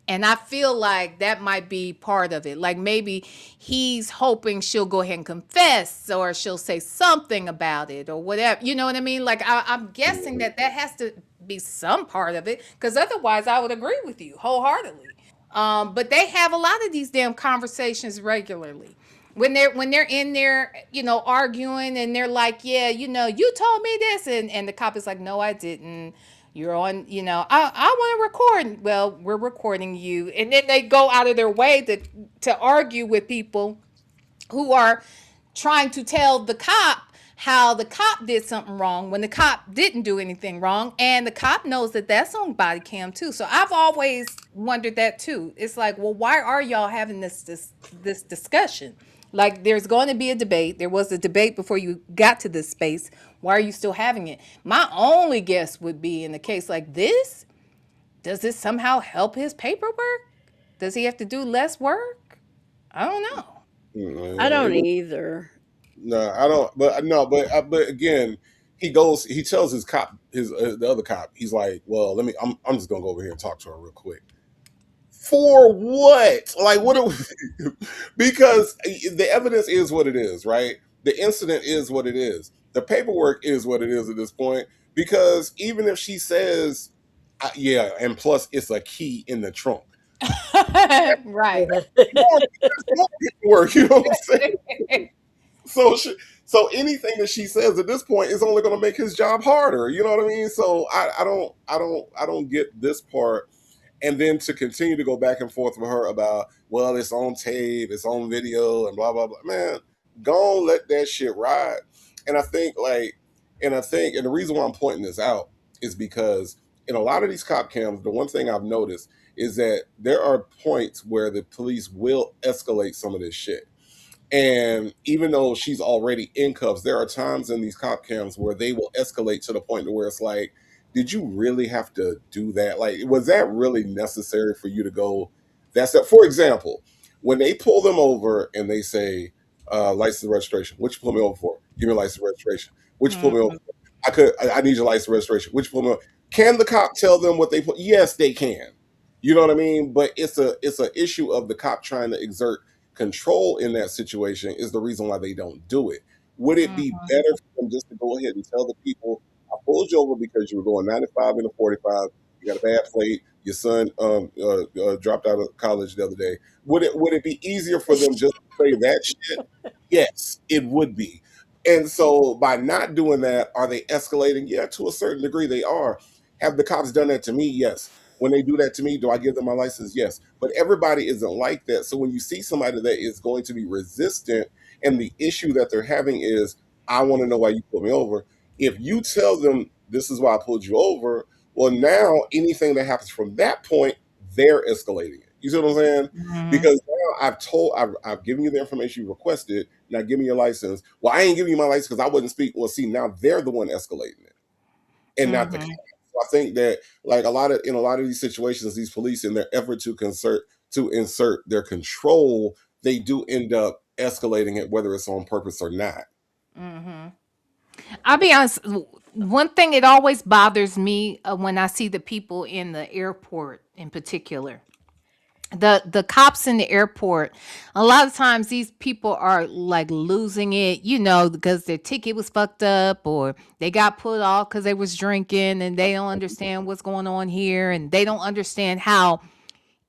And I feel like that might be part of it. Like maybe he's hoping she'll go ahead and confess or she'll say something about it or whatever. You know what I mean? Like I'm guessing that that has to be some part of it because otherwise I would agree with you wholeheartedly. But they have a lot of these damn conversations regularly when they're in there, arguing, and they're like, yeah, you told me this, and the cop is like, no, I didn't. You're on, I want to record. Well, we're recording you, and then they go out of their way to argue with people who are trying to tell the cop how the cop did something wrong when the cop didn't do anything wrong, and the cop knows that that's on body cam too. So I've always wondered that too. It's like, well, why are y'all having this discussion? Like there's going to be a debate. There was a debate before you got to this space. Why are you still having it? My only guess would be in a case like this, does this somehow help his paperwork? Does he have to do less work? I don't know. I don't It either. No, I don't. But no, but again, he goes. He tells his cop, the other cop. He's like, "Well, let me. I'm just gonna go over here and talk to her real quick." For what? Like, what? Because the evidence is what it is, right? The incident is what it is. The paperwork is what it is at this point. Because even if she says, "Yeah," and plus it's a key in the trunk. Right. That's paperwork. You know what I'm saying? So so anything that she says at this point is only going to make his job harder. You know what I mean? So I don't get this part. And then to continue to go back and forth with her about, well, it's on tape, it's on video, and blah blah blah. Man, go on, let that shit ride. And I think and the reason why I'm pointing this out is because in a lot of these cop cams, the one thing I've noticed is that there are points where the police will escalate some of this shit. And even though she's already in cuffs, there are times in these cop cams where they will escalate to the point to where it's like, did you really have to do that? Like, was that really necessary for you to go? That's that. For example, when they pull them over and they say, license and registration, what you pull me over for? Give me a license and registration. What you pull me over for? I need your license and registration. What you pull me over? Can the cop tell them what they put? Yes, they can. You know what I mean? But it's a issue of the cop trying to exert control in that situation is the reason why they don't do it. Would it be better for them just to go ahead and tell the people, I pulled you over because you were going 95 into 45, you got a bad plate, your son dropped out of college the other day. Would it be easier for them just to say that shit? Yes, it would be. And so by not doing that, are they escalating? Yeah, to a certain degree they are. Have the cops done that to me? Yes. When they do that to me, do I give them my license? Yes. But everybody isn't like that. So when you see somebody that is going to be resistant and the issue that they're having is, I want to know why you put me over. If you tell them this is why I pulled you over, well, now anything that happens from that point, they're escalating it. You see what I'm saying? Mhm. Because now I've given you the information you requested. Now give me your license. Well, I ain't giving you my license because I wouldn't speak. Well, see, now they're the one escalating it and not the cops. Mhm. So I think that like a lot of these situations, these police in their effort to insert their control, they do end up escalating it, whether it's on purpose or not. Mhm. I'll be honest. One thing it always bothers me when I see the people in the airport, in particular, the cops in the airport. A lot of times, these people are like losing it, because their ticket was fucked up, or they got put off because they was drinking, and they don't understand what's going on here, and they don't understand how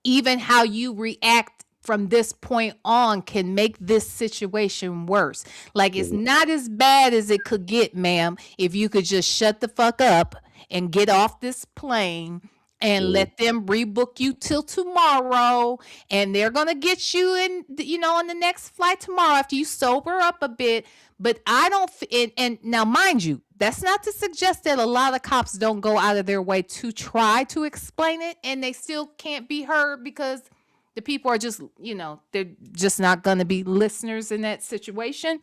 even how you react from this point on can make this situation worse. Like it's Mhm. not as bad as it could get, ma'am, if you could just shut the fuck up and get off this plane and Mhm. let them rebook you till tomorrow, and they're going to get you in on the next flight tomorrow after you sober up a bit. But I don't and now mind you, that's not to suggest that a lot of cops don't go out of their way to try to explain it, and they still can't be heard because the people are just, they're just not going to be listeners in that situation.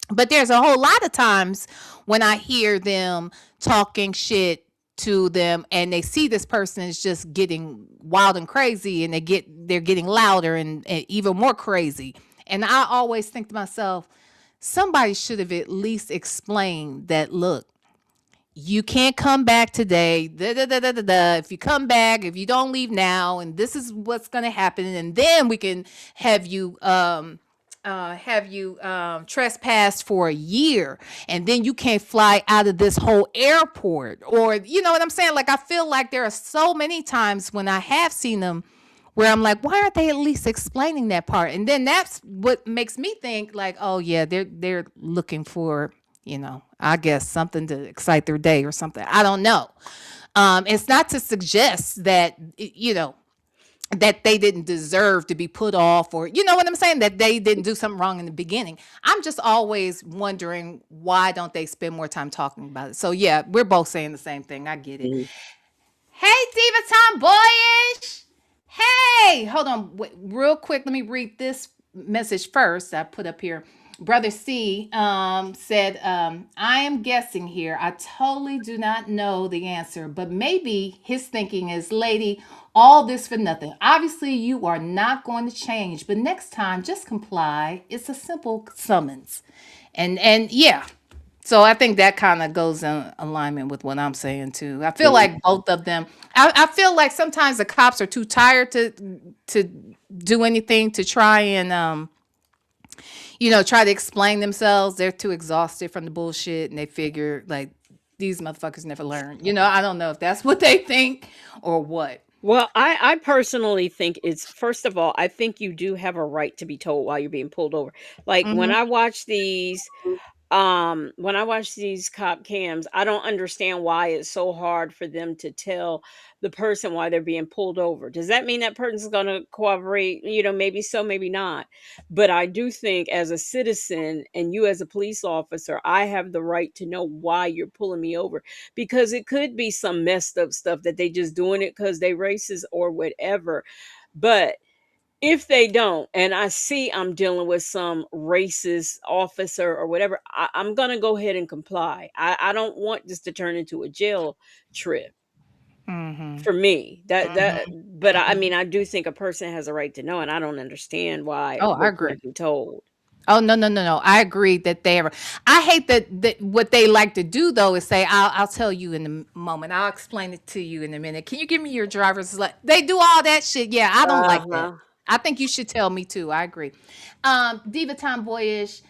But there's a whole lot of times when I hear them talking shit to them, and they see this person is just getting wild and crazy, and they're getting louder and even more crazy. And I always think to myself, somebody should have at least explained that, look, you can't come back today. Da, da, da, da, da, da. If you come back, if you don't leave now, and this is what's going to happen, and then we can have you trespassed for a year, and then you can't fly out of this whole airport, or you know what I'm saying? Like I feel like there are so many times when I have seen them where I'm like, why aren't they at least explaining that part? And then that's what makes me think like, oh yeah, they're looking for, I guess something to excite their day or something. I don't know. It's not to suggest that that they didn't deserve to be put off, or you know what I'm saying, that they didn't do something wrong in the beginning. I'm just always wondering, why don't they spend more time talking about it? So yeah, we're both saying the same thing. I get it. Mhm. Hey, Diva Tomboyish. Hey, hold on, wait, real quick. Let me read this message first. I put up here. Brother C said, I am guessing here. I totally do not know the answer, but maybe his thinking is, lady, all this for nothing. Obviously, you are not going to change, but next time, just comply. It's a simple summons. And yeah, so I think that kind of goes in alignment with what I'm saying too. I feel Mhm. like both of them. I feel like sometimes the cops are too tired to do anything to try and try to explain themselves. They're too exhausted from the bullshit, and they figure like these motherfuckers never learn. I don't know if that's what they think or what. Well, I personally think it's, first of all, I think you do have a right to be told while you're being pulled over. Like Mm-hmm. when I watch these cop cams, I don't understand why it's so hard for them to tell the person why they're being pulled over. Does that mean that person's going to cooperate? Maybe so, maybe not. But I do think as a citizen and you as a police officer, I have the right to know why you're pulling me over, because it could be some messed up stuff that they just doing it because they racist or whatever. But if they don't, and I see I'm dealing with some racist officer or whatever, I'm gonna go ahead and comply. I don't want this to turn into a jail trip Mm-hmm. for me. Mm-hmm. But I Mm-hmm. mean, I do think a person has a right to know, and I don't understand why Oh, I they agree. can't be told. Oh, no, no, no, no. I agree that they are. I hate that what they like to do though is say, I'll tell you in a moment. I'll explain it to you in a minute. Can you give me your driver's license? They do all that shit. Yeah, I don't like that. Uh-huh. I think you should tell me too. I agree. Diva Tomboyish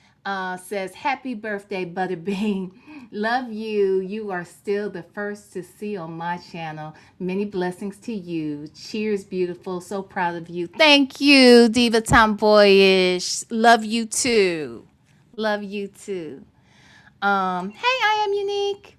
says, happy birthday, Butterbean. Love you. You are still the first to see on my channel. Many blessings to you. Cheers, beautiful. So proud of you. Thank you, Diva Tomboyish. Love you too. Love you too. Hey, I am unique.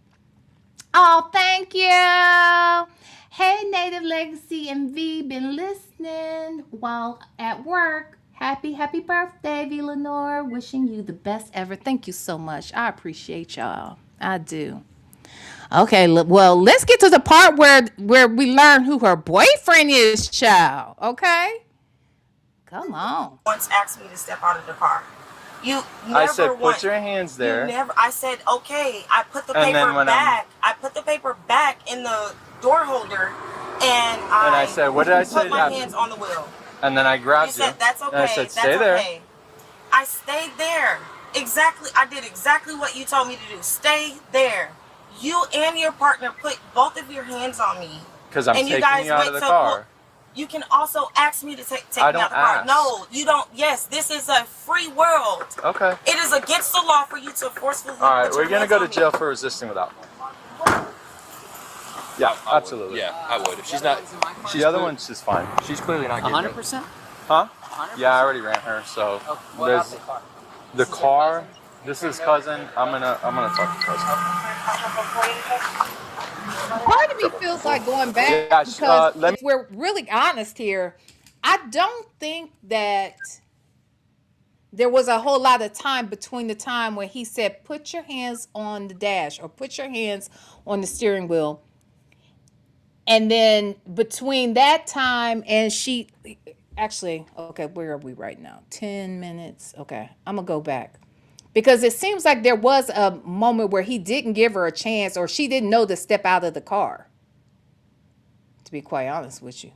Oh, thank you. Hey, Native Legacy and V, been listening while at work. Happy birthday, VLenore. Wishing you the best ever. Thank you so much. I appreciate y'all. I do. Okay, well, let's get to the part where we learn who her boyfriend is, child. Okay? Come on. Once asked me to step out of the car. You never I said, put once. your hands there. You never. I said, okay. I put the And then paper when back. I put the paper back in the door holder, and I said, what did I say? put my hands on the wheel. And then I grabbed You said that's okay. And I said, stay that's there. okay. I stayed there. Exactly. I did exactly what you told me to do. Stay there. You and your partner put both of your hands on me. Because I'm and taking you guys you out went of the to car. You can also ask me to take me I out don't the car. ask. No, you don't. Yes, this is a free world. Okay. It is against the law for you to forcefully. All right, put we're your gonna hands go on to me. jail for resisting without. Yeah, absolutely. Yeah, I would. If she's not, The other one's just fine. she's clearly not getting 100%? Huh? Yeah, I already ran her. So there's the car. This is cousin. I'm gonna talk to cousin. Part of me feels like going back Yeah, because let if we're really honest here, I don't think that there was a whole lot of time between the time when he said, put your hands on the dash or put your hands on the steering wheel. And then between that time and she actually, okay, where are we right now? 10 minutes. Okay, I'm going to go back. Because it seems like there was a moment where he didn't give her a chance or she didn't know to step out of the car. To be quite honest with you.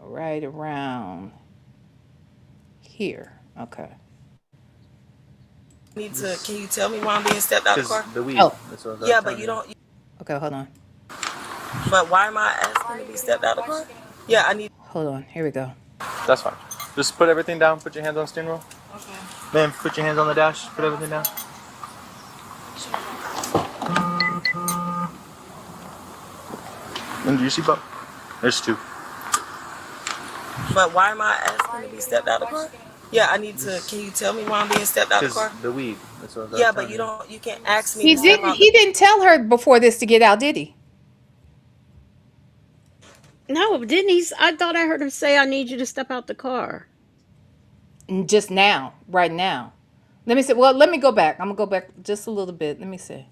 Right around here. Okay. Need to? Can you tell me why I'm being stepped out of the car? The weed. Oh. Yeah, but you don't. Okay, hold on. But why am I asking to be stepped out of the car? Yeah, I need. Hold on. Here we go. That's fine. Just put everything down. Put your hands on the steering wheel. Okay. Ma'am, put your hands on the dash. Put everything down. And do you see Bob? There's two. But why am I asking to be stepped out of the car? Yeah, I need to. Can you tell me why I'm being stepped out of the car? The weed. That's what Yeah, but you don't. You can't ask me. He to step didn't out he didn't tell her before this to get out, did he? No, didn't he? I thought I heard him say, I need you to step out the car. Just now, right now. Let me see. Well, let me go back. I'm gonna go back just a little bit. Let me see.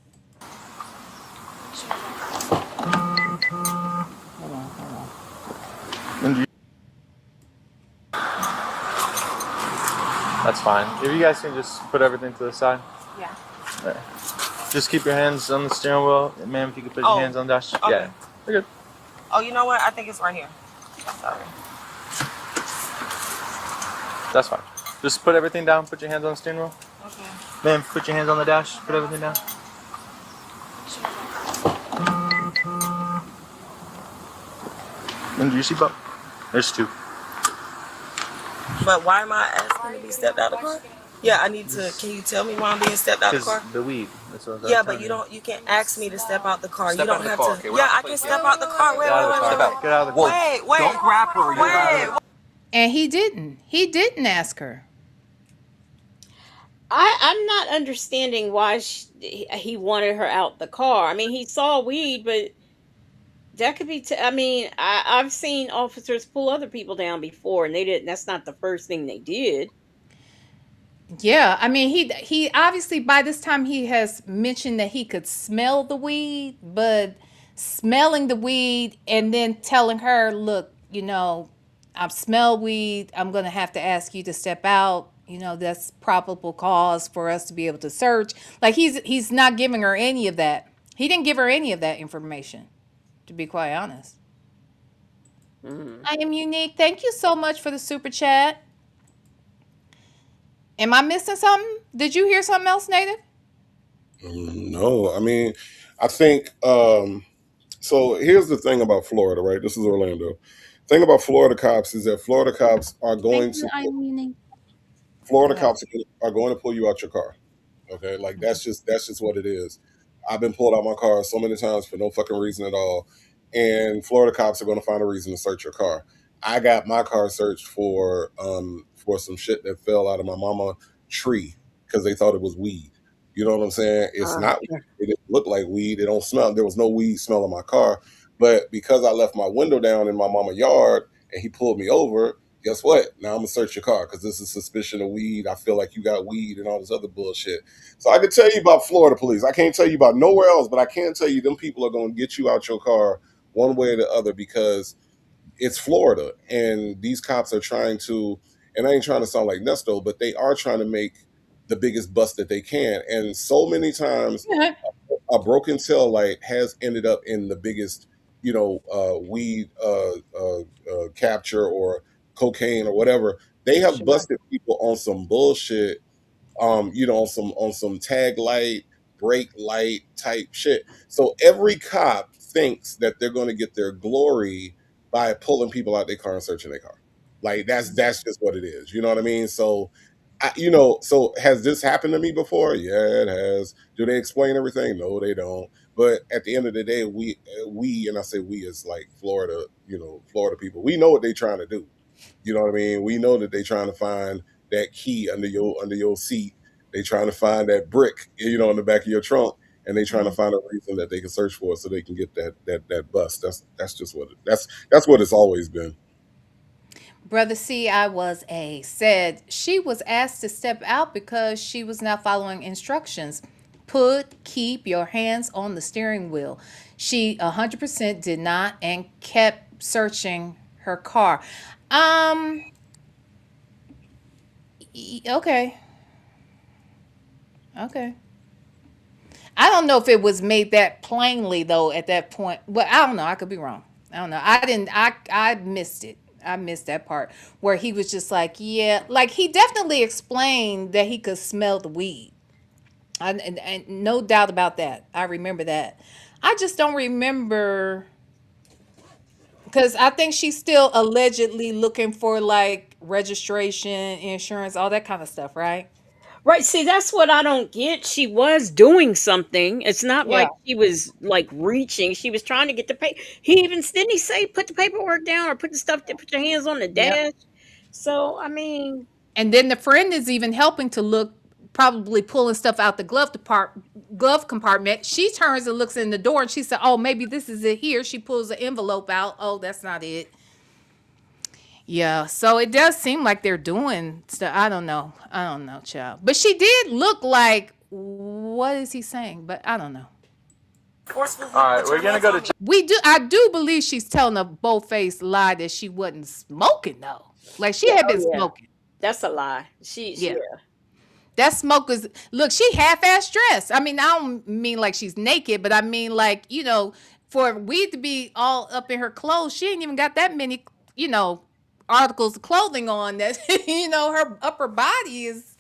Hold on. That's fine. If you guys can just put everything to the side. Yeah. There. Just keep your hands on the steering wheel. Ma'am, if you could put your hands on the dash. Okay. Yeah. You're good. Oh, you know what? I think it's right here. Sorry. That's fine. Just put everything down. Put your hands on the steering wheel. Okay. Ma'am, put your hands on the dash. Put everything down. And do you see Bob? There's two. But why am I asking to be stepped out of the car? Yeah, I need to. Can you tell me why I'm being stepped out of the car? The weed. That's what Yeah, but you don't. You can't ask me to step out the car. Step you out don't of the have car, to. okay? We're Yeah, not I can playing. step out the car. Wait, Get out of the car. wait. Get out of the car. Wait. Don't grab her. Or Wait. And he didn't. He didn't ask her. I'm not understanding why he wanted her out the car. I mean, he saw weed, but that could be. I mean, I've seen officers pull other people down before, and they didn't. That's not the first thing they did. Yeah, I mean, he obviously by this time he has mentioned that he could smell the weed, but smelling the weed and then telling her, "Look, you know, I smell weed. I'm gonna have to ask you to step out. You know, that's probable cause for us to be able to search." Like he's not giving her any of that. He didn't give her any of that information, to be quite honest. I am unique. Thank you so much for the super chat. Am I missing something? Did you hear something else, Native? No, I mean, I think so. Here's the thing about Florida, right? This is Orlando. Thing about Florida cops is that Florida cops are going Thank you. to I am unique. Florida Go ahead. cops are going to pull you out your car. Okay, like that's just what it is. I've been pulled out my car so many times for no fucking reason at all, and Florida cops are going to find a reason to search your car. I got my car searched for some shit that fell out of my mama tree because they thought it was weed. You know what I'm saying? It's not Okay. it didn't look like weed. It don't smell. There was no weed smell in my car. But because I left my window down in my mama's yard and he pulled me over, guess what? Now I'm gonna search your car because this is suspicion of weed. I feel like you got weed and all this other bullshit. So I can tell you about Florida police. I can't tell you about nowhere else, but I can tell you them people are gonna get you out your car one way or the other because it's Florida and these cops are trying to, and I ain't trying to sound like Nesto, but they are trying to make the biggest bust that they can. And so many times a broken tail light has ended up in the biggest, weed capture or cocaine or whatever. They have Sure. busted people on some bullshit, on some tag light, brake light type shit. So every cop thinks that they're going to get their glory by pulling people out their car and searching their car. Like that's just what it is. You know what I mean? So so has this happened to me before? Yeah, it has. Do they explain everything? No, they don't. But at the end of the day, we and I say we as like Florida, Florida people, we know what they're trying to do. You know what I mean? We know that they're trying to find that key under your seat. They trying to find that brick, in the back of your trunk, and they trying to find a reason that they can search for so they can get that bus. That's just that's what it's always been. Brother C, I was a said she was asked to step out because she was not following instructions. Keep your hands on the steering wheel. She 100% did not and kept searching her car. Um, okay. Okay. I don't know if it was made that plainly though at that point. But I don't know. I could be wrong. I don't know. I didn't. I missed it. I missed that part where he was just like, yeah, like he definitely explained that he could smell the weed. And no doubt about that. I remember that. I just don't remember because I think she's still allegedly looking for like registration, insurance, all that kind of stuff, right? Right. See, that's what I don't get. She was doing something. It's not Yeah. like she was like reaching. She was trying to get the pay. He even didn't he say put the paperwork down or put the stuff put your hands on the Yep. dash. So I mean, And then the friend is even helping to look, probably pulling stuff out the glove compartment. She turns and looks in the door and she said, "Oh, maybe this is it here." She pulls the envelope out. Oh, that's not it. Yeah, so it does seem like they're doing stuff. I don't know. I don't know, child. But she did look like, what is he saying? But I don't know. Forcefully All right, put we're your gonna hands go on to. me. I do believe she's telling a bold-faced lie that she wasn't smoking though. Like she yeah, had oh been yeah, smoking. that's a lie. She Yeah. yeah. That smoker's look, she half-ass dressed. I mean, I don't mean like she's naked, but I mean like, for weed to be all up in her clothes, she ain't even got that many, articles of clothing on that, her upper body is,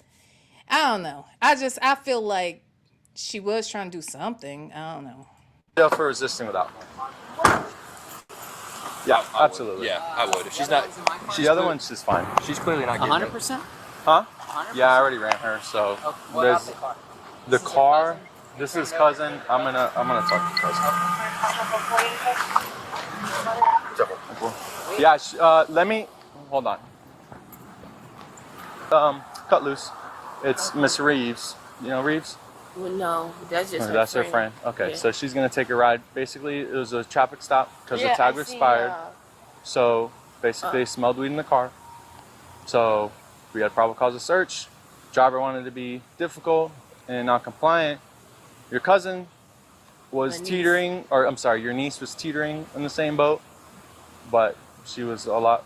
I don't know. I feel like she was trying to do something. I don't know. Jail for resisting without. Yeah, absolutely. Yeah, I would. If she's not, The other one's just fine. she's clearly not getting it. 100%? Huh? Yeah, I already ran her. So there's the car. This is cousin. I'm gonna talk to cousin. Yeah. Let me hold on. Cut loose. It's Miss Reeves. You know Reeves? Well, no, that's just That's her friend. Okay, Yeah. so she's gonna take a ride. Basically, it was a traffic stop because the Yeah, tag I was seen, expired. So basically, they smelled weed in the car. So we had probable cause of search. Driver wanted to be difficult and non-compliant. Your cousin was My niece. teetering, or I'm sorry, your niece was teetering in the same boat, but she was a lot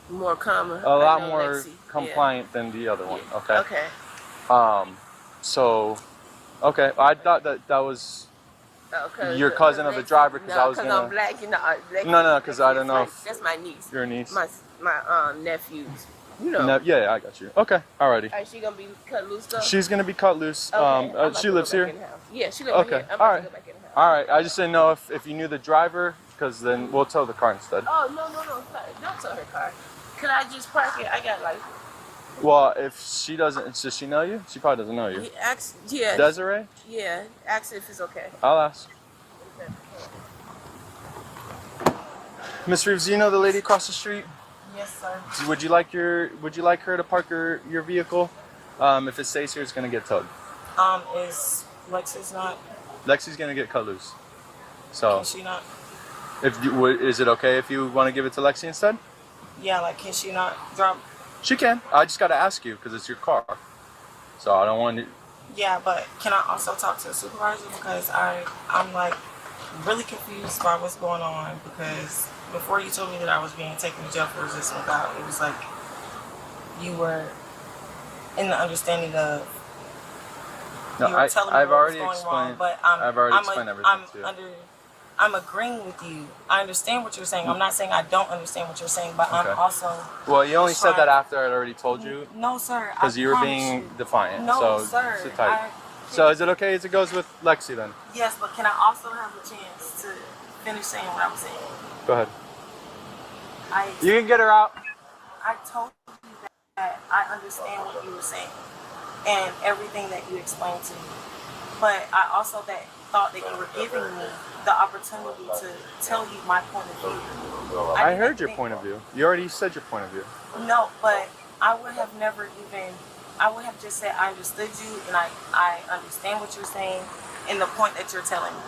More common. more compliant than the other one. Okay. Okay. So, okay, I thought that was your cousin of the driver because I was I'm gonna. black, black. No, because I don't know if That's my niece. your niece. My nephews. No, yeah, I got you. Okay, alrighty. Is she gonna be cut loose though? She's gonna be cut loose. Okay, I'm about She to go lives back here. in the house. Yeah, she lives Okay, here. I'm about to go back in the house. all right. I just didn't know if you knew the driver, because then we'll tow the car instead. Oh no! Sorry. Don't tell her car. Could I just park it? I got like. Well, if she doesn't, does she know you? She probably doesn't know you. Yeah. Desiree? Yeah. Ask if it's okay. I'll ask. Miss Reeves, do you know the lady across the street? Yes, sir. Would you like her to park your vehicle? If it stays here, it's gonna get towed. Is Lexi's not? Lexi's gonna get cut loose. So Can she not? if you is it okay if you want to give it to Lexi instead? Yeah, like can she not drop? She can. I just gotta ask you because it's your car. So I don't want to. Yeah, but can I also talk to the supervisor because I'm like really confused by what's going on because before you told me that I was being taken to jail for resisting without, it was like you were in the understanding of No, you were telling me I've what already was going explained. wrong, but I've already explained everything to you. I'm agreeing with you. I understand what you're saying. I'm not saying I don't understand what you're saying, but I'm also. Well, you only said trying- that after I'd already told you. No, sir. Because you were promise being you. defiant. No, so sir. Sit tight. So is it okay as it goes with Lexi then? Yes, but can I also have a chance to finish saying what I'm saying? Go ahead. You can get her out. I told you that I understand what you were saying and everything that you explained to me. But I also thought that you were giving me the opportunity to tell you my point of view. I heard your point of view. You already said your point of view. No, but I would have never even, I would have just said I understood you and I understand what you're saying and the point that you're telling me.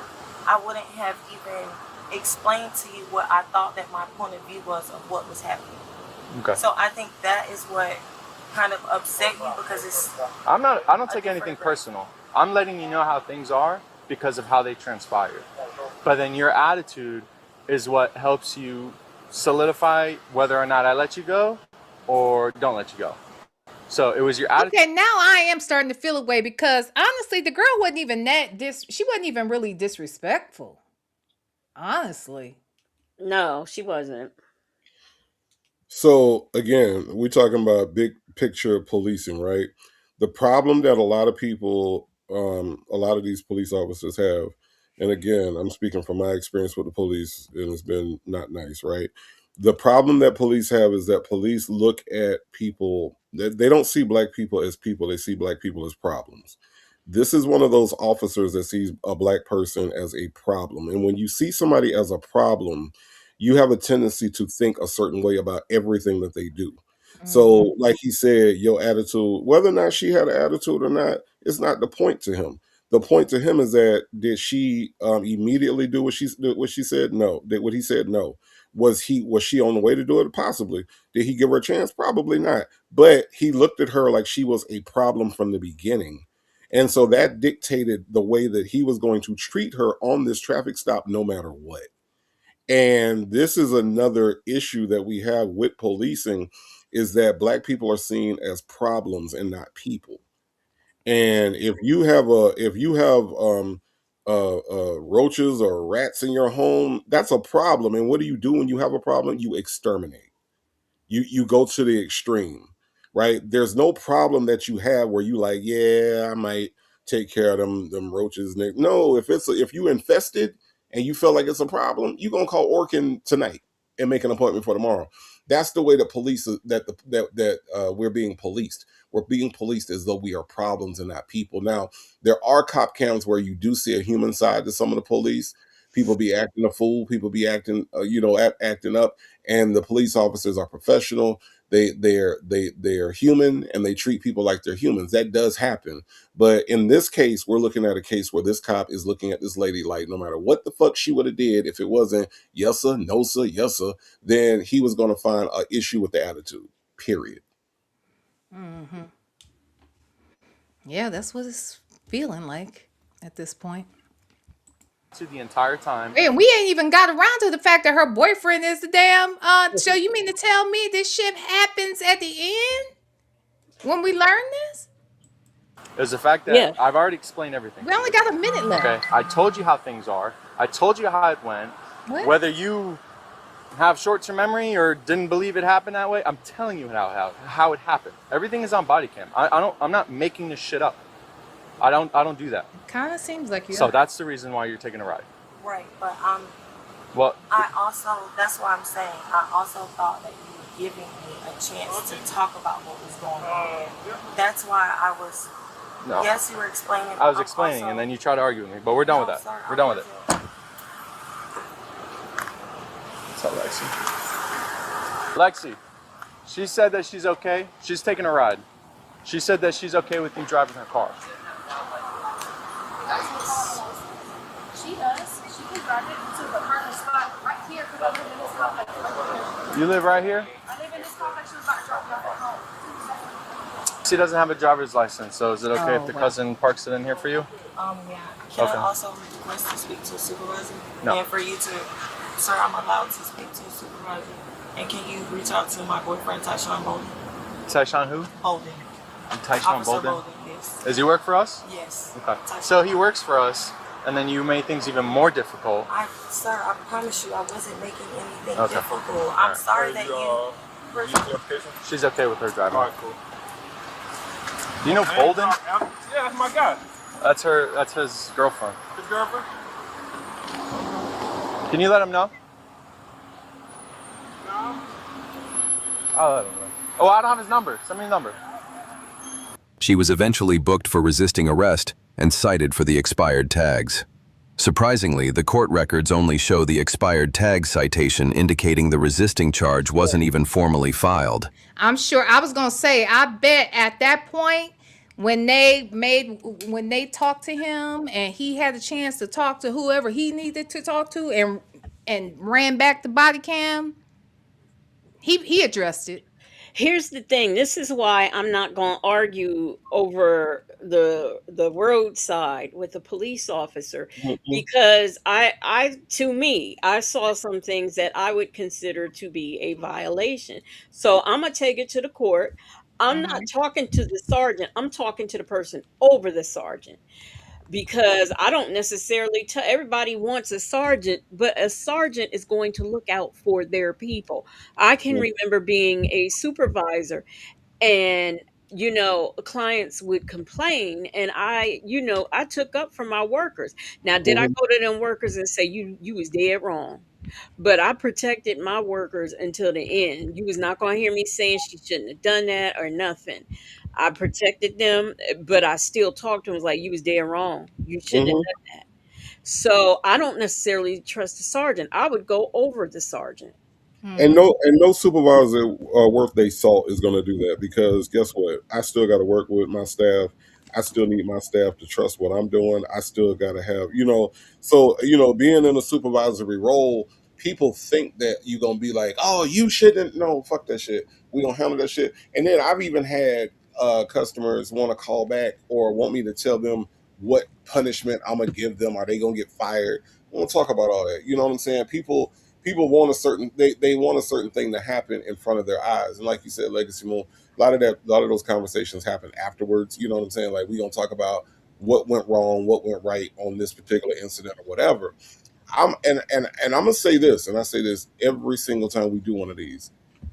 I wouldn't have even explained to you what I thought that my point of view was of what was happening. Okay. So I think that is what kind of upset you because it's... I don't take anything personal. I'm letting you know how things are because of how they transpired. But then your attitude is what helps you solidify whether or not I let you go or don't let you go. So it was your attitude. Okay, now I am starting to feel away because honestly, the girl wasn't even she wasn't even really disrespectful. Honestly. No, she wasn't. So again, we're talking about big picture policing, right? The problem that a lot of people, a lot of these police officers have, and again, I'm speaking from my experience with the police, and it's been not nice, right? The problem that police have is that police look at people, they don't see black people as people, they see black people as problems. This is one of those officers that sees a black person as a problem. And when you see somebody as a problem, you have a tendency to think a certain way about everything that they do. So, like he said, your attitude, whether or not she had an attitude or not, it's not the point to him. The point to him is that did she immediately do what she said? No. Did what he said? No. Was she on the way to do it? Possibly. Did he give her a chance? Probably not. But he looked at her like she was a problem from the beginning. And so that dictated the way that he was going to treat her on this traffic stop, no matter what. And this is another issue that we have with policing is that black people are seen as problems and not people. And if you have roaches or rats in your home, that's a problem. And what do you do when you have a problem? You exterminate. You go to the extreme, right? There's no problem that you have where you like, yeah, I might take care of them roaches. No, if you infested and you feel like it's a problem, you gonna call Orkin tonight and make an appointment for tomorrow. That's the way the police we're being policed. We're being policed as though we are problems and not people. Now, there are cop cams where you do see a human side to some of the police. People be acting a fool. People be acting, acting up, and the police officers are professional. They're human, and they treat people like they're humans. That does happen, but in this case, we're looking at a case where this cop is looking at this lady like, no matter what the fuck she would have did, if it wasn't yes sir, no sir, yes sir, then he was going to find an issue with the attitude. Period. Mm-hmm. Yeah, that's what it's feeling like at this point. To the entire time. And we ain't even got around to the fact that her boyfriend is the damn so you mean to tell me this shit happens at the end? When we learn this? There's the fact that I've already explained everything. We only got a minute left. Okay, I told you how things are. I told you how it went. What? Whether you have short-term memory or didn't believe it happened that way, I'm telling you how it happened. Everything is on body cam. I'm not making this shit up. I don't do that. Kind of seems like you. So that's the reason why you're taking a ride. Right, but Well, that's why I'm saying, I also thought that you were giving me a chance to talk about what was going on. That's why I was, no. Yes, you were explaining. I was explaining, and then you tried to argue with me, but we're done with that. Sorry, we're done with it. What's up, Lexi? Lexi, she said that she's okay. She's taking a ride. She said that she's okay with you driving her car. I live into the parking spot right here because I live in this complex right here. You live right here? I live in this complex. She was about to drop me off at home. She doesn't have a driver's license, so is it okay if Oh, the wow. cousin parks it in here for you? Yeah. Can Okay. I also request to speak to a supervisor? No. And for you to, sir, I'm allowed to speak to a supervisor. And can you reach out to my boyfriend, Tyshawn Bolden? Tyshawn who? Bolden. Tyshawn Officer Bolden? Bolden, yes. Does he work for us? Yes. Okay. So he works for us, and then you made things even more difficult. Sir, I promise you I wasn't making anything Okay. difficult. I'm sorry that you... She's okay with her driving. All right, cool. Do you know Bolden? Yeah, that's my guy. That's his girlfriend. His girlfriend? Can you let him know? No. I'll let him know. Oh, I don't have his number. Send me his number. She was eventually booked for resisting arrest and cited for the expired tags. Surprisingly, the court records only show the expired tag citation indicating the resisting charge wasn't even formally filed. I'm sure. I was gonna say, I bet at that point when they talked to him and he had a chance to talk to whoever he needed to talk to and ran back the body cam, he addressed it. Here's the thing. This is why I'm not going to argue over the roadside with a police officer, because I saw some things that I would consider to be a violation. So I'm going to take it to the court. I'm not talking to the sergeant. I'm talking to the person over the sergeant, because I don't necessarily tell everybody wants a sergeant, but a sergeant is going to look out for their people. I can remember being a supervisor and clients would complain, and I took up for my workers. Now, did I go to them workers and say you was dead wrong? But I protected my workers until the end. You was not going to hear me saying she shouldn't have done that or nothing. I protected them, but I still talked to them, was like, you was dead wrong. You shouldn't have done that. So I don't necessarily trust the sergeant. I would go over the sergeant. And no supervisor worth their salt is going to do that, because guess what? I still got to work with my staff. I still need my staff to trust what I'm doing. I still got to have, so, being in a supervisory role, people think that you're going to be like, oh, you shouldn't. No, fuck that shit. We don't handle that shit. And then I've even had customers want to call back or want me to tell them what punishment I'm going to give them. Are they going to get fired? We don't talk about all that. You know what I'm saying? People want they want a certain thing to happen in front of their eyes. And like you said, Legacy Moon, a lot of those conversations happen afterwards. You know what I'm saying? Like, we gonna talk about what went wrong, what went right on this particular incident or whatever. And I'm gonna say this, and I say this every single time we do one of these.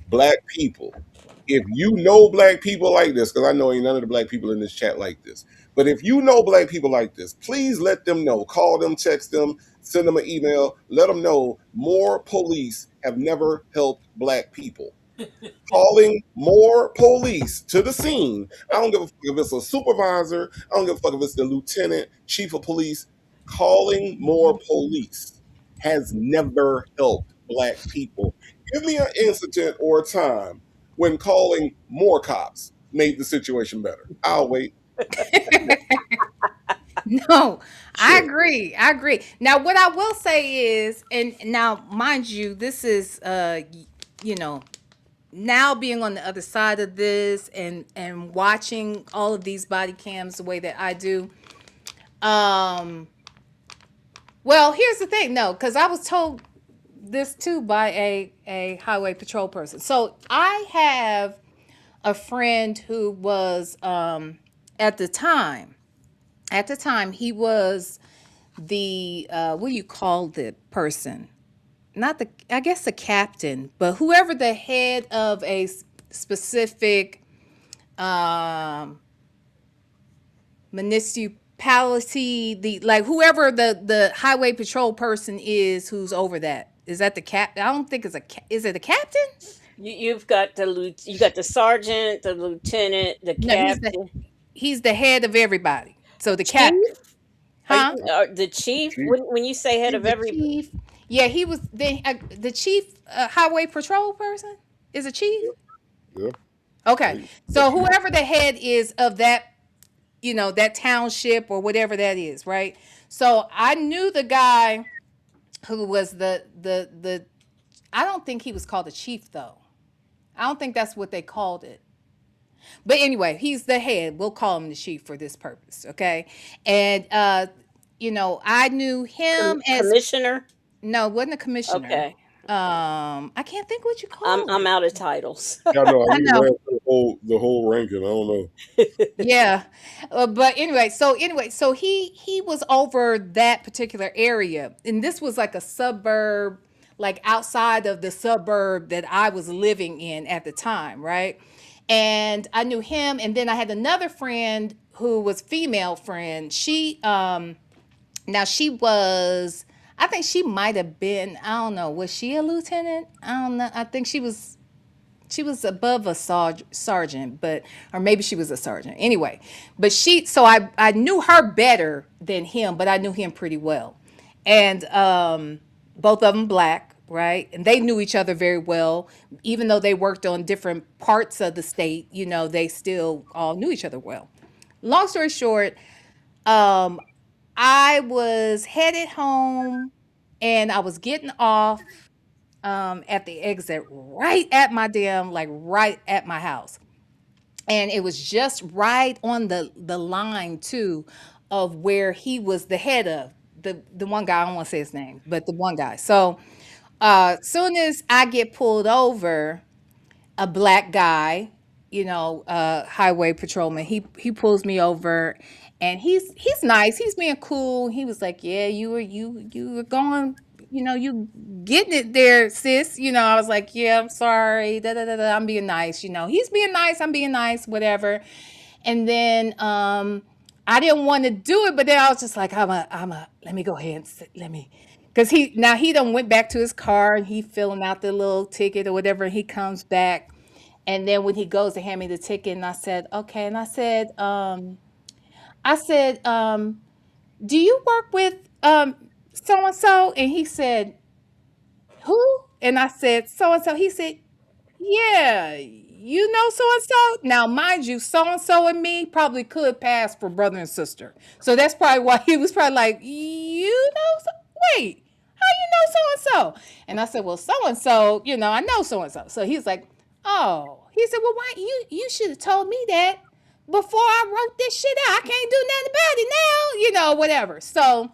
Black people, if you know black people like this, because I know ain't none of the black people in this chat like this, but if you know black people like this, please let them know. Call them, text them, send them an email. Let them know more police have never helped black people. Calling more police to the scene. I don't give a fuck if it's a supervisor. I don't give a fuck if it's the lieutenant, chief of police. Calling more police has never helped black people. Give me an incident or a time when calling more cops made the situation better. I'll wait. No, I agree. Now, what I will say is, and now, mind you, this is, now being on the other side of this and watching all of these body cams the way that I do. Well, here's the thing, no, because I was told this too by a highway patrol person. So I have a friend who was at the time he was the what do you call the person, not the, I guess the captain, but whoever the head of a specific municipality, the, like, whoever the highway patrol person is who's over that. Is that the cap? I don't think it's is it a captain? You've got you got the sergeant, the lieutenant, the No, captain. he's the head of everybody. So the Chief? captain. Huh? The chief? When you say head of every... Chief. Yeah, he was the chief highway patrol person is a chief. Yeah. Okay, so whoever the head is of that, that township or whatever that is, right? So I knew the guy who was the I don't think he was called a chief though. I don't think that's what they called it. But anyway, he's the head. We'll call him the chief for this purpose, okay? And I knew him as Commissioner. no, it wasn't a commissioner. Okay, I can't think what you I'm called I'm it. out of titles. Yeah, no, I I need to know. ask the whole ranking. I don't know. Yeah. But anyway, so he was over that particular area. And this was like a suburb, like outside of the suburb that I was living in at the time, right? And I knew him, and then I had another friend who was female friend. Now she was, I think she might have been, I don't know, was she a lieutenant? I don't know. I think she was above a sergeant, but or maybe she was a sergeant. Anyway, but so I knew her better than him, but I knew him pretty well, and both of them black, right? And they knew each other very well, even though they worked on different parts of the state. They still all knew each other well. Long story short, um, I was headed home, and I was getting off at the exit right at my damn, like right at my house. And it was just right on the line too of where he was the head of the one guy. I don't want to say his name, but the one guy. So soon as I get pulled over, a black guy, highway patrolman. He pulls me over, and he's nice. He's being cool. He was like, "Yeah, you were going, you getting it there, sis." I was like, "Yeah, I'm sorry. Da da da da. I'm being nice." He's being nice. I'm being nice. Whatever. And then I didn't want to do it, but then I was just like, let me go ahead and let me, because he done went back to his car and he filling out the little ticket or whatever. And he comes back, and then when he goes to hand me the ticket, and I said, okay, and I said, do you work with so and so? And he said, who? And I said, so and so. He said, yeah, you know so and so. Now, mind you, so and so and me probably could pass for brother and sister. So that's probably why he was probably like, wait, how you know so and so? And I said, well, so and so, I know so and so. So he's like, oh, he said, well, why you should have told me that before I wrote this shit out. I can't do nothing about it now, whatever. So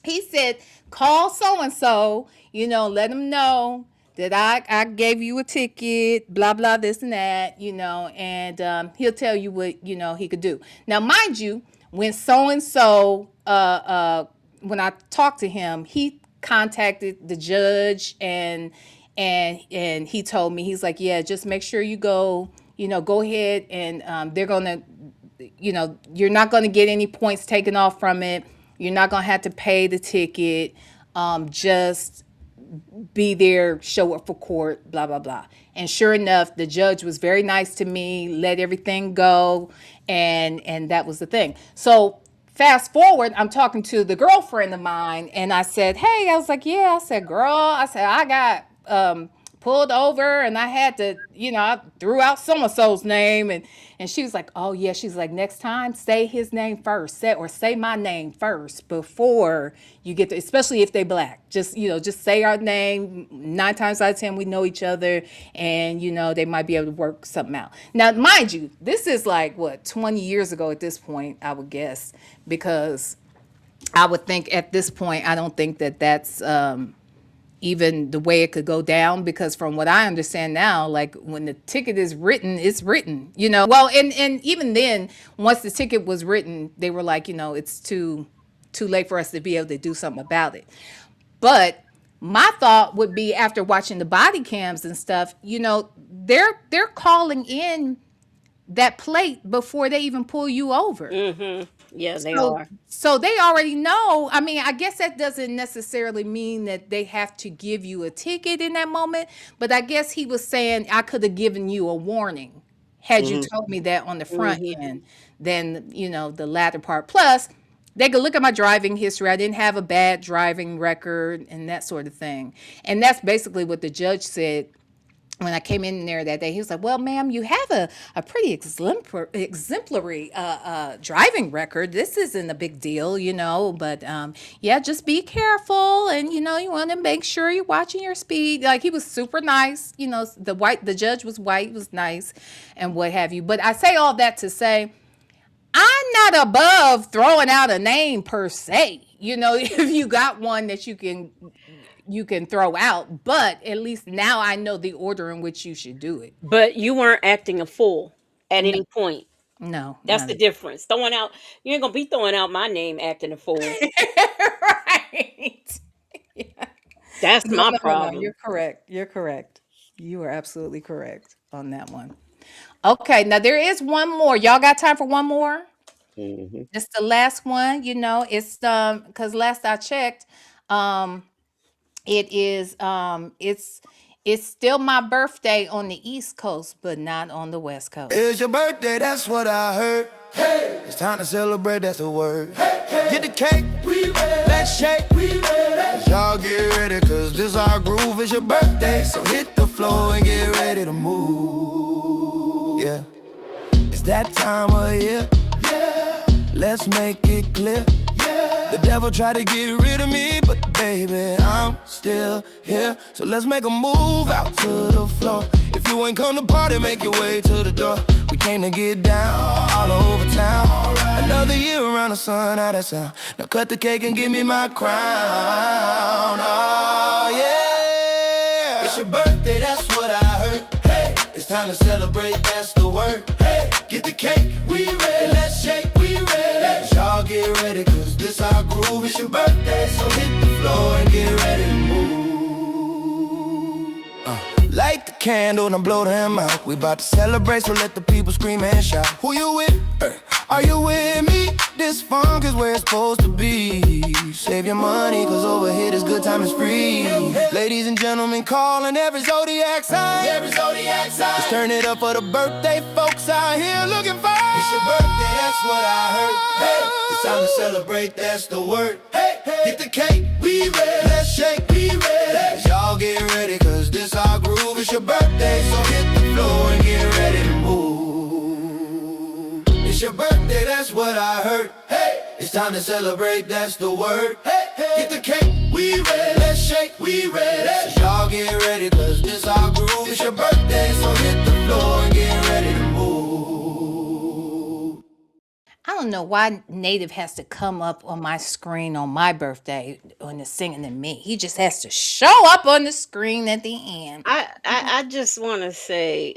he said, call so and so, let him know that I gave you a ticket, blah, blah, this and that, and he'll tell you what, he could do. Now, mind you, when so and so, when I talked to him, he contacted the judge, and he told me, he's like, yeah, just make sure you go, go ahead, and they're going to, you're not going to get any points taken off from it. You're not going to have to pay the ticket. Just be there, show up for court, blah, blah, blah. And sure enough, the judge was very nice to me, let everything go, and that was the thing. So fast forward, I'm talking to the girlfriend of mine, and I said, hey, I was like, yeah, I said, girl, I said, I got pulled over, and I had to, I threw out so-and-so's name, and she was like, oh yeah, she's like, next time say his name first, say my name first before you get to, especially if they black, just say our name. 9 times out of 10 we know each other, and they might be able to work something out. Now mind you, this is like what, 20 years ago at this point, I would guess, because I would think at this point, I don't think that that's even the way it could go down, because from what I understand now, like when the ticket is written, it's written, well, and even then, once the ticket was written, they were like, it's too late for us to be able to do something about it. But my thought would be, after watching the body cams and stuff, they're calling in that plate before they even pull you over. Yeah, they So are. so they already know. I mean, I guess that doesn't necessarily mean that they have to give you a ticket in that moment, but I guess he was saying I could have given you a warning had you Hmm. told me that on the front Hmm. end than, the latter part. Plus, they could look at my driving history. I didn't have a bad driving record and that sort of thing. And that's basically what the judge said. when I came in there that day, he was like, "Well, ma'am, you have a pretty exemplary driving record. This isn't a big deal, but yeah, just be careful, and you want to make sure you're watching your speed." Like he was super nice. The judge was white, was nice, and what have you. But I say all that to say, I'm not above throwing out a name per se. If you got one that you can throw out, but at least now I know the order in which you should do it. But you weren't acting a fool at No, any point. no, That's not the at difference. Throwing out, you ain't gonna be throwing out my name acting a fool. right. That's No, my no, no, no. You're problem. correct. You're correct. You are absolutely correct on that one. Okay, now there is one more. Y'all got time for one more? Hmm. It's the last one. It's because last I checked, um, it's still my birthday on the East Coast, but not on the West Coast. It's your birthday, that's what I heard. Hey, it's time to celebrate, that's the word. Hey, get the cake, let's shake. Y'all get ready, cause this our groove. It's your birthday, so hit the floor and get ready to move. Yeah, it's that time of year. Let's make it clear. The devil tried to get rid of me, but baby, I'm still here. So let's make a move out to the floor. If you ain't come to party, make your way to the door. We came to get down all over town. Another year around the sun, how that sound? Now cut the cake and give me my crown. Oh yeah, it's your birthday, that's what I heard. Hey, it's time to celebrate, that's the word. Hey, get the cake, we ready. Let's shake, we ready. Y'all get ready, cause this our groove. It's your birthday, so hit the floor and get ready to move. Light the candle and blow them out. We about to celebrate, so let the people scream and shout. Who you with? Are you with me? This funk is where it's supposed to be. Save your money, cause over here this good time is free. Ladies and gentlemen, calling every zodiac sign. Let's turn it up for the birthday folks out here looking fine. It's your birthday, that's what I heard. Hey, it's time to celebrate, that's the word. Hey, get the cake, we ready. Let's shake, we ready. Y'all get ready, cause this our groove. It's your birthday, so hit the floor and get ready to move. It's your birthday, that's what I heard. Hey, it's time to celebrate, that's the word. Hey, get the cake, we ready. Let's shake, we ready. So y'all get ready, cause this our groove. It's your birthday, so hit the floor and get ready to move. I don't know why Native has to come up on my screen on my birthday when it's singing to me. He just has to show up on the screen at the end. I just want to say,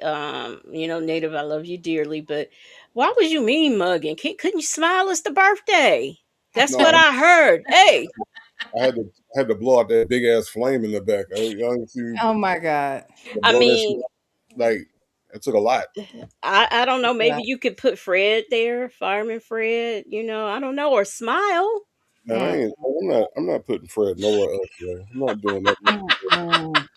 Native, I love you dearly, but why was you mean mugging? Couldn't you smile? It's the birthday. That's what No, I heard. Hey, I had to blow out that big ass flame in the back. Y'all didn't see me Oh my God. I blow that shit mean, out. Like it took a lot. I don't know. Yeah. Maybe you could put Fred there, Fireman Fred. I don't know, or smile. Man, Mm, I'm not putting Fred nowhere else, man. I'm not doing that. mm, mm,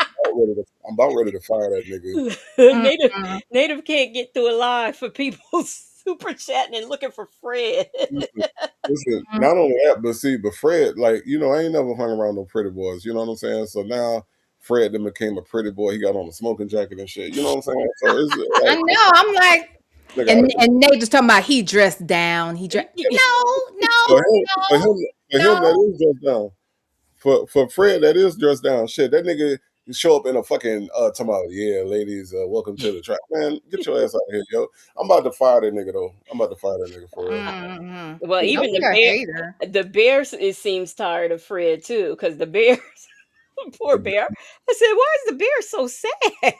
I'm about ready to fire that nigga. mm, Native mm. Native can't get through a line for people super chatting and looking for Fred. Listen, listen, not only that, but Fred, like, I ain't never hung around no pretty boys, you know what I'm saying? So now Fred then became a pretty boy. He got on a smoking jacket and shit. You know what I'm saying? So it's I like, know. I'm like, nigga out and of control. and Nate was talking about he dressed down. He dressed. No, For no, him, for no, him, for him, that no. is dressed down. For Fred, that is dressed down. Shit, that nigga show up in a fucking talking about, yeah, ladies, welcome to the trap. Man, get your ass out of here, yo. I'm about to fire that nigga though. I'm about to fire that nigga for real. Mm-hmm. Well, Don't even be a hater. the bears, it seems tired of Fred too, because the bears, poor bear. I said, why is the bear so sad?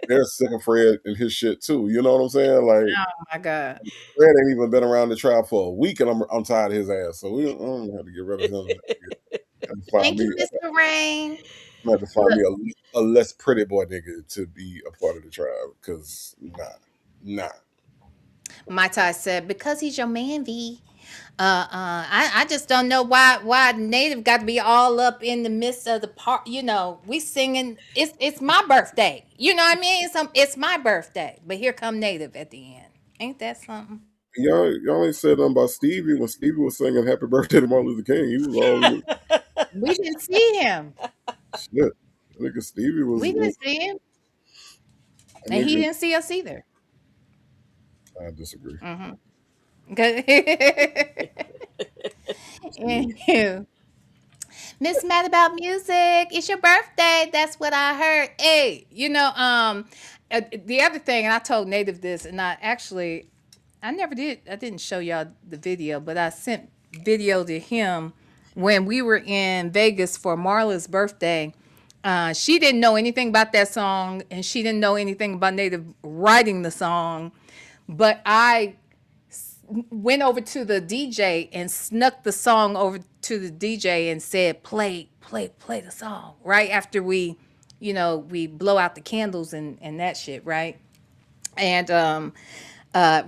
They're sick of Fred and his shit too. You know what I'm saying? Like Oh my God. Fred ain't even been around the tribe for a week, and I'm tired of his ass. So we don't have to get rid of him. I have to find Thank me. you, Mr. Rain. I have to find me a less pretty boy nigga to be a part of the tribe. Cause nah. My Ty said, because he's your man, V. I just don't know why Native got to be all up in the midst of the part. We singing. It's my birthday. You know what I mean? It's my birthday. But here come Native at the end. Ain't that something? Y'all ain't said nothing about Stevie when Stevie was singing "Happy Birthday" to Martin Luther King. He was all We didn't see him. shit. I think Stevie was, We didn't was see him. And he didn't see us either. I disagree. Mm-hmm. Okay. Anywho, Miss Mad About Music, it's your birthday. That's what I heard. Hey, the other thing, and I told Native this, and I didn't show y'all the video, but I sent video to him when we were in Vegas for Marla's birthday. She didn't know anything about that song, and she didn't know anything about Native writing the song, but I went over to the DJ and snuck the song over to the DJ and said, play the song right after we blow out the candles and that shit, right? And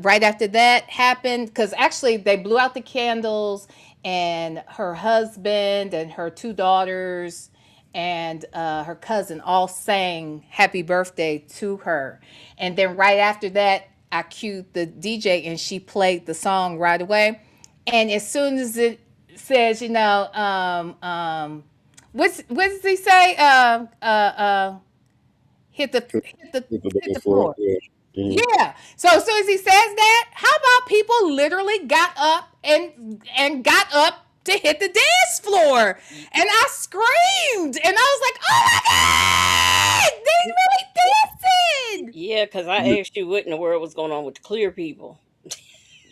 right after that happened, because actually they blew out the candles, and her husband and her two daughters and her cousin all sang happy birthday to her. And then right after that, I cued the DJ and she played the song right away. And as soon as it says, what does he say? Hit the hit the floor. Yeah. Mhm. Yeah. So as soon as he says that, how about people literally got up and got up to hit the dance floor, and I screamed, and I was like, "Oh my God, they really dancing!" Yeah, because I asked you what in the world was going on with the clear people.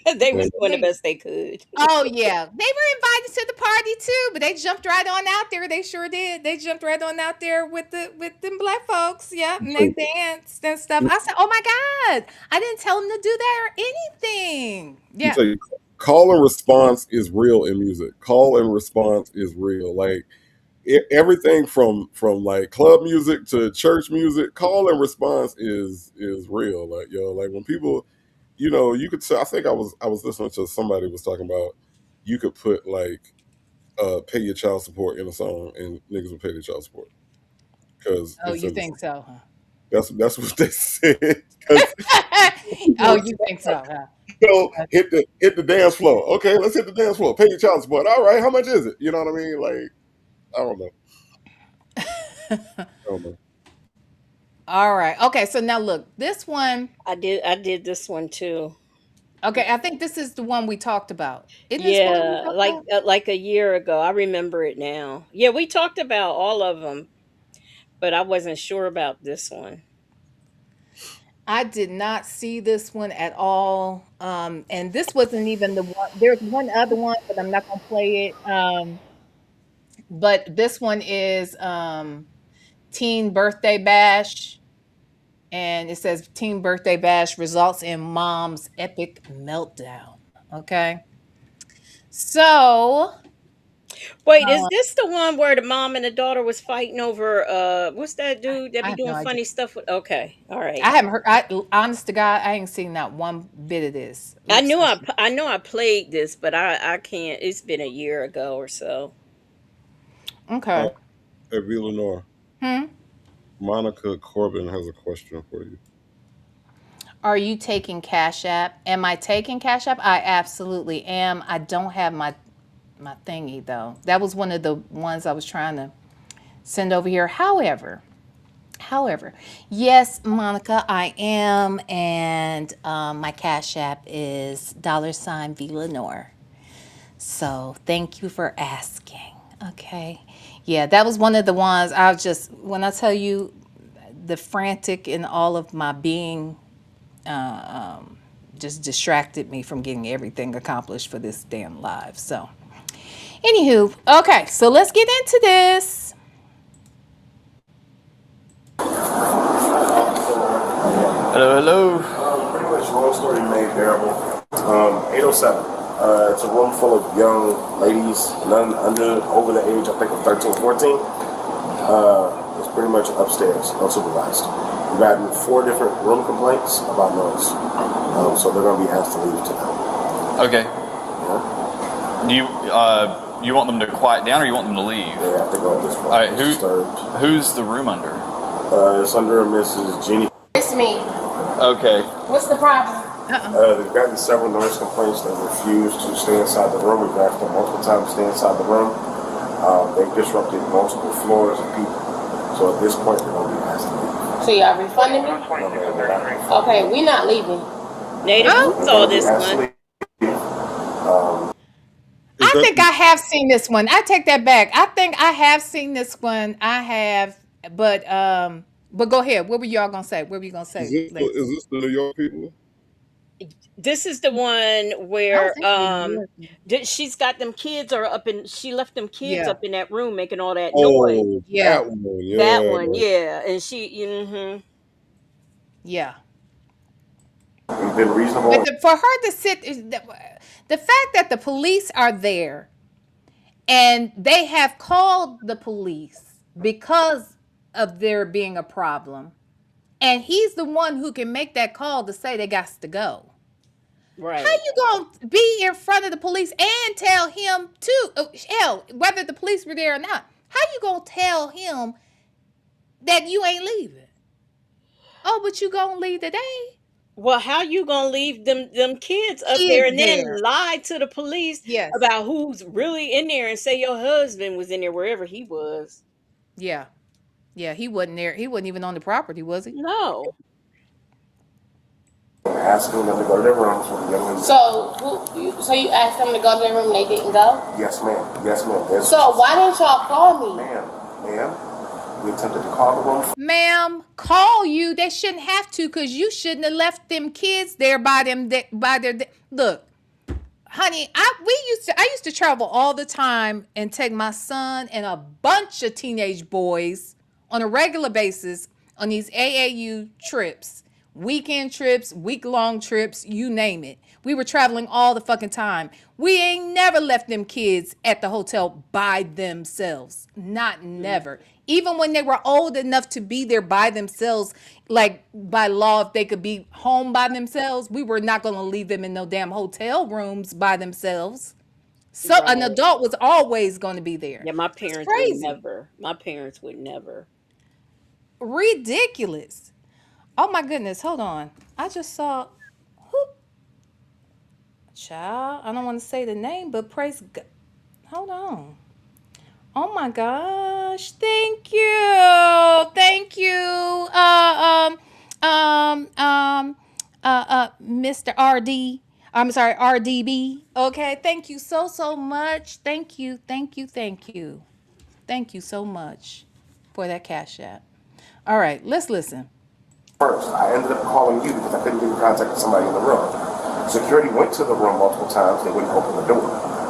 They was doing the They- best they could. Oh yeah, they were invited to the party too, but they jumped right on out there. They sure did. They jumped right on out there with them black folks. Yeah, and they danced and stuff. I said, "Oh my God, I didn't tell them to do that or anything." Let me Yeah. tell you, call and response is real in music. Call and response is real. Like everything from like club music to church music, call and response is real. Like like when people, you could say. I think I was listening to somebody was talking about you could put like pay your child support in a song and niggas would pay their child support because Oh, you think so, huh? that's what they said. 'Cause Oh, you think so, huh? hit the dance floor. Okay, let's hit the dance floor. Pay your child support. All right, how much is it? You know what I mean? Like, I don't know. I don't know. All right. Okay, so now look, this one. I did this one too. Okay, I think this is the one we talked about. Isn't this one we Yeah, talked about? like a year ago. I remember it now. Yeah, we talked about all of them, but I wasn't sure about this one. I did not see this one at all. And this wasn't even the one. There's one other one, but I'm not gonna play it. But this one is Teen Birthday Bash. And it says Teen Birthday Bash results in mom's epic meltdown. Okay. So Wait, is this the one where the mom and the daughter was fighting over what's that dude that I be have no doing idea. funny stuff with? Okay, all right. I haven't heard. Honest to God, I ain't seen not one bit of this. I know I played this, but I can't. It's been a year ago or so. Okay. Hey, VLenore, Hmm. Monica Corbin has a question for you. Are you taking Cash App? Am I taking Cash App? I absolutely am. I don't have my thingy though. That was one of the ones I was trying to send over here. However, yes, Monica, I am, and my Cash App is $VLenore. So thank you for asking. Okay. Yeah, that was one of the ones when I tell you the frantic in all of my being just distracted me from getting everything accomplished for this damn live. So, anywho, okay, so let's get into this. Hello. Pretty much long story made bearable. 807. It's a room full of young ladies, none over the age, I think, of 13, 14. It's pretty much upstairs, unsupervised. We've gotten 4 different room complaints about noise. So they're going to be asked to leave tonight. Okay. Yeah? Do you want them to quiet down, or you want them to leave? They have to go at this point. All right. It's disturbed. Who's the room under? It's under Mrs. Jeannie. It's me. Okay. What's the problem? They've gotten several noise complaints. They refuse to stay inside the room. We've asked them multiple times to stay inside the room. They've disrupted multiple floors of people. So at this point, they're going to be asked to leave. So y'all refunding me? Okay, we not leaving. Native, Oh. you saw this one. I think I have seen this one. I take that back. I think I have seen this one. I have, but go ahead. What were y'all gonna say? What were you gonna say, ladies? Is this the New York people? This is the one I don't where think they're New York. she's got them kids are up in she left them kids Yeah, up in that room making all that noise. Oh, yeah, that one. That Yeah. one, yeah. And she yeah. We've been reasonable. But for her to sit, the fact that the police are there and they have called the police because of there being a problem, and he's the one who can make that call to say they got to go. right. How you gonna be in front of the police and tell him to hell, whether the police were there or not? How you gonna tell him that you ain't leaving? Oh, but you gonna leave today? Well, how you gonna leave them kids up there Kids and there. then lie to the police Yes. about who's really in there and say your husband was in there wherever he was? Yeah. Yeah, he wasn't there. He wasn't even on the property, was he? No. Asking them to go to their rooms with the young lady. So you asked them to go to their room, they didn't go? Yes, ma'am. Yes, ma'am. So why didn't y'all call me? Ma'am. We attempted to call the room. Ma'am, call you. They shouldn't have to, because you shouldn't have left them kids there by them by their look. Honey, I used to travel all the time and take my son and a bunch of teenage boys on a regular basis on these AAU trips, weekend trips, week-long trips, you name it. We were traveling all the fucking time. We ain't never left them kids at the hotel by themselves. Not never. Even when they were old enough to be there by themselves, like by law, if they could be home by themselves, we were not going to leave them in no damn hotel rooms by themselves. So an Right. adult was always going to be there. Yeah, my It's parents would crazy. never. My parents would never. Ridiculous. Oh my goodness. Hold on. I just saw who child. I don't want to say the name, but praise God. Hold on. Oh my gosh. Thank you. Thank you. Mr. RD. I'm sorry, RDB. Okay. Thank you so much. Thank you. Thank you. Thank you. Thank you so much for that cash app. All right, let's listen. First, I ended up calling you because I couldn't get in contact with somebody in the room. Security went to the room multiple times. They wouldn't open the door.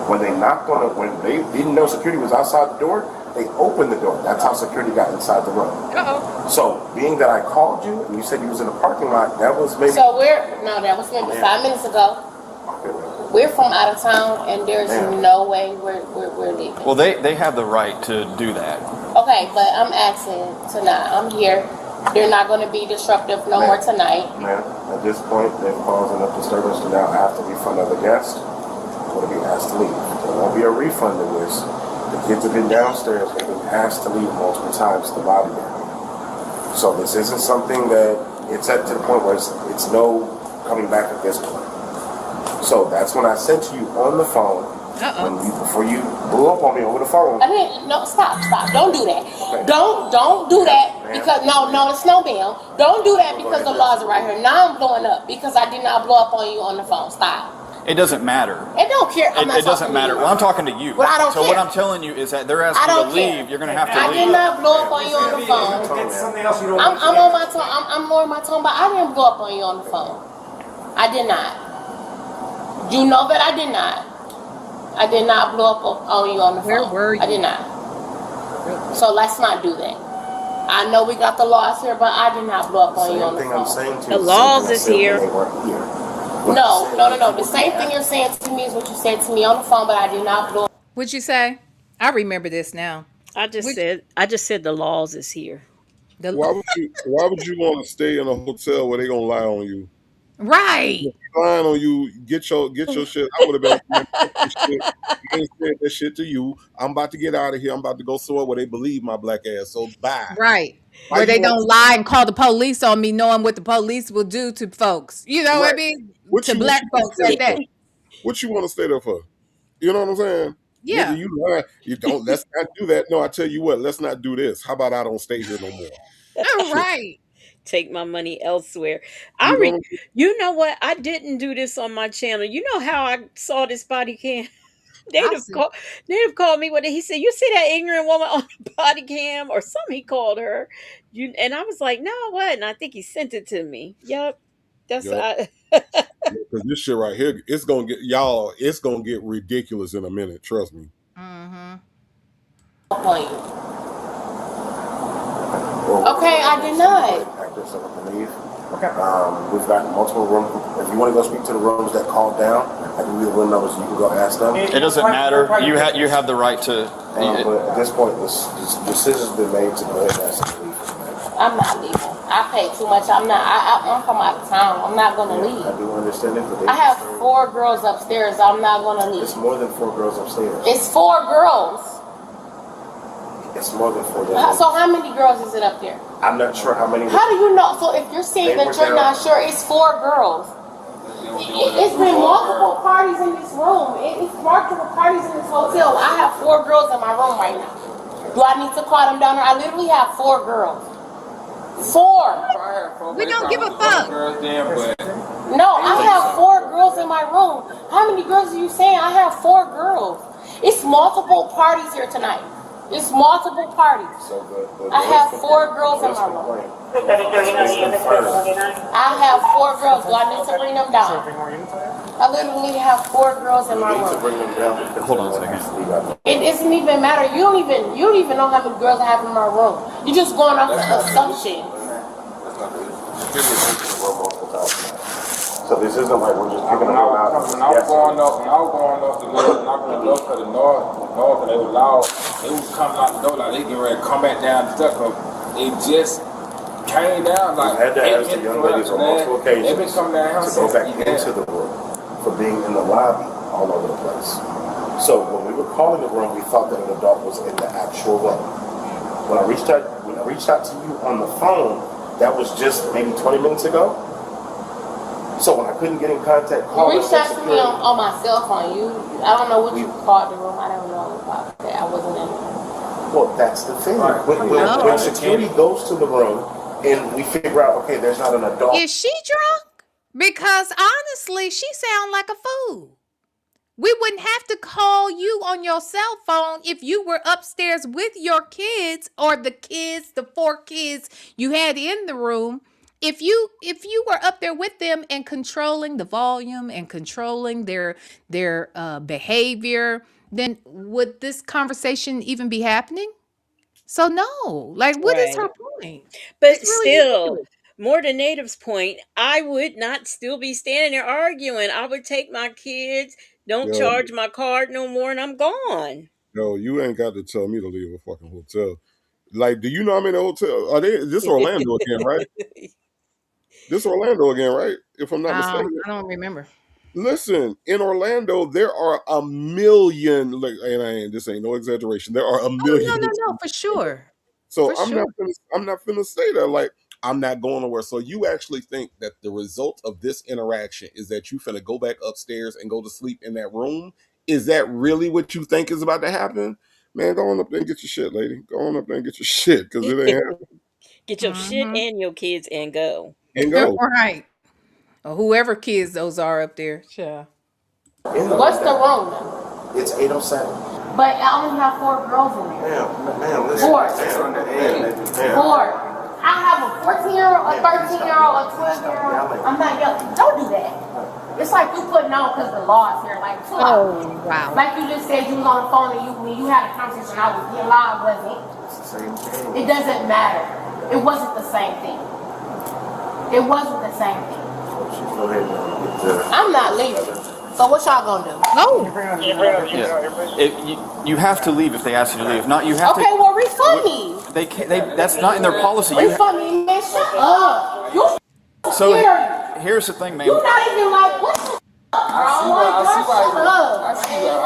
When they knocked on it, when they didn't know security was outside the door, they opened the door. That's how security got inside the room. Uh-oh. So, being that I called you and you said you was in the parking lot, that was maybe... So that was maybe 5 minutes ago. We're from out of town, and there's no way we're leaving. Well, they have the right to do that. Okay, but I'm asking tonight. I'm here. They're not going to be disruptive no more tonight. Ma'am, at this point, they've caused enough disturbance to now have to refund other guests. Going to be asked to leave. There won't be a refund in this. The kids have been downstairs. They've been asked to leave multiple times to the lobby area. So this isn't something that it's at to the point where it's no coming back at this point. So that's when I said to you on the phone, before you blew up on me over the phone. I didn't. No, stop. Don't do that. Okay. Don't do that because no, it's no bill. Don't do that because the laws are right here. Now I'm blowing up because I did not blow up on you on the phone. Stop. It doesn't matter. It don't care. It doesn't matter. Well, I'm talking to you. Well, I don't so care. what I'm telling you is that they're asking you to leave. You're going to have to leave. I did not blow up on you on the phone. I'm on my tone. I'm lowering my tone, but I didn't blow up on you on the phone. I did not. You know that I did not. I did not blow up on you on the phone. Where were you? I did not. So let's not do that. I know we got the laws here, but I did not blow up on you on the phone. I'm saying to The laws is here. No. The same thing you're saying to me is what you said to me on the phone, but I did not blow up. What'd you say? I remember this now. I just said the laws is here. Why would you want to stay in a hotel where they gonna lie on you? Right. Lying on you, get your shit. I would have been I ain't said that shit to you. I'm about to get out of here. I'm about to go somewhere where they believe my black ass. So bye. Right. Where they don't lie and call the police on me, knowing what the police will do to folks. You know what I mean? To black folks at that. What you want to stay there for? You know what I'm saying? Yeah. Nigga, you lie. You don't. Let's not do that. No, I tell you what. Let's not do this. How about I don't stay here no more? Right. take my money elsewhere. You gonna You know what? I didn't do this on my channel. You know how I saw this body cam? I see. They'd have called me with it. He said, "You see that ignorant woman on the body cam or something?" He called her. And I was like, "No, what?" And I think he sent it to me. Yep, that's Yep. I. Because this shit right here, it's gonna get y'all. It's gonna get ridiculous in a minute. Trust me. Mm-hmm. Okay, I did not. Actors of the leave. Okay. We've got multiple rooms. If you want to go speak to the rooms that called down, I can give you the room numbers. You can go ask them. It doesn't matter. You have the right to. But at this point, this decision's been made to go ahead and ask them to leave. I'm not leaving. I pay too much. I'm from out of town. I'm not gonna leave. I do understand it, but I have 4 girls upstairs. I'm not gonna leave. it's more than 4 girls upstairs. It's 4 girls. It's more than 4 girls. So how many girls is it up there? I'm not sure how many. How do you know? So if you're saying They that were you're there. not sure, it's 4 girls. It's been multiple parties in this room. It's multiple parties in this hotel. I have 4 girls in my room right now. Do I need to call them down there? I literally have 4 girls. 4. We don't give a fuck. No, I have 4 girls in my room. How many girls are you saying? I have 4 girls. It's multiple parties here tonight. It's multiple parties. So I have 4 girls in my room. I have 4 girls. Do I need to bring them down? I literally have 4 girls in my room. Hold on a second. It doesn't even matter. You don't even know how many girls I have in my room. You're just going off of assumption. So this isn't like we're just picking them out. When I was going up the door, knocking the door to the north, and they were loud. They was coming out the door like they getting ready to come back down the stuff. It just came down like. I had to ask the young ladies on multiple occasions They've been coming down to go back into the room for being in the lobby all over the place. So when we were calling the room, we thought that an adult was in the actual room. When I reached out to you on the phone, that was just maybe 20 minutes ago. So when I couldn't get in contact, You reached out to me on my cell phone. I don't know what you called the room. I don't know about that. I wasn't in there. Well, that's the thing. When security goes to the room and we figure out, okay, there's not an adult. Is she drunk? Because honestly, she sound like a fool. We wouldn't have to call you on your cell phone if you were upstairs with your kids or the 4 kids you had in the room. If you were up there with them and controlling the volume and controlling their behavior, then would this conversation even be happening? So no, like what is her point? But It's really still, ridiculous. more to Native's point, I would not still be standing there arguing. I would take my kids, don't Yo, charge my card no more, and I'm gone. yo, you ain't got to tell me to leave a fucking hotel. Like, do you know I'm in a hotel? Are they this Orlando again, right? This Orlando again, right? If I'm not mistaken. I don't remember. Listen, in Orlando, there are a million. Like, and this ain't no exaggeration. There are a million. No, for sure. So For sure. I'm not finna stay there. Like, I'm not going nowhere. So you actually think that the result of this interaction is that you finna go back upstairs and go to sleep in that room? Is that really what you think is about to happen? Man, go on up there and get your shit, lady. Go on up there and get your shit, because it ain't happening. Get your shit and your kids and go. And go. Right. Or whoever kids those are up there. Sure. What's the room? It's 807. But I only have 4 girls in there. Ma'am, listen. 4. 4. I have a 14-year-old, a 13-year-old, a 12-year-old. I'm not young. Don't do that. It's like you putting on because the law is here. Like, wow. Like you just said, you was on the phone and when you had a conversation, I was being loud, wasn't it? It's the same thing. It doesn't matter. It wasn't the same thing. It wasn't the same thing. Go ahead and get I'm not leaving. So what y'all gonna do? No. You have to leave if they ask you to leave. If not, you have Okay, to. well refund me. They can't. That's not in their policy. Refund me, man. Shut up. You So scary. here's the thing, man. You're not even like what the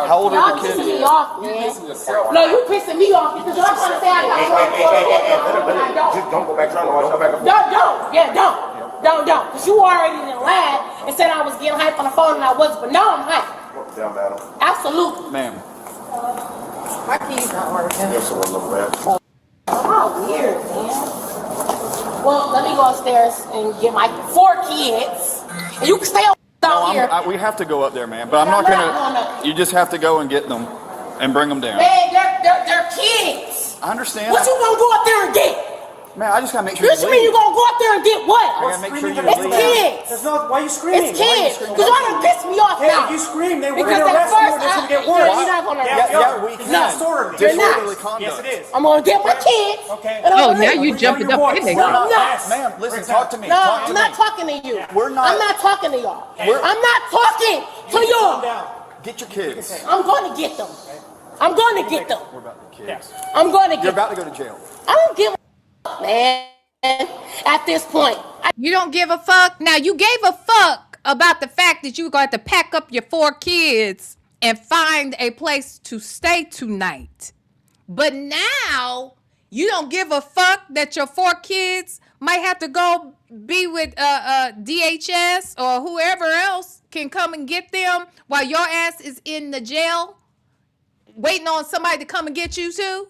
How old are the Y'all pissing kids? me off, man. No, you pissing me off because y'all trying to say I got Just don't go back to don't go back and forth. Don't. Yeah, don't. Because you already didn't lie and said I was getting hype on the phone and I wasn't. But now I'm hype. Down, madam. Absolutely. Ma'am. My keys not working. Yes, sir, look back. How weird, man. Well, let me go upstairs and get my 4 kids. And you can stay down here. We have to go up there, man. But I'm not going gonna. up. You just have to go and get them and bring them down. Man, they're kids. I understand. What you gonna go up there and get? Man, I just gotta make sure. What you mean you gonna go up there and get what? I gotta make sure you It's leave. kids. There's no. Why are you screaming? It's kids. Because y'all done pissed me off Hey, now. if you scream, they will Because arrest at you. first It's gonna get you're worse. not gonna arrest Yeah, we it's can. not disorderly. You're not. Disorderly conduct. Yes, it is. I'm gonna get my kids. Okay. And I'm Oh, gonna now leave. you jumping up in there. No, I'm not. Ma'am, listen, talk to me. No, Talk to I'm not me. talking to you. We're not. I'm not talking to y'all. We're- I'm not talking to y'all. Get your kids. I'm going to get them. I'm going to get them. We're about the kids. I'm going to You're get about to go to jail. I don't give a man at this point. You don't give a fuck? Now, you gave a fuck about the fact that you were going to have to pack up your 4 kids and find a place to stay tonight. But now, you don't give a fuck that your 4 kids might have to go be with DHS or whoever else can come and get them while your ass is in the jail waiting on somebody to come and get you too?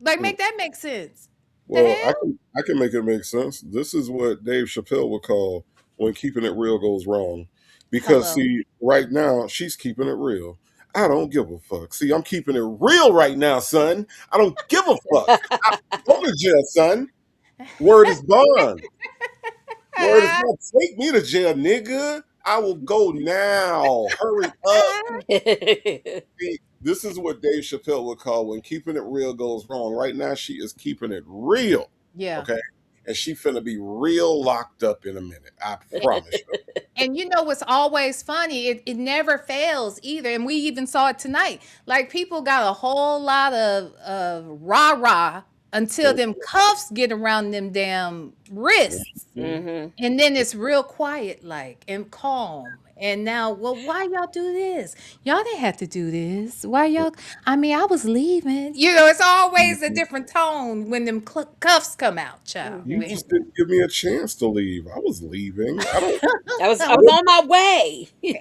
Like, make that make sense. Well, I can make it make sense. This is what Dave Chappelle would call when keeping it real goes wrong. Because Hello. see, right now she's keeping it real. I don't give a fuck. See, I'm keeping it real right now, son. I don't give a fuck. I'm going to jail, son. Word is bond. Word is bond. Take me to jail, nigga. I will go now. Hurry up. See, this is what Dave Chappelle would call when keeping it real goes wrong. Right now, she is keeping it real. Yeah. Okay. And she finna be real locked up in a minute. I promise you. And you know what's always funny? It never fails either. And we even saw it tonight. Like, people got a whole lot of rah-rah until them cuffs get around them damn wrists. Mm-hmm. And then it's real quiet, like, and calm. And now, well, why y'all do this? Y'all didn't have to do this. Why y'all? I mean, I was leaving. You know, it's always a different tone when them cuffs come out, child. You just didn't give me a chance to leave. I was leaving. I was on my way. I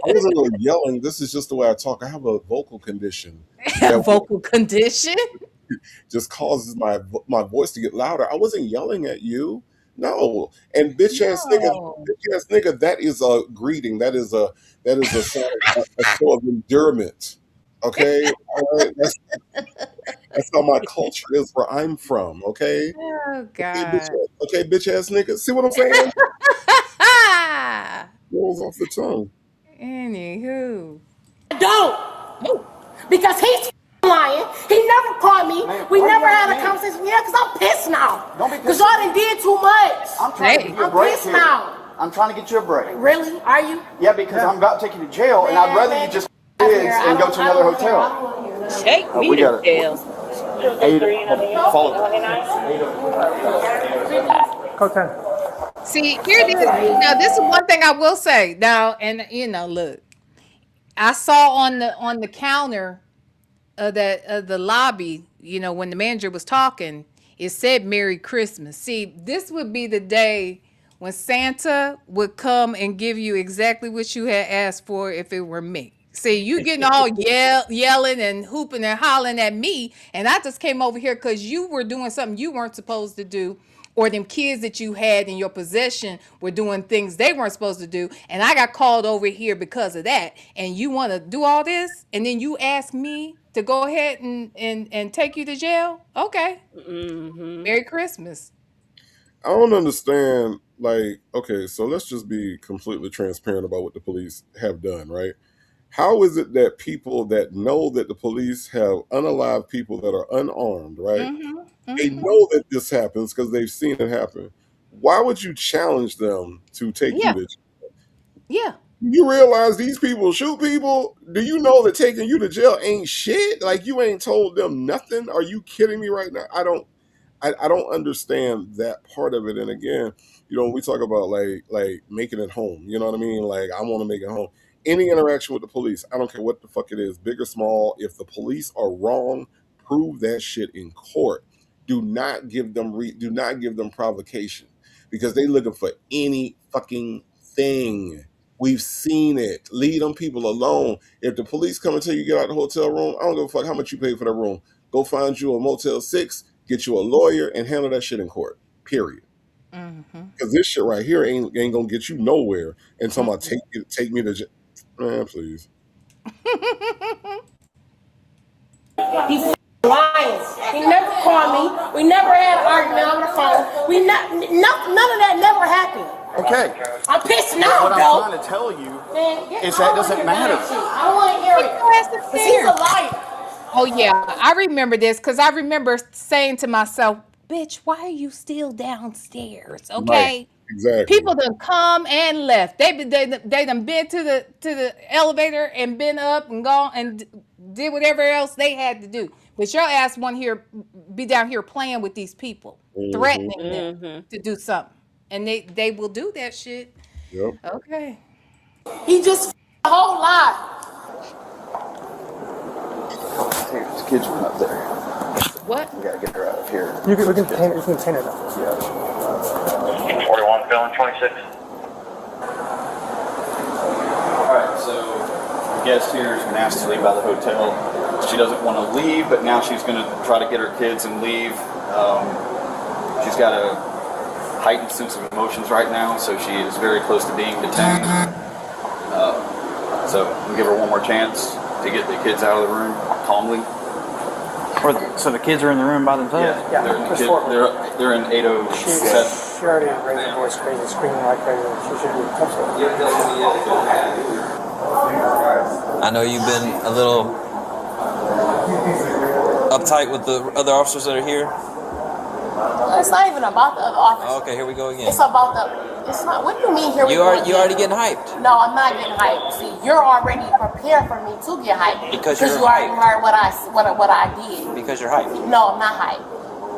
wasn't really yelling. This is just the way I talk. I have a vocal condition. Vocal condition? Just causes my voice to get louder. I wasn't yelling at you. No. And bitch ass nigga, that is a greeting. That is a sign of a show of endearment. Okay? All right? That's how my culture is where I'm from. Okay? Oh, God. Okay, bitch ass nigga. See what I'm saying? Rolls off the tongue. Anywho. Don't. Because he's lying. He never called me. We never had a conversation. Yeah, because I'm pissed now. Don't be Because pissed. y'all done did too much. I'm trying to give you a I'm break pissed here. now. I'm trying to get you a break. Really? Are you? Yeah, because I'm about to take you to jail, and I'd rather you just kids and go to another hotel. Take me we to got it. jail. Follow. See, here it is. Now, this is one thing I will say. Now, and you know, look, I saw on the counter of the lobby, you know, when the manager was talking, it said Merry Christmas. See, this would be the day when Santa would come and give you exactly what you had asked for if it were me. See, you getting all yelling and hooping and hollering at me, and I just came over here because you were doing something you weren't supposed to do, or them kids that you had in your possession were doing things they weren't supposed to do, and I got called over here because of that, and you want to do all this, and then you ask me to go ahead and take you to jail? Okay. Mm-hmm. Merry Christmas. I don't understand. Like, okay, so let's just be completely transparent about what the police have done, right? How is it that people that know that the police have unalived people that are unarmed, right? They know that this happens because they've seen it happen. Why would you challenge them to take you to jail? Yeah. You realize these people shoot people? Do you know that taking you to jail ain't shit? Like, you ain't told them nothing? Are you kidding me right now? I don't understand that part of it. And again, you know, when we talk about like making it home, you know what I mean? Like, I want to make it home. Any interaction with the police, I don't care what the fuck it is, big or small. If the police are wrong, prove that shit in court. Do not give them provocation, because they looking for any fucking thing. We've seen it. Leave them people alone. If the police come and tell you get out of the hotel room, I don't give a fuck how much you pay for the room. Go find you a Motel 6, get you a lawyer, and handle that shit in court. period. Mm-hmm. Because this shit right here ain't gonna get you nowhere. And talking about take me to man, please. He's lying. He never called me. We never had an argument on the phone. None of that never happened. Okay. I'm pissed now, What though. I'm trying to tell you Man, is that doesn't matter. I don't want to hear it. Because he's a liar. Oh yeah, I remember this because I remember saying to myself, "Bitch, why are you still downstairs?" Right. Okay, Exactly. people done come and left. They done been to the elevator and been up and gone and did whatever else they had to do. But your ass want here be down here playing with these people, threatening them to do something, and they will do that shit. Yep. Okay. He just a whole lot. The kids were up there. What? We gotta get her out of here. We can contain it now. Yeah. 41, feeling 26. Alright, so the guest here has been asked to leave by the hotel. She doesn't want to leave, but now she's going to try to get her kids and leave. She's got a heightened sense of emotions right now, so she is very close to being detained. So we'll give her one more chance to get the kids out of the room calmly. So the kids are in the room by themselves? Yeah, they're in 807. She already raised her voice crazy, screaming like crazy. She should be custody. I know you've been a little uptight with the other officers that are here. It's not even about the other officers. Okay, here we go again. It's about the. It's not. What do you mean here? You already getting hyped. No, I'm not getting hyped. See, you're already prepared for me to get hyped Because you you're already hyped. heard what I did. Because you're hyped. No, I'm not hyped.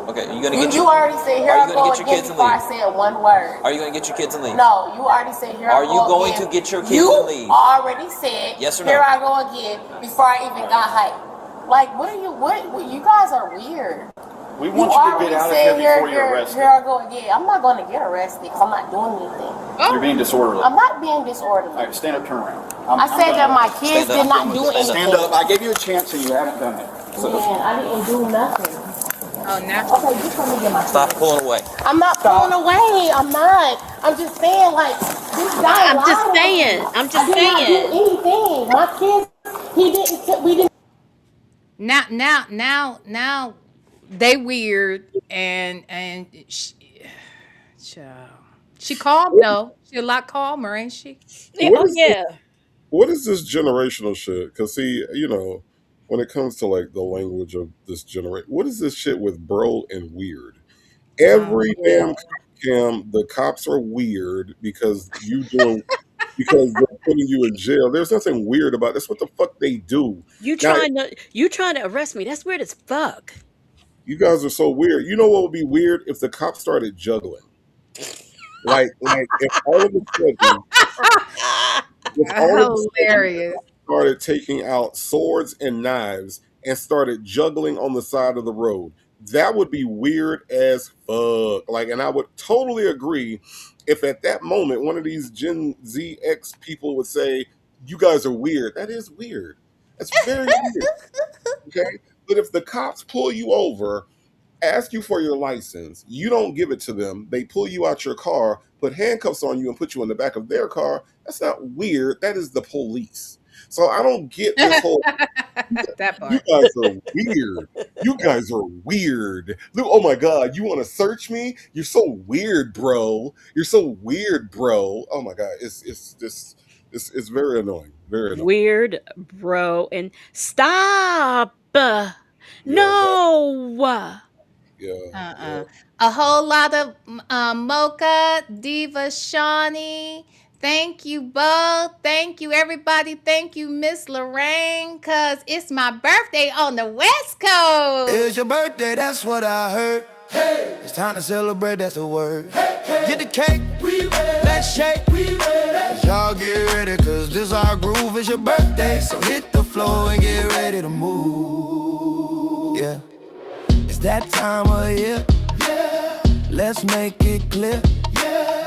Okay, you gonna get You already said here Are I you go gonna get your again kids and before I leave? said one word. Are you gonna get your kids and leave? No, you already said here I Are go you going again. to get your kids You and leave? already said Yes or here no? I go again before I even got hyped. Like, what are you? What you guys are weird. We want you to get out of here before you're arrested. Here I go again. I'm not going to get arrested because I'm not doing anything. You're being disorderly. I'm not being disorderly. All right, stand up, turn around. I said that my kids did not do anything. Stand up. I gave you a chance and you haven't done it. So Man, I didn't do nothing. Oh, now. Okay, just let me get my Stop pulling away. I'm not pulling away. I'm not. I'm just saying, like, this guy. I'm just saying. I'm just I did not saying. do anything. My kids, he didn't. We didn't. Now, they weird and she calm though. She a lot calmer, ain't she? What is this generational shit? Because see, when it comes to like the language of this generation, what is this shit with bro and weird? Every damn cam, the cops are weird because because they're putting you in jail. There's nothing weird about this. What the fuck they do? You Now, trying to arrest me? That's weird as fuck. you guys are so weird. You know what would be weird if the cops started juggling? Like if all of a sudden, Hilarious. started taking out swords and knives and started juggling on the side of the road. That would be weird as fuck. Like, and I would totally agree if at that moment one of these Gen Z X people would say, "You guys are weird." That is weird. That's very weird. Okay, but if the cops pull you over, ask you for your license, you don't give it to them, they pull you out your car, put handcuffs on you and put you in the back of their car, that's not weird. That is the police. So I don't get this whole that part. You guys are weird. You guys are weird. Look, oh my God, you want to search me? You're so weird, bro. You're so weird, bro. Oh my God, it's very annoying. Very annoying. Weird, bro, and stop. No. Yeah. A whole lot of Mocha, Diva, Shawnee. Thank you both. Thank you, everybody. Thank you, Miss Lorraine, because it's my birthday on the West Coast. It's your birthday, that's what I heard. Hey, it's time to celebrate, that's the word. Get the cake, let's shake. Y'all get ready, cause this our groove. It's your birthday, so hit the floor and get ready to move. Yeah, it's that time of year. Let's make it clear.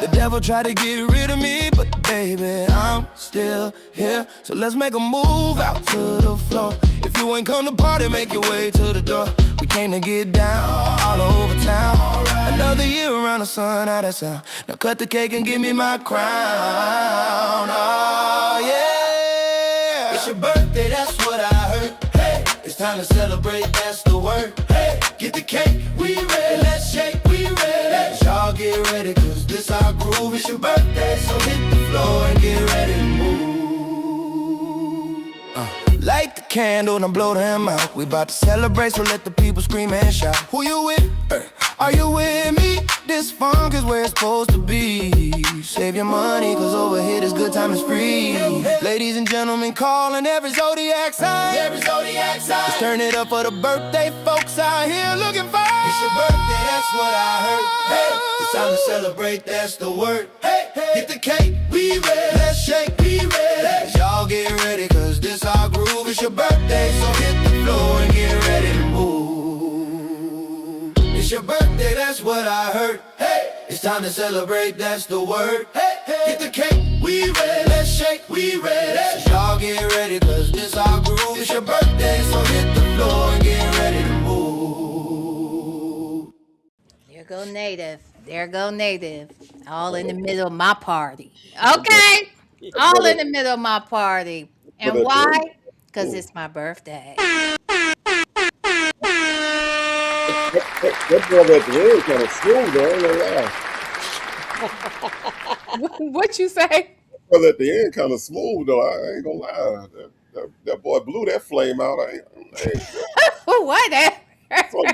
The devil tried to get rid of me, but baby, I'm still here. So let's make a move out to the floor. If you ain't come to party, make your way to the door. We came to get down all over town. Another year around the sun, how that sound? Now cut the cake and give me my crown. Oh yeah, it's your birthday, that's what I heard. Hey, it's time to celebrate, that's the word. Hey, get the cake, we ready. Let's shake, we ready. Y'all get ready, cause this our groove. It's your birthday, so hit the floor and get ready to move. Light the candle and blow them out. We about to celebrate, so let the people scream and shout. Who you with? Are you with me? This funk is where it's supposed to be. Save your money, cause over here this good time is free. Ladies and gentlemen, calling every zodiac sign. Every zodiac sign. Let's turn it up for the birthday folks out here looking fine. It's your birthday, that's what I heard. Hey, it's time to celebrate, that's the word. Hey, get the cake, we ready. Let's shake, we ready. Y'all get ready, cause this our groove. It's your birthday, so hit the floor and get ready to move. It's your birthday, that's what I heard. Hey, it's time to celebrate, that's the word. Hey, get the cake, we ready. Let's shake, we ready. So y'all get ready, cause this our groove. It's your birthday, so hit the floor and get ready to move. There go Native. There go Native. All in the middle of my party. Okay. All in the middle of my party. And why? Because it's my birthday. That brother at the end kind of smooth, though. I ain't gonna lie. What you say? That brother at the end kind of smooth, though. I ain't gonna lie. That boy blew that flame out. What? That boy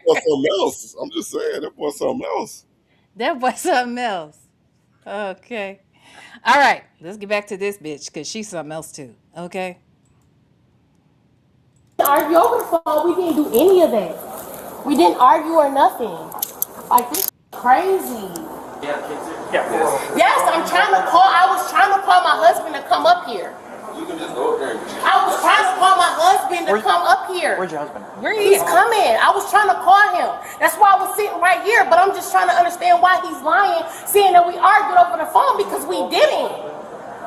something else. I'm just saying, that boy something else. That was something else. Okay. All right. Let's get back to this bitch because she's something else too. Okay. Argue over the phone. We didn't do any of that. We didn't argue or nothing. Like, this is crazy. Yes, I'm trying to call. I was trying to call my husband to come up here. You can just go up there. I was trying to call my husband to come up here. Where's your husband? He's coming. I was trying to call him. That's why I was sitting right here. But I'm just trying to understand why he's lying, saying that we argued over the phone, because we didn't.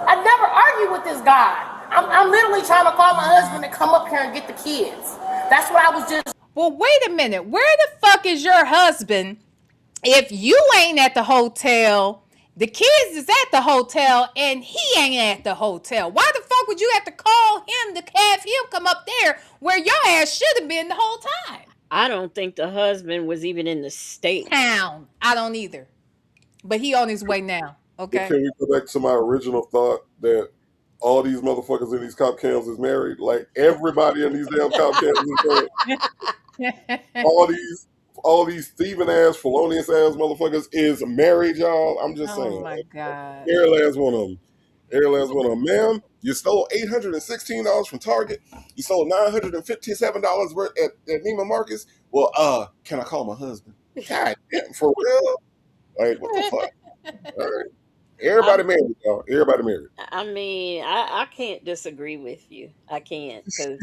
I never argued with this guy. I'm literally trying to call my husband to come up here and get the kids. That's what I was just. Well, wait a minute. Where the fuck is your husband if you ain't at the hotel? The kids is at the hotel and he ain't at the hotel. Why the fuck would you have to call him to have him come up there where your ass should have been the whole time? I don't think the husband was even in the state. Town. I don't either. But he on his way now. Okay. Can we go back to my original thought that all these motherfuckers in these cop cams is married? Like, everybody in these damn cop cams is married. all these thieving ass, felonious ass motherfuckers is married, y'all. I'm just saying. Oh my God. Every last one of them. Every last one of them. Ma'am, you stole $816 from Target. You sold $957 worth at Neiman Marcus. Well, can I call my husband? God damn, for real? Like, what the fuck? All right. Everybody married, y'all. Everybody married. I mean, I can't disagree with you. I can't, because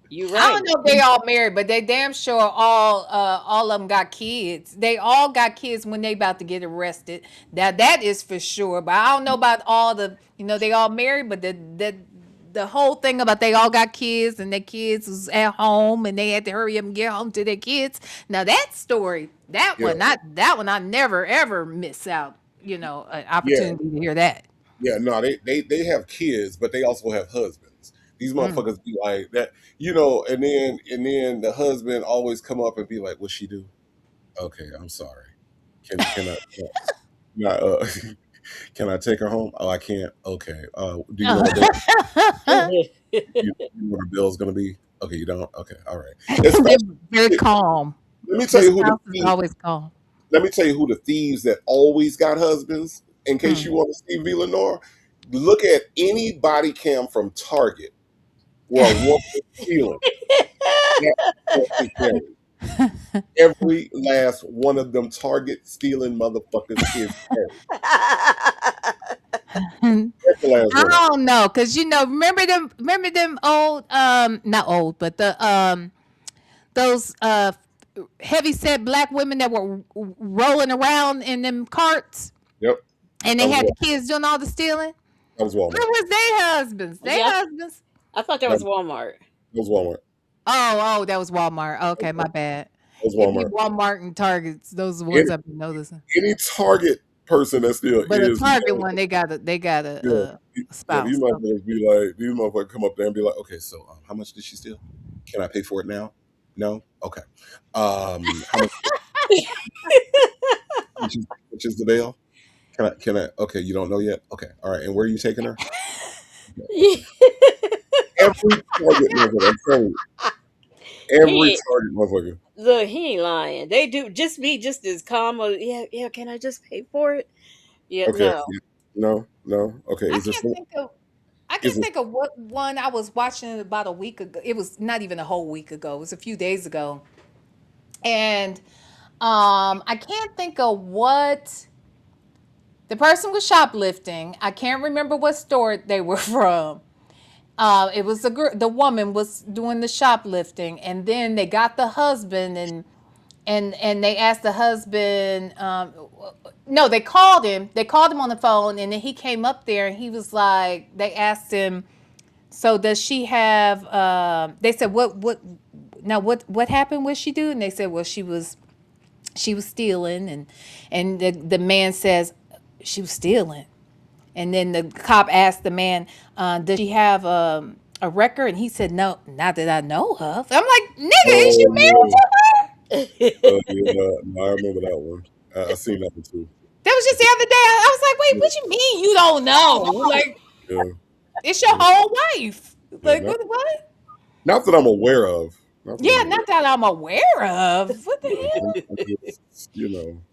you're right. I don't know if they all married, but they damn sure all of them got kids. They all got kids when they about to get arrested. That is for sure. But I don't know about all the, they all married, but the whole thing about they all got kids and their kids was at home and they had to hurry up and get home to their kids. Now that story, that one I never ever miss out, an opportunity to hear that. Yeah, no, they have kids, but they also have husbands. These motherfuckers be like that, and then the husband always come up and be like, "What'd she do?" Okay, I'm sorry. Can can I take her home? Oh, I can't. Okay. Do you know what the bill's gonna be? Okay, you don't. Okay, all right. They're very calm. Let me tell you who always calm. Let me tell you who the thieves that always got husbands. In case you want to see VLenore, look at any body cam from Target where a woman is stealing. Every last one of them Target stealing motherfuckers is I don't know, because remember them old, not old, but those heavy set black women that were rolling around in them carts. Yep. And they had the kids doing all the stealing. That was Walmart. Where was their husbands? I thought that was Walmart. That was Walmart. Oh, that was Walmart. Okay, my bad. Those It be Walmart. Walmart and Targets. Those are the ones Any, I've been noticing. any Target person that still But a is Target one, they got yeah, a yeah, these spouse. Okay. motherfuckers be like, these motherfuckers come up there and be like, okay, so how much did she steal? Can I pay for it now? No? Okay. How much which is the bail? Can I okay, you don't know yet? Okay. All right. And where are you taking her? Every Target motherfucker, I'm telling you. Every he Target motherfucker. look, he ain't lying. They do just be just as calm. Yeah, yeah. Can I just pay for it? Yeah, Okay. no. Yeah. No, no. Okay. I Is this can't think of I is can't this think of what one I was watching about a week ago. It was not even a whole week ago. It was a few days ago. And I can't think of what the person was shoplifting. I can't remember what store they were from. It was the woman was doing the shoplifting, and then they got the husband, and they asked the husband. No, they called him. They called him on the phone, and then he came up there, and he was like, they asked him, so does she have? They said, what? Now what happened? What she do? And they said, well, she was stealing, and the man says she was stealing. And then the cop asked the man, does she have a record? And he said, no, not that I know of. I'm like, nigga, is you oh married yeah. to her? Yeah, no, I remember that one. I seen that one too. That was just the other day. I was like, wait, what you mean you don't know? Like, Yeah. it's your whole wife. Yeah, Like, what? not that I'm aware of. Not that I'm Yeah, aware not that I'm aware of. What the of. hell? I'm just,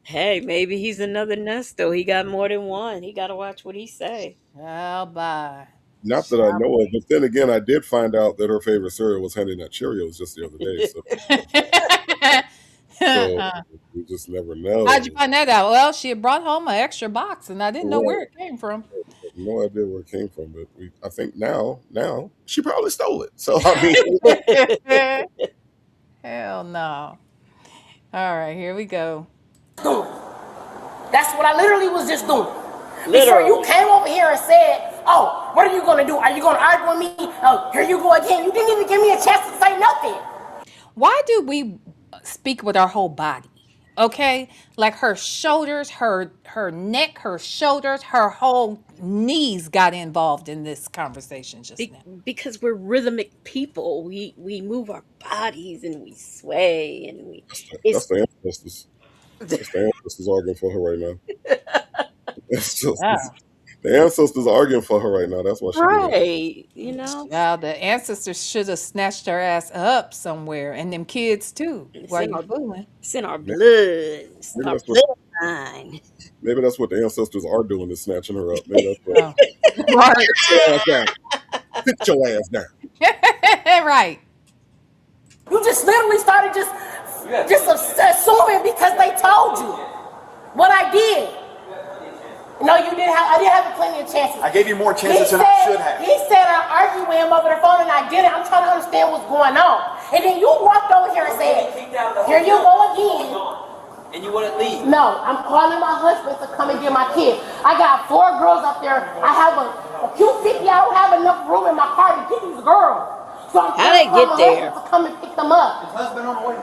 Hey, maybe he's another Nesto. He got more than one. He got to watch what he say. Child, bye. not that I know of. But then again, I did find out that her favorite cereal was Honey Nut Cheerios just the other day. So we just never know. How'd you find that out? Well, she had brought home an extra box, and I didn't know Right. where it came from. No idea where it came from, but I think now she probably stole it. So I mean, Hell no. All right, here we go. That's what I literally was just doing. Before you Literally. came over here and said, oh, what are you going to do? Are you going to argue with me? Oh, here you go again. You didn't even give me a chance to say nothing. Why do we speak with our whole body? Okay? Like her shoulders, her neck, her shoulders, her whole knees got involved in this conversation just now. Because we're rhythmic people. We move our bodies and we sway and we that's it's the ancestors. That's the ancestors arguing for her right now. It's just Yeah. the ancestors arguing for her right now. That's why she do that. right, you know. Now the ancestors should have snatched her ass up somewhere, and them kids too, It's while in you our fooling. it's in our Maybe, blood. It's maybe our that's what bloodline. the ancestors are doing is snatching her up. Maybe that's what. Oh. Right. Sit your ass down. Sit your ass down. Right. You just literally started just assuming because they told you what I did. No, you didn't have. I didn't have plenty of chances. I gave you more chances than I should have. He said I argued with him over the phone and I didn't. I'm trying to understand what's going on. And then you walked over here and said, "Here you go again." And you wouldn't leave. No, I'm calling my husband to come and get my kid. I got 4 girls up there. I have a Q50. I don't have enough room in my car to get these girls. So I'm How trying they to call get my there? husband to come and pick them up. His husband on the way.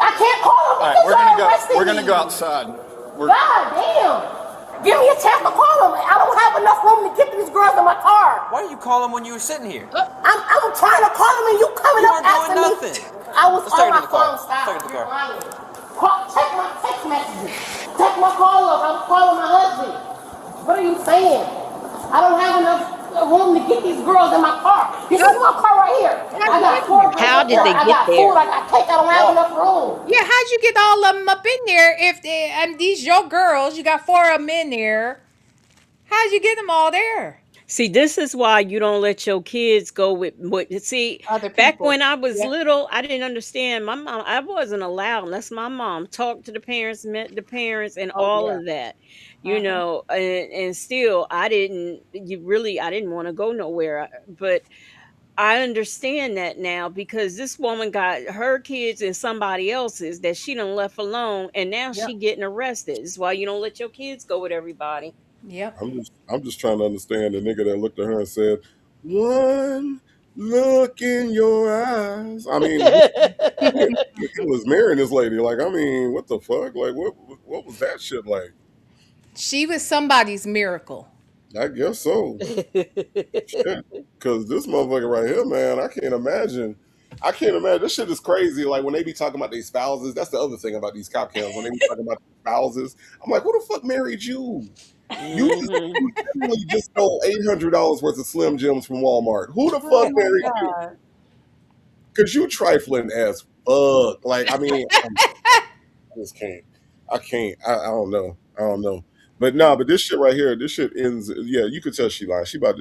I can't call him All right, because we're gonna y'all go. arrested We're gonna me. go outside. God damn. Give me a chance to call him. I don't have enough room to get these girls in my car. Why didn't you call him when you were sitting here? I'm trying to call him and you coming You up weren't doing asking nothing. me. I was Let's on take her my to the car. phone. Stop. Take her to the You're car. lying. Check my text messages. Check my call up. I'm calling my husband. What are you saying? I don't have enough room to get these girls in my car. This is my car right here. I got 4 girls How up did there. they I get got there? food. I got cake. I don't have enough room. Yeah, how'd you get all of them up in there? If they, and these your girls, you got 4 of them in there. How'd you get them all there? See, this is why you don't let your kids go with see, Other back people. when I was Yeah. little, I didn't understand. My mom, I wasn't allowed unless my mom talked to the parents, met the parents, and Oh all yeah. of that. You Uh-huh. know, and still I didn't want to go nowhere. But I understand that now because this woman got her kids and somebody else's that she done left alone, and now Yep. she getting arrested. This is why you don't let your kids go with everybody. Yep. I'm just trying to understand the nigga that looked at her and said, 1, Look in your eyes. I mean, he was marrying this lady. Like, I mean, what the fuck? Like, what was that shit like? She was somebody's miracle. I guess so. Shit. Because this motherfucker right here, man, I can't imagine. I can't imagine. This shit is crazy. Like, when they be talking about their spouses, that's the other thing about these cop cams. When they be talking about their spouses, I'm like, who the fuck married you? You literally just stole $800 worth of Slim Jims from Walmart. Who the fuck married you? Because you trifling as fuck. Like, I mean, I just can't. I can't. I don't know. I don't know. But no, but this shit right here, this shit ends. Yeah, you could tell she lying. You about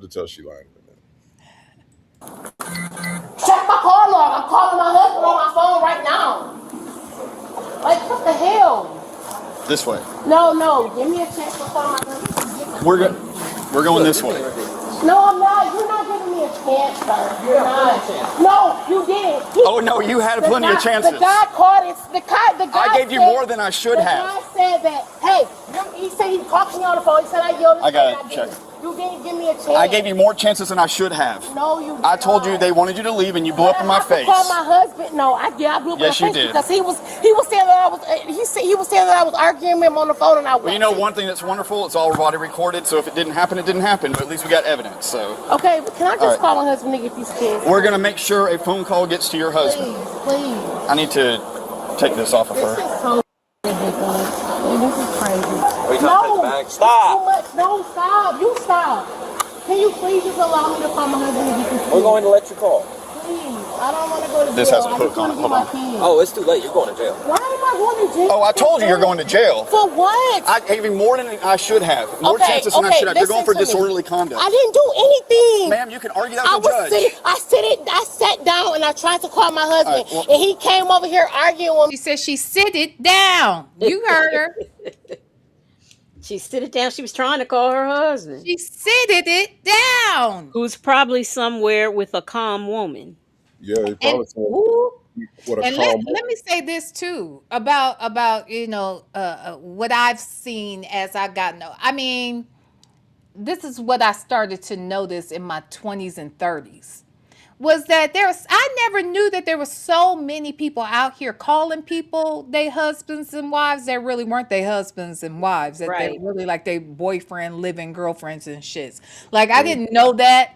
to tell she lying. Check my call log. I'm calling my husband on my phone right now. Like, what the hell? This way. No. Give me a chance to call my husband. We're going this way. No, I'm not. You're not giving me a chance, sir. You're not. No, you didn't. Oh no, you had plenty of chances. The guy called it. The guy I gave you more than I should have. The guy said that, hey, he said he talked to me on the phone. He said I yelled. I got to check. You didn't give me a chance. I gave you more chances than I should have. No, you did I told you they wanted you to leave and you blew up in my face. Call my husband. No, I blew up in my face. Yes, you did. Because he was saying that he was saying that I was arguing with him on the phone and I was. Well, you know one thing that's wonderful, it's all body recorded, so if it didn't happen, it didn't happen, but at least we got evidence, so. Okay, but can I just call my husband to get these kids? We're gonna make sure a phone call gets to your husband. Please. I need to take this off of her. This is so ridiculous. This is crazy. Are you trying to take the bag? Stop! No, stop. You stop. Can you please just allow me to call my husband and get these kids? We're going to let you call. Please. I don't want to go to jail. This has a hook on it. Hold on. Oh, it's too late. You're going to jail. Why am I going to jail? Oh, I told you you're going to jail. For what? I gave you more than I should have. More chances than I should have. You're going for disorderly conduct. I didn't do anything. Ma'am, you can argue that with the judge. I sat down and I tried to call my husband, and he came over here arguing with me. She said she sit it down. You heard her. She sit it down. She was trying to call her husband. She sitted it down. Who's probably somewhere with a calm woman. Yeah, he probably And let me say this too about what I've seen as I got I mean, this is what I started to notice in my 20s and 30s. Was that I never knew that there were so many people out here calling people their husbands and wives that really weren't their husbands and wives. That they're really like their boyfriend, living girlfriends and shits. Like, I didn't know that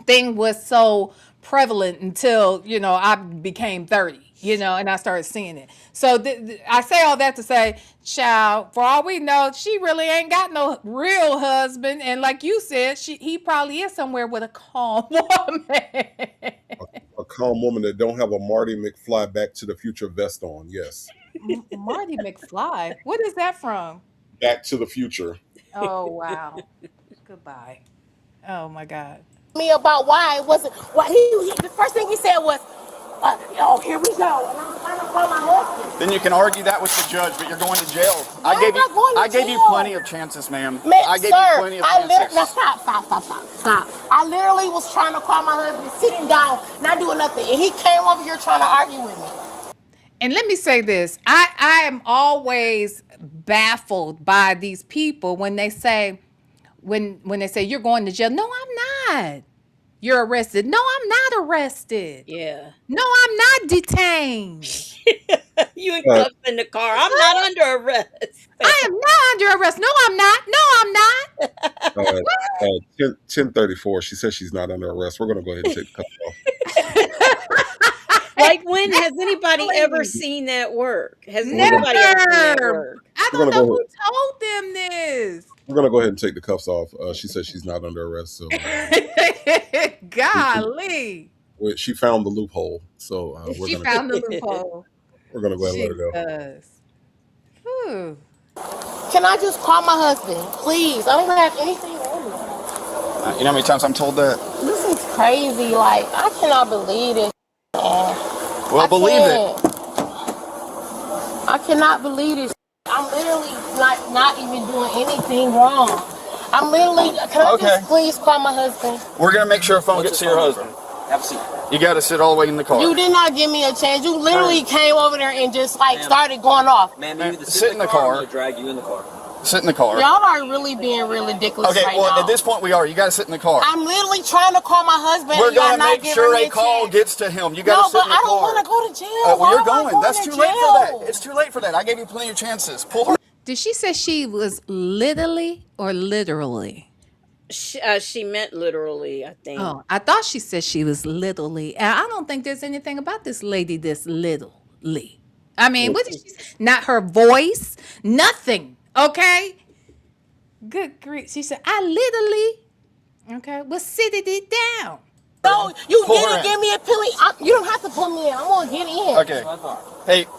thing was so prevalent until, I became 30, and I started seeing it. So I say all that to say, child, for all we know, she really ain't got no real husband. And like you said, he probably is somewhere with a calm woman. A calm woman that don't have a Marty McFly Back to the Future vest on, yes. Marty McFly? What is that from? Back to the Future. Oh, wow. Goodbye. Oh, my God. Me about why it wasn't, the first thing he said was, here we go. And I'm trying to call my husband. Then you can argue that with the judge, but you're going to jail. No, I gave you plenty of chances, ma'am. I gave you plenty of chances. Now stop. I literally was trying to call my husband, sitting down, not doing nothing. And he came over here trying to argue with me. And let me say this. I am always baffled by these people when they say, when they say you're going to jail. No, I'm not. You're arrested. No, I'm not arrested. Yeah. No, I'm not detained. You in cuffs in the car. I'm not under arrest. I am not under arrest. No, I'm not. No, I'm not. 10:34. She says she's not under arrest. We're going to go ahead and take the cuffs off. Like, when has anybody ever seen that work? Has anybody ever seen that work? I don't know who told them this. We're going to go ahead and take the cuffs off. She says she's not under arrest. So, golly. She found the loophole. So she found the loophole. We're going to go ahead and let her go. Can I just call my husband, please? I don't have anything on me. You know how many times I'm told that? This is crazy. Like, I cannot believe this. Well, believe it. I cannot believe this. I'm literally not even doing anything wrong. I'm literally, can I just please call my husband? We're going to make sure a phone gets to your husband. Have a seat. You got to sit all the way in the car. You did not give me a chance. You literally came over there and just started going off. Ma'am, you either sit in the car. I'm going to drag you in the car. Sit in the car. Y'all are really being real ridiculous Okay, right well, now. at this point we are. You got to sit in the car. I'm literally trying to call my husband. We're and y'all going to not make giving sure me a call chance. gets to him. You got to No, sit but in the I car. don't want to go to jail. Well, Why you're am I going. That's to too late for jail? that. It's too late for that. I gave you plenty of chances. Pull her. Did she say she was literally or literally? She meant literally, I think. Oh, I thought she said she was literally. And I don't think there's anything about this lady this literally. I mean, what did she say? Not her voice, nothing. Okay. Good grief. She said, I literally, okay, well, sit it down. No, you Pull her didn't in. give me a penny. You don't have to put me in. I'm gonna get in. Okay.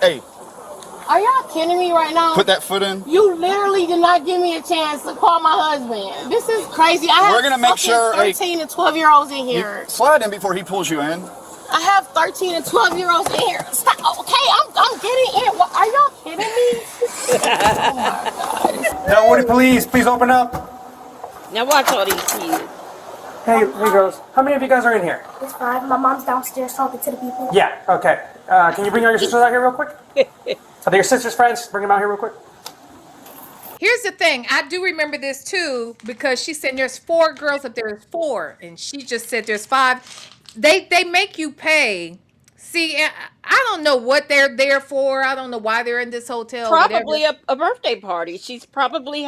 Hey, Are y'all kidding me right now? put that foot in. You literally did not give me a chance to call my husband. This is crazy. I We're have gonna make fucking sure. 13 and 12-year-olds in here. Slide in before he pulls you in. I have 13 and 12-year-olds in here. Stop. Okay, I'm getting in. What, are y'all kidding me? Oh my God. No, Woody, please open up. Now watch all these kids. Hey girls, how many of you guys are in here? It's 5. My mom's downstairs talking to the people. Yeah, okay. Can you bring all your sisters out here real quick? Are they your sisters' friends? Bring them out here real quick. Here's the thing. I do remember this too because she said there's 4 girls up there. There's 4, and she just said there's 5. They make you pay. See, I don't know what they're there for. I don't know why they're in this hotel. Probably whatever. a birthday party. She's probably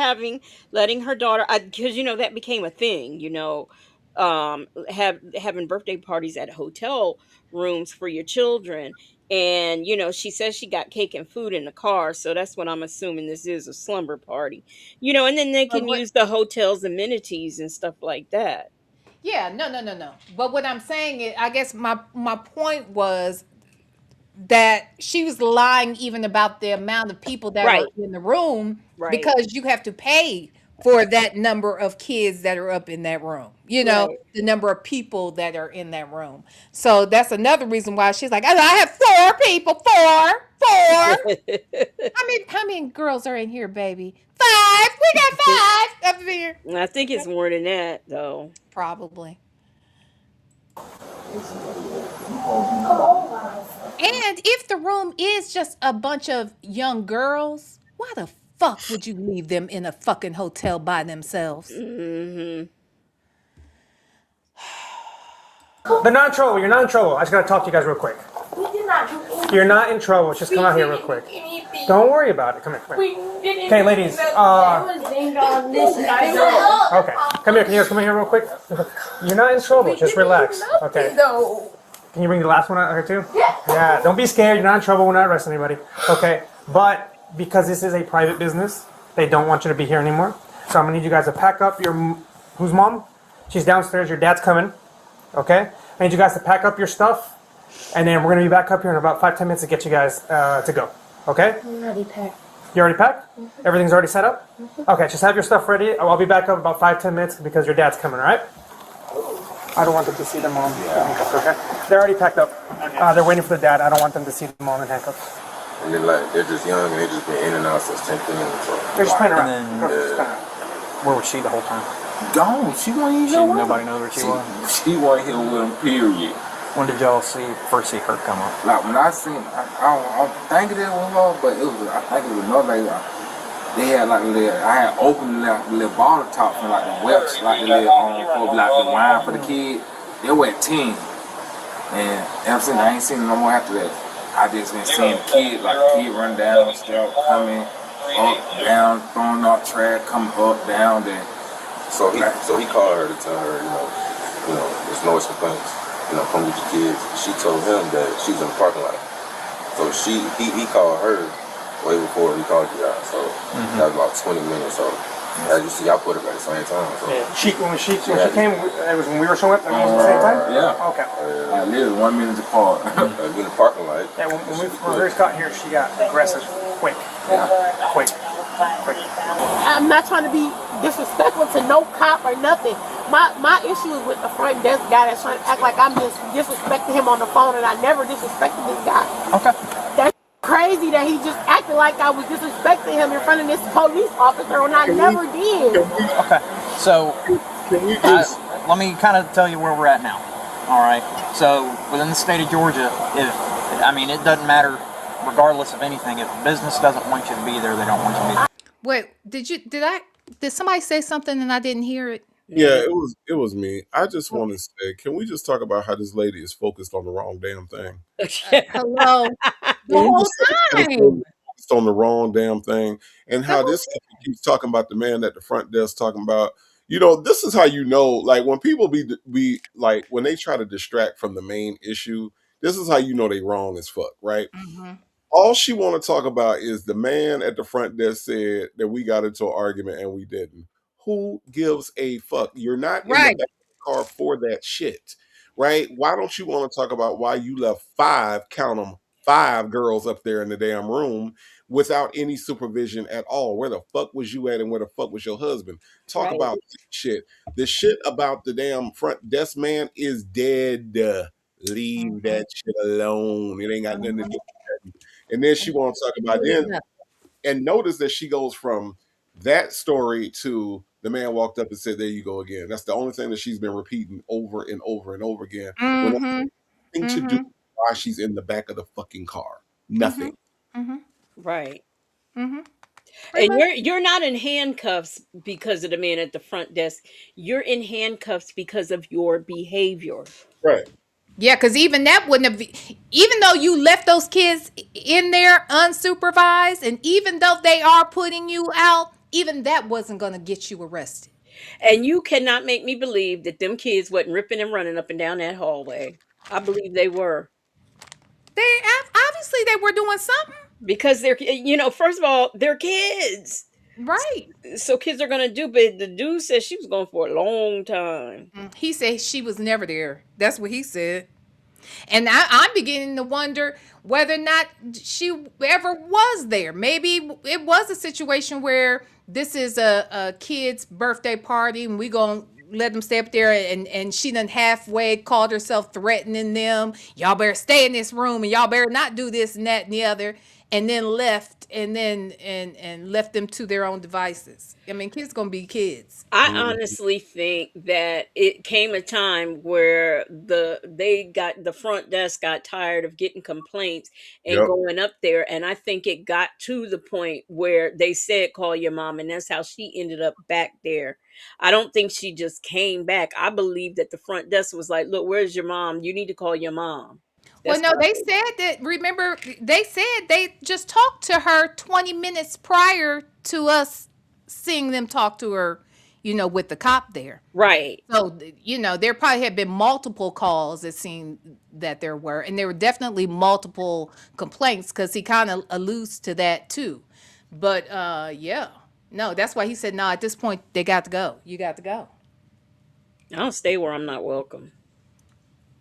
letting her daughter, because that became a thing. Having birthday parties at hotel rooms for your children. And she says she got cake and food in the car, so that's what I'm assuming this is, a slumber party. And then they can use the hotel's amenities and stuff like that. Yeah, no. But what I'm saying is, I guess my point was that she was lying even about the amount of people that are Right. in the room Right. because you have to pay for that number of kids that are up in that room. Right. The number of people that are in that room. So that's another reason why she's like, I have 4 people, 4. How many girls are in here, baby? 5. We got 5 up here. I think it's more than that, though. Probably. And if the room is just a bunch of young girls, why the fuck would you leave them in a fucking hotel by themselves? Mm-hmm. They're not in trouble. You're not in trouble. I just gotta talk to you guys real quick. We did not do anything. You're not in trouble. Just come out here real quick. Don't worry about it. Come here. We didn't. Okay, ladies. It was ding dong this night. Okay. Come here. Can you guys come in here real quick? You're not in trouble. Just relax. Okay. Can you bring the last one out here too? Yeah. Don't be scared. You're not in trouble. We're not arresting anybody. Okay. But because this is a private business, they don't want you to be here anymore. So I'm gonna need you guys to pack up your whose mom? She's downstairs. Your dad's coming. Okay. I need you guys to pack up your stuff, and then we're gonna be back up here in about 5-10 minutes to get you guys to go. Okay? I'm already packed. You already packed? Everything's already set up? Okay, just have your stuff ready. I'll be back up about 5-10 minutes because your dad's coming, all right? I don't want them to see their mom in handcuffs, okay? They're already packed up. They're waiting for the dad. I don't want them to see the mom in handcuffs. And they're just young and they just been in and out since 10 p.m. So. They're just playing around. Where was she the whole time? Gone. She wasn't even know. Nobody knows where she was. She wasn't here with him, period. When did y'all first see her come up? Like when I seen, I don't think it was her, but I think it was another lady. They had like I had opened the little bottle top from like the webs, like the little for like the wine for the kid. They were at 10, and ever since I ain't seen them no more after that. I just been seeing the kid run down the stairs, coming up, down, throwing out trash, coming up, down, then. So he called her to tell her, there's noise complaints. Come get your kids. She told him that she was in the parking lot. So he called her way before he called you out. So that was about 20 minutes. So as you see, I put her at the same time. So. Yeah. When she came, it was when we were showing up. It was at the same time. Yeah. Okay. Literally 1 minute apart. In the parking lot. Yeah. When we first got here, she got aggressive. Quick. I'm not trying to be disrespectful to no cop or nothing. My issue is with the front desk guy that's trying to act like I'm just disrespecting him on the phone, and I never disrespected this guy. Okay. That's crazy that he just acted like I was disrespecting him in front of this police officer when I never did. Okay. So let me kind of tell you where we're at now. All right. So within the state of Georgia, it doesn't matter. Regardless of anything, if a business doesn't want you to be there, they don't want you to be there. Wait, did somebody say something and I didn't hear it? Yeah, Maybe. it was me. I just want Okay. to say, can we just talk about how this lady is focused on the wrong damn thing? Hello. The Can we whole just say how this lady time. is focused on the wrong damn thing, and The how whole this keeps talking about the man at the front desk talking about, this is how you know, like when people be like when they try to distract from the main issue, this is how you know they wrong as fuck, right? hmm All she want to talk about is the man at the front desk said that we got into an argument and we didn't. Who gives a fuck? You're not in the Right. back of the car for that shit, right? Why don't you want to talk about why you left five, count them, five girls up there in the damn room without any supervision at all? Where the fuck was you at and where the fuck was your husband? Talk Right. about shit. The shit about the damn front desk man is dead. Leave hmm that shit alone. It ain't got nothing to do hmm with that. And then she won't talk about then. And notice that she goes from that story to the man walked up and said, "There you go again." That's the only thing that she's been repeating over and over and over again. When it's hmm nothing to do hmm with why she's in the back of the fucking car. hmm Nothing. hmm Right. hmm Pretty And much. you're not in handcuffs because of the man at the front desk. You're in handcuffs because of your behavior. Right. Yeah, because even that wouldn't have, even though you left those kids in there unsupervised, and even though they are putting you out, even that wasn't going to get you arrested. And you cannot make me believe that them kids wasn't ripping and running up and down that hallway. I believe they were. Obviously they were doing something. Because first of all, they're kids. Right. So kids are gonna do, but the dude said she was going for a long time. He said she was never there. That's what he said. And I'm beginning to wonder whether or not she ever was there. Maybe it was a situation where this is a kid's birthday party and we going to let them stay up there, and she done halfway called herself threatening them. Y'all better stay in this room and y'all better not do this and that and the other. And then left and left them to their own devices. I mean, kids gonna be kids. I Mhm. honestly think that it came a time where the front desk got tired of getting complaints and Yep. going up there, and I think it got to the point where they said call your mom, and that's how she ended up back there. I don't think she just came back. I believe that the front desk was like, "Look, where's your mom? You need to call your mom." Well, That's no, what I they think. said that. Remember, they said they just talked to her 20 minutes prior to us seeing them talk to her, with the cop there. Right. So, there probably had been multiple calls, it seemed that there were, and there were definitely multiple complaints because he kind of alludes to that too. But yeah, no, that's why he said, no, at this point, they got to go. You got to go. I don't stay where I'm not welcome.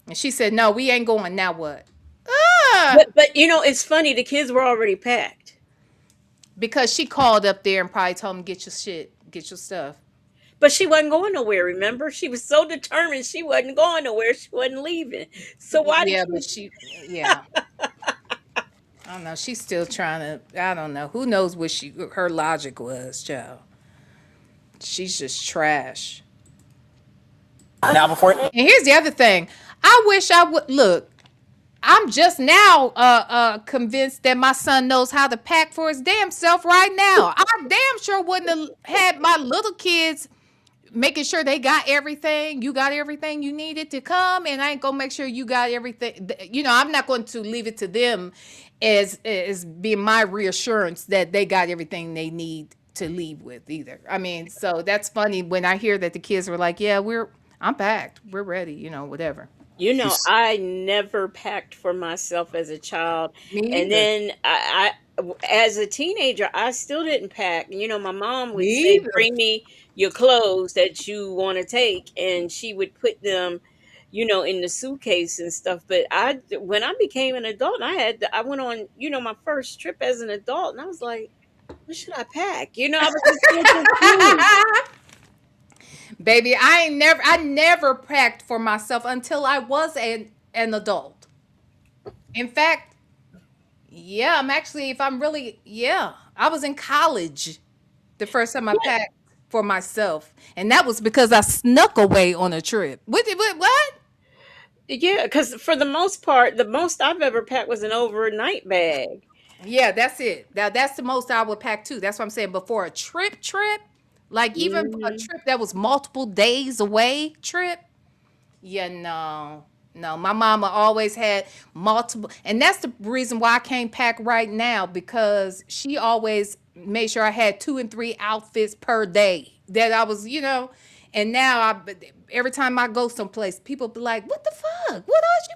And she said, no, we ain't going. Now what? Ah! But it's funny. The kids were already packed. Because she called up there and probably told him, get your shit, get your stuff. But she wasn't going nowhere, remember? She was so determined she wasn't going nowhere. She wasn't leaving. So why did Yeah, she? but yeah. I don't know. She's still trying to, I don't know. Who knows what her logic was, child. She's just trash. Now, before And here's the other thing. I wish I would, look, I'm just now convinced that my son knows how to pack for his damn self right now. I damn sure wouldn't have had my little kids making sure they got everything. You got everything you needed to come, and I ain't gonna make sure you got everything. I'm not going to leave it to them as being my reassurance that they got everything they need to leave with either. I mean, so that's funny when I hear that the kids were like, "Yeah, I'm packed, we're ready," whatever. I never packed for myself as a child, Me and either. then as a teenager, I still didn't pack. My mom Me would say, either. "Bring me your clothes that you want to take," and she would put them, in the suitcase and stuff. But when I became an adult, and I went on, my first trip as an adult, and I was like, "What should I pack?" I was just so confused. Baby, I never packed for myself until I was an adult. In fact, yeah, if I'm really, yeah, I was in college the first time I packed for myself. And that was because I snuck away on a trip. What? Yeah, because for the most part, the most I've ever packed was an overnight bag. Yeah, that's it. That's the most I would pack too. That's what I'm saying. Before a trip, like even a Hmm. trip that was multiple days away, trip. Yeah, no, no. My mama always had multiple, and that's the reason why I can't pack right now because she always made sure I had 2 and 3 outfits per day. That I was, and now every time I go someplace, people be like, "What the fuck? What else you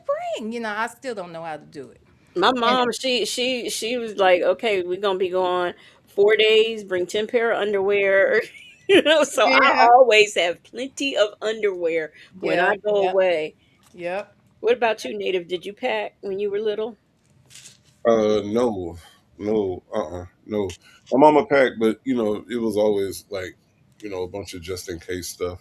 bring?" I still don't know how to do it. My And mom, she was like, okay, we're gonna be gone 4 days. Bring 10 pair of underwear. So I yeah, always have plenty of underwear when yeah, I go yeah, away. yep. What about you, Native? Did you pack when you were little? No, no, no. My mama packed, but it was always like, a bunch of just in case stuff.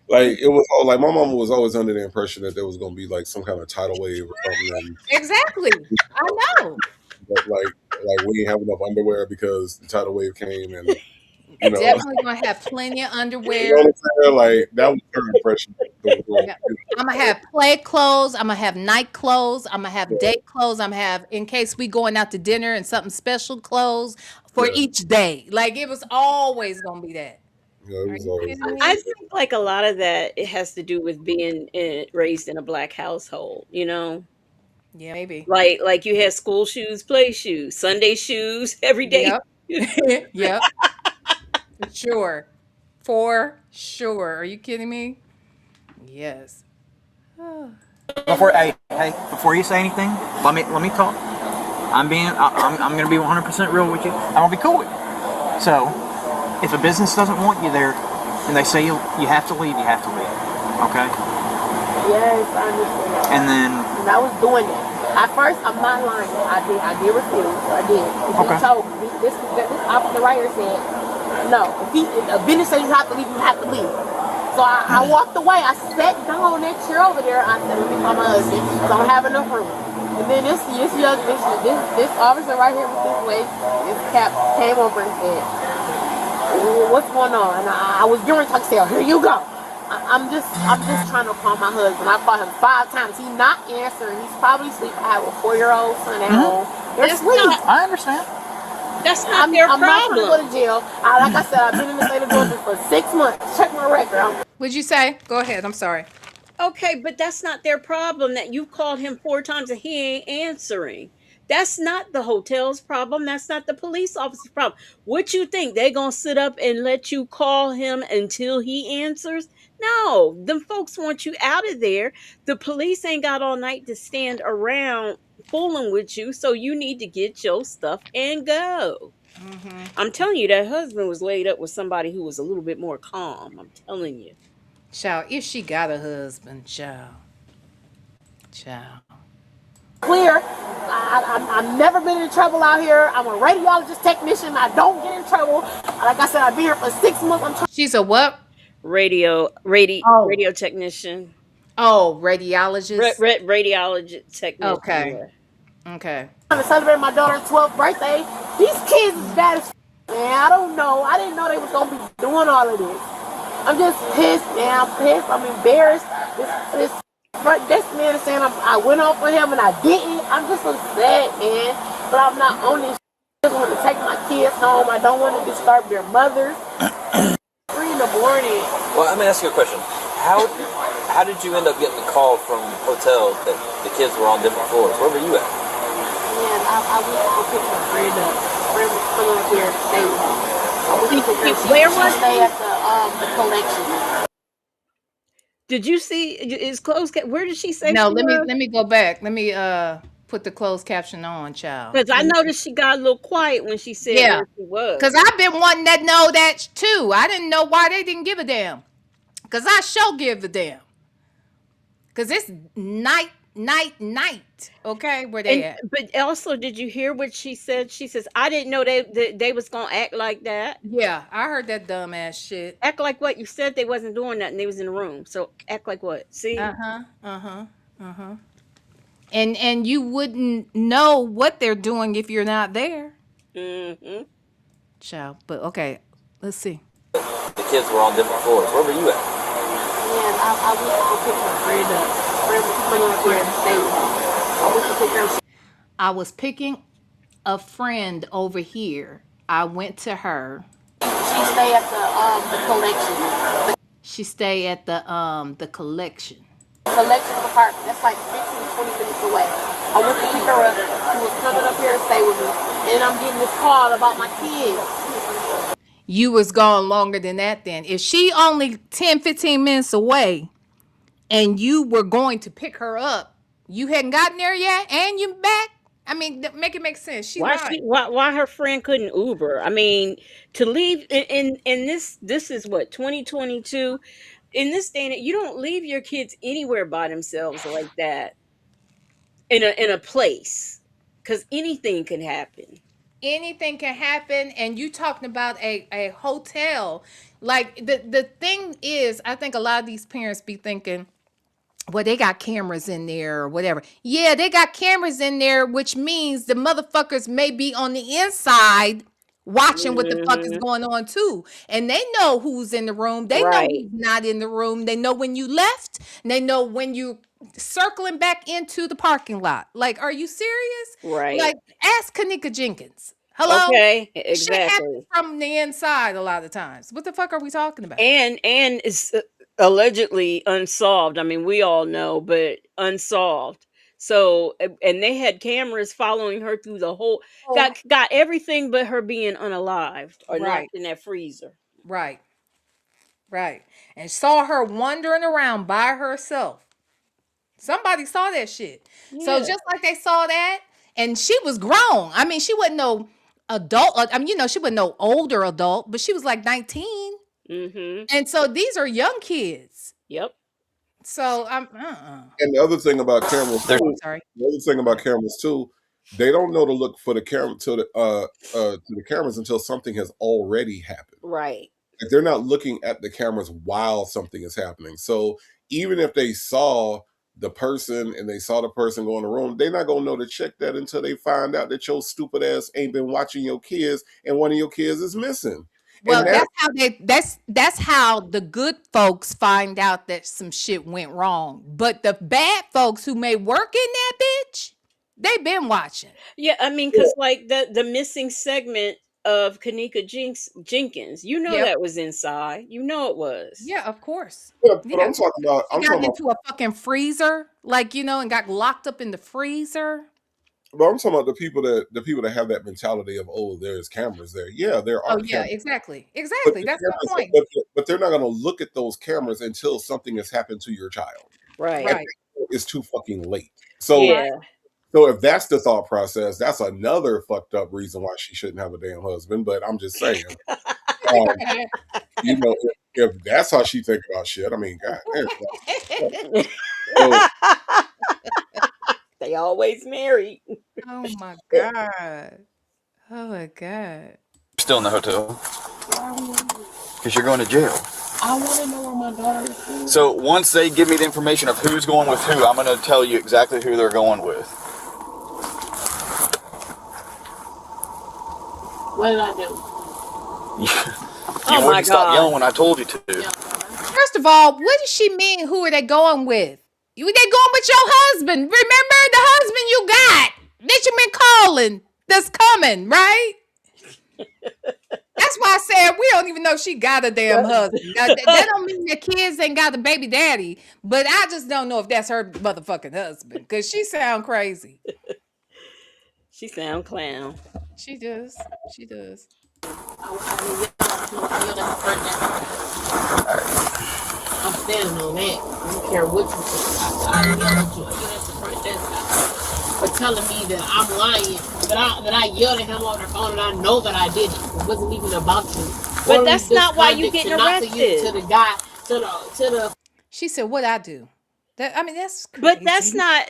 Like it was all like my mama was always under the impression that there was gonna be like some kind of tidal wave or something, and Exactly. I know. but like we didn't have enough underwear because the tidal wave came, and you know, Definitely gonna have plenty of you know what underwear. I'm saying? Like that was her impression of the world. Yeah. I'm gonna have play clothes. I'm gonna have night clothes. I'm gonna have Yeah, day clothes. I'm gonna have in case we going out to dinner and something special clothes for yeah, each day. Like it was always gonna be that. yeah. It Are was you always kidding like I me? think like a lot of that it has to do with being raised in a black household. Yeah, maybe. Like you had school shoes, play shoes, Sunday shoes, everyday. Yep. Yep. For sure. For sure. Are you kidding me? Yes. Before you say anything, let me talk. I'm gonna be 100% real with you. I'm gonna be cool with you. So, if a business doesn't want you there, and they say you have to leave, you have to leave. Okay? Yes, I understand that. And then, And I was doing it. At first, I'm not lying. I did refuse. I did. Because okay. he told me, this officer right here said, no, if a business says you have to leave, you have to leave. So I walked away. I sat down on that chair over there. I said, let me call my husband because I don't have enough room. And then this officer right here with this way, this cap came over and said, what's going on? And I was doing talk say, here you go. I'm just trying to call my husband. I called him 5 times. He's not answering. He's probably asleep. I have a 4-year-old son at home. They're That's asleep. not I understand. that's not their I'm not trying to go problem. to jail. Like I said, I've been in the state of Georgia for 6 months. Check my record. What'd you say? Go ahead. I'm sorry. Okay, but that's not their problem that you called him 4 times and he ain't answering. That's not the hotel's problem. That's not the police officer's problem. What you think? They gonna sit up and let you call him until he answers? No, them folks want you out of there. The police ain't got all night to stand around fooling with you, so you need to get your stuff and go. I'm telling you, that husband was laid up with somebody who was a little bit more calm. I'm telling you. Child, if she got a husband, child. Child. Clear. I've never been in trouble out here. I'm a radiologist technician. I don't get in trouble. Like I said, I've been here for 6 months. I'm trying. She's a what? Radio technician. Oh, radiologist. Radiologist technician. Okay. Yeah. Okay. To celebrate my daughter's 12th birthday. These kids is bad as man. I don't know. I didn't know they was gonna be doing all of this. I'm just pissed, man. I'm pissed. I'm embarrassed. This man is saying I went off with him and I didn't. I'm just upset, man. But I'm not on this. I just want to take my kids home. I don't want to disturb their mothers. 3 in the morning. Well, I'm gonna ask you a question. How did you end up getting the call from hotel that the kids were on different floors? Where were you at? Man, I went to pick my friend up. Friend was coming up here to stay with me. Where was stay at the collection? Did you see his clothes? Where did she say No, she let was? me go back. Let me put the closed caption on, child. Because I noticed she got a little quiet when she said Yeah. where she was. Cause I've been wanting to know that too. I didn't know why they didn't give a damn. Cause I sure give a damn. Cause it's night. Okay, where they at? But also, did you hear what she said? She says, "I didn't know they was gonna act like that." Yeah, I heard that dumbass shit. Act like what? You said they wasn't doing nothing. They was in the room. So act like what? See? And you wouldn't know what they're doing if you're not there. Mm-hmm. Child, but okay, let's see. The kids were on different floors. Where were you at? Man, I went to pick my friend up. Friend was coming up here to stay with me. I went to pick her. I was picking a friend over here. I went to her. She stay at the collection. She stay at the collection. Collection apartment. That's like 15, 20 minutes away. I went to pick her up. She was coming up here to stay with me. And I'm getting this call about my kids. You was gone longer than that then. If she only 10, 15 minutes away and you were going to pick her up, you hadn't gotten there yet and you back? I mean, make it make sense. She lied. Why her friend couldn't Uber? I mean, to leave in this is what, 2022. In this day and age, you don't leave your kids anywhere by themselves like that in a place, because anything can happen. Anything can happen, and you talking about a hotel. Like the thing is, I think a lot of these parents be thinking, well, they got cameras in there or whatever. Yeah, they got cameras in there, which means the motherfuckers may be on the inside watching what the fuck is going on too. And they know who's in the room. They know who's not in the room. They know when you left. And they know when you circling back into the parking lot. Like, are you serious? Right. Like, ask Kanika Jenkins. Hello? Okay, Shit exactly. happens from the inside a lot of times. What the fuck are we talking about? And it's allegedly unsolved. I mean, we all know, but unsolved. So, and they had cameras following her through the whole, got everything but her being unalived or Right. locked in that freezer. Right. Right. And saw her wandering around by herself. Somebody saw that shit. So Yeah. just like they saw that, and she was grown. I mean, she wasn't no adult. I mean, she wasn't no older adult, but she was like 19. Mm-hmm. And so these are young kids. Yep. So I'm And the other thing about cameras, sorry. the other thing about cameras too, they don't know to look for the camera to the cameras until something has already happened. Right. Like they're not looking at the cameras while something is happening. So even if they saw the person and they saw the person go in the room, they're not gonna know to check that until they find out that your stupid ass ain't been watching your kids and one of your kids is missing. Well, And that's how the good folks find out that some shit went wrong. But the bad folks who may work in that bitch, they been watching. Yeah, I mean, because like the missing segment of Kanika Jenkins, Yep. that was inside. You know it was. Yeah, of course. But Yeah. I'm talking about She got into a fucking freezer, like, and got locked up in the freezer. But I'm talking about the people that have that mentality of, oh, there's cameras there. Yeah, there are Oh yeah, cameras. exactly. But Exactly. the That's my cameras, point. but they're not going to look at those cameras until something has happened to your child. Right. And it's too fucking late. So, Yeah. so if that's the thought process, that's another fucked up reason why she shouldn't have a damn husband. But I'm just saying, if that's how she think about shit, I mean, God damn. So, They always married. Oh my god. Oh my god. Still in the hotel because you're going to jail. I want to know where my daughter is. So once they give me the information of who's going with who, I'm going to tell you exactly who they're going with. What did I do? You wouldn't stop yelling when I told you to. First of all, what does she mean? Who are they going with? They going with your husband. Remember the husband you got that you been calling that's coming, right? That's why I said we don't even know she got a damn husband. That don't mean the kids ain't got a baby daddy, but I just don't know if that's her motherfucking husband because she sound crazy. She sound clown. She does. She does. I'm standing on that. I don't care what you say. I already yelled at you. I yelled at the front desk for telling me that I'm lying. That I yelled at him on the phone and I know that I didn't. It wasn't even about you. But that's not why you getting arrested. To the guy, to the. She said, "What I do?" That's crazy. But that's not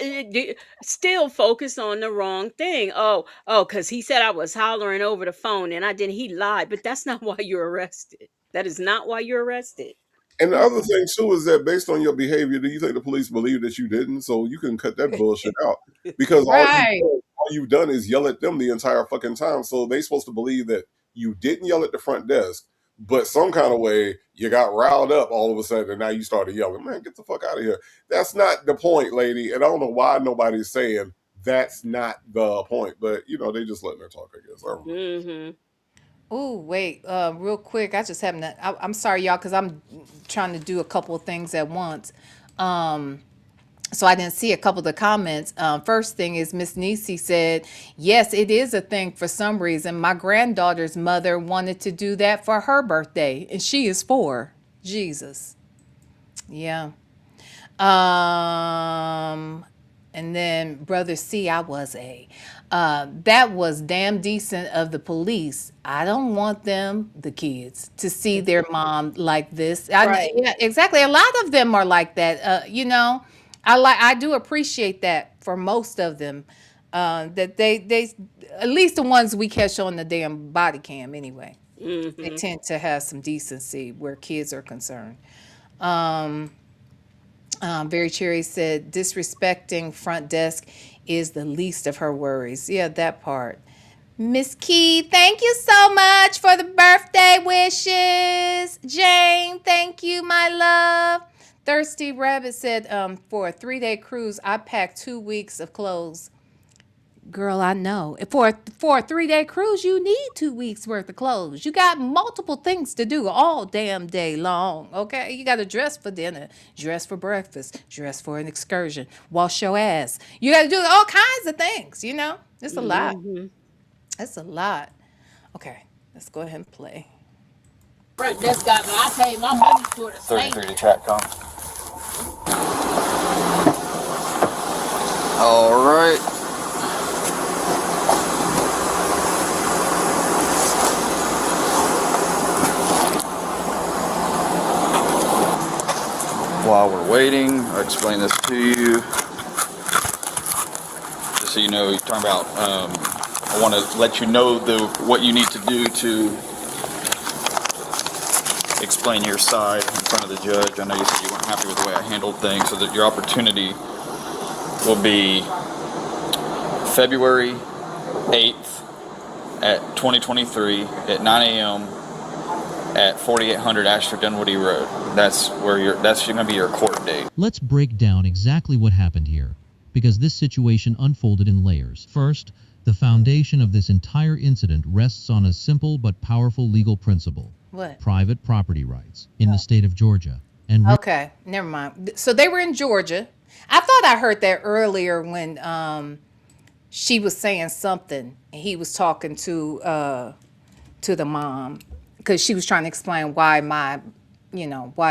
still focused on the wrong thing. Oh, because he said I was hollering over the phone and I didn't. He lied, but that's not why you're arrested. That is not why you're arrested. And the other thing too is that based on your behavior, do you think the police believe that you didn't? So you can cut that bullshit out because all you've done is yell at them the entire fucking time. So they supposed to believe that you didn't yell at the front desk, but some kind of way you got riled up all of a sudden and now you started yelling. Man, get the fuck out of here. That's not the point, lady. And I don't know why nobody's saying that's not the point. But they just letting her talk, I guess. I don't know. Mm-hmm. Oh, wait, real quick. I just haven't. I'm sorry, y'all, because I'm trying to do a couple of things at once. So I didn't see a couple of the comments. First thing is Miss Nisi said, yes, it is a thing for some reason. My granddaughter's mother wanted to do that for her birthday, and she is 4. Jesus. Yeah. Um, and then Brother C, I was a. That was damn decent of the police. I don't want them, the kids, to see their mom like this. Right. Yeah, exactly. A lot of them are like that. I do appreciate that for most of them. That they at least the ones we catch on the damn body cam anyway. They Mm-hmm. tend to have some decency where kids are concerned. Um, Very Cherry said, disrespecting front desk is the least of her worries. Yeah, that part. Miss Key, thank you so much for the birthday wishes. Jane, thank you, my love. Thirsty Rabbit said, for a 3-day cruise, I packed 2 weeks of clothes. Girl, I know. For a 3-day cruise, you need 2 weeks worth of clothes. You got multiple things to do all damn day long. Okay, you got to dress for dinner, dress for breakfast, dress for an excursion, wash your ass. You got to do all kinds of things. It's a lot. Mm-hmm. It's a lot. Okay, let's go ahead and play. Front desk got me. I paid my money for the same. 33 to Chatcom. All right. While we're waiting, I'll explain this to you. Just so you know, you're talking about, I want to let you know what you need to do to explain your side in front of the judge. I know you said you weren't happy with the way I handled things, so that your opportunity will be February 8th at 2023 at 9 a.m. at 4800 Ashford Dunwoody Road. That's going to be your court date. Let's break down exactly what happened here, because this situation unfolded in layers. First, the foundation of this entire incident rests on a simple but powerful legal principle. What? Private property rights in the state of Georgia. And Okay, never mind. So they were in Georgia. I thought I heard that earlier when she was saying something and he was talking to the mom because she was trying to explain why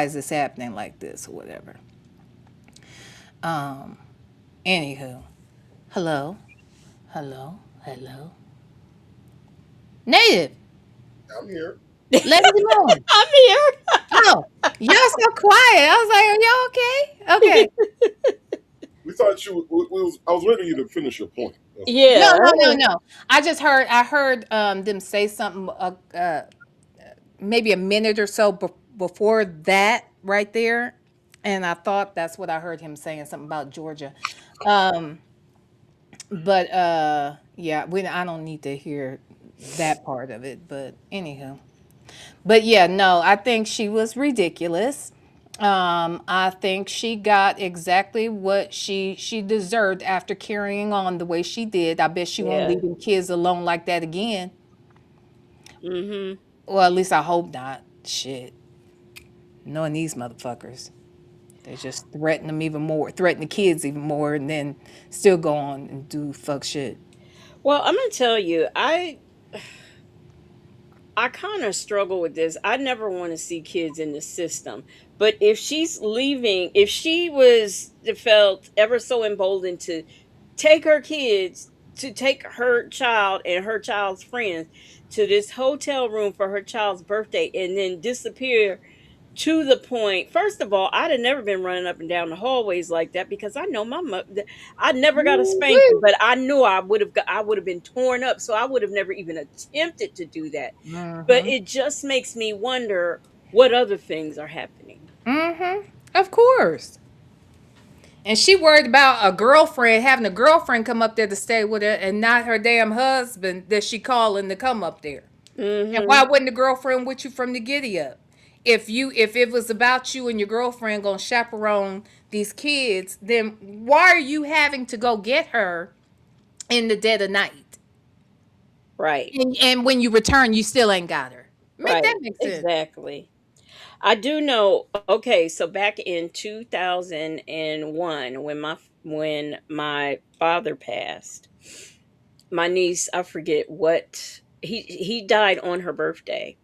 is this happening like this or whatever. Anywho, hello. Native. I'm here. Let me know. I'm here. Oh, y'all so quiet. I was like, are y'all okay? Okay. We thought I was waiting for you to finish your point. Yeah. No. I heard them say something maybe a minute or so before that right there, and I thought that's what I heard him saying something about Georgia. But yeah, I don't need to hear that part of it. But anywho, but yeah, no, I think she was ridiculous. I think she got exactly what she deserved after carrying on the way she did. I bet she won't Yeah. leave them kids alone like that again. Mm-hmm. Well, at least I hope not. Shit. Knowing these motherfuckers. They just threaten them even more, threaten the kids even more, and then still go on and do fuck shit. Well, I'm gonna tell you, I kind of struggle with this. I never want to see kids in the system. But if she's leaving, if she was felt ever so emboldened to take her kids, to take her child and her child's friends to this hotel room for her child's birthday and then disappear to the point, first of all, I'd have never been running up and down the hallways like that because I know my mother. I never got a spanking, but I knew I would have been torn up, so I would have never even attempted to do that. But it just makes me wonder what other things are happening. Of course. And she worried about having a girlfriend come up there to stay with her and not her damn husband that she calling to come up there. And why wasn't the girlfriend with you from the giddy up? If it was about you and your girlfriend gonna chaperone these kids, then why are you having to go get her in the dead of night. Right. And when you return, you still ain't got her. Make that Right. make sense. Exactly. I do know. Okay, so back in 2001, when my father passed, my niece, I forget what he died on her birthday.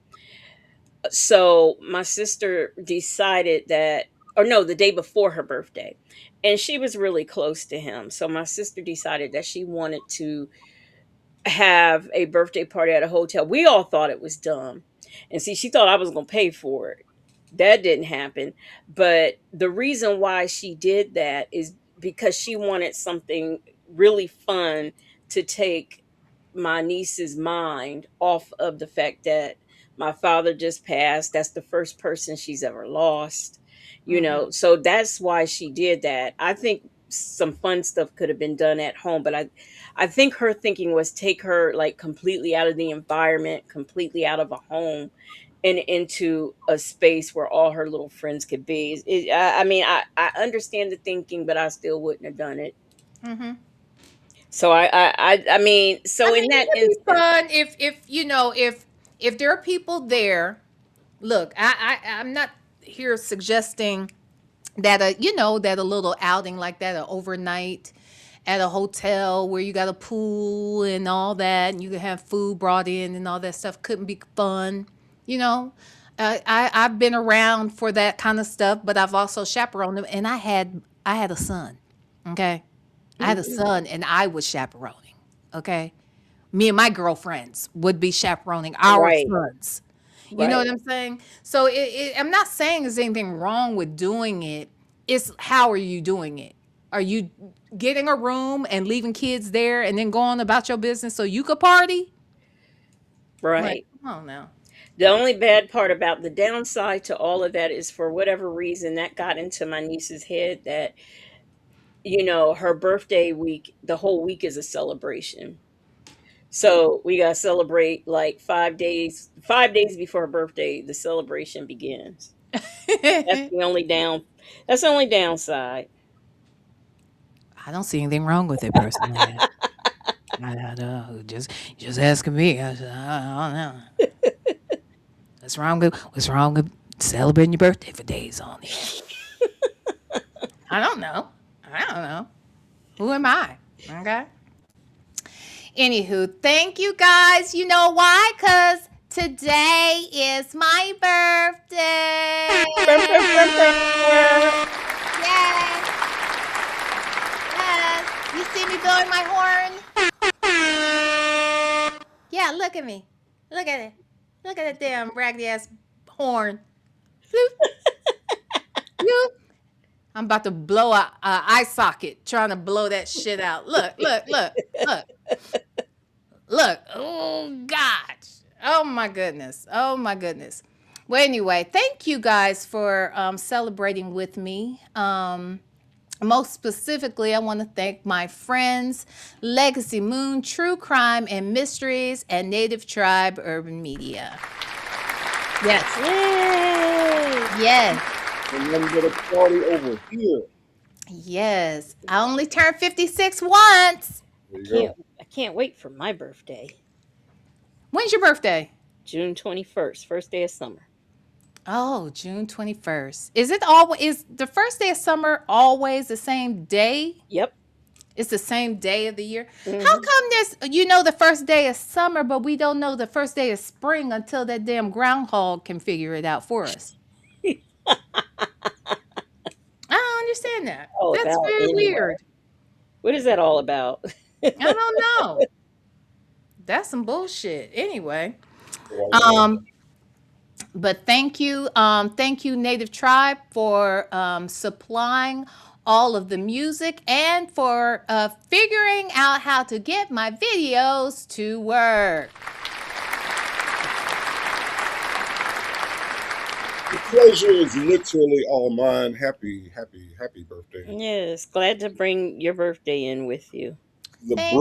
So my sister decided that, or no, the day before her birthday, and she was really close to him. So my sister decided that she wanted to have a birthday party at a hotel. We all thought it was dumb. And see, she thought I was going to pay for it. That didn't happen. But the reason why she did that is because she wanted something really fun to take my niece's mind off of the fact that my father just passed. That's the first person she's ever lost, you know. So that's why she did that. I think some fun stuff could have been done at home, but I think her thinking was take her like completely out of the environment, completely out of a home and into a space where all her little friends could be. I mean, I understand the thinking, but I still wouldn't have done it. Mm-hmm. So I mean, so in that It would be instance, fun if you know if there are people there. Look, I'm not here suggesting that that a little outing like that, an overnight at a hotel where you got a pool and all that, and you can have food brought in and all that stuff couldn't be fun. You know, I've been around for that kind of stuff, but I've also chaperoned them, and I had a son. Okay, I had a son, and I was chaperoning. Okay, me and my girlfriends would be chaperoning our right, sons. You know right. what I'm saying? So I'm not saying there's anything wrong with doing it. It's how are you doing it? Are you getting a room and leaving kids there and then going about your business so you could party? Like, Right. come on now. The only bad part about the downside to all of that is for whatever reason that got into my niece's head that, her birthday week, the whole week is a celebration. So we gotta celebrate like 5 days before her birthday, the celebration begins. That's the only down that's the only downside. I don't see anything wrong with it personally. I don't just asking me. I don't know. What's wrong with celebrating your birthday for days on end? I don't know. I don't know. Who am I? Okay. Anywho, thank you guys. You know why? Because today is my birthday. Yes. Yes. You see me blowing my horn? Yeah, look at me. Look at it. Look at that damn raggedy ass horn. Bloop. Bloop. I'm about to blow a eye socket trying to blow that shit out. Look, look, look, look. Look. Oh, gosh. Oh, my goodness. Oh, my goodness. Well, anyway, thank you guys for celebrating with me. Most specifically, I want to thank my friends, Legacy Moon, True Crime and Mysteries, and Native Tribe Urban Media. Yes. Yay! Yes. And then get a party over here. Yes. I only turned 56 once. There you go. I can't wait for my birthday. When's your birthday? June 21st, first day of summer. Oh, June 21st. Is the first day of summer always the same day? Yep. It's the same day of the year. Mhm. How come the first day of summer, but we don't know the first day of spring until that damn groundhog can figure it out for us? I don't understand that. All That's about very anyway. weird. What is that all about? I don't know. That's some bullshit. Anyway. But thank you, Native Tribe, for supplying all of the music and for figuring out how to get my videos to work. The pleasure is literally all mine. Happy birthday. Yes, glad to bring your birthday in with you. The Thank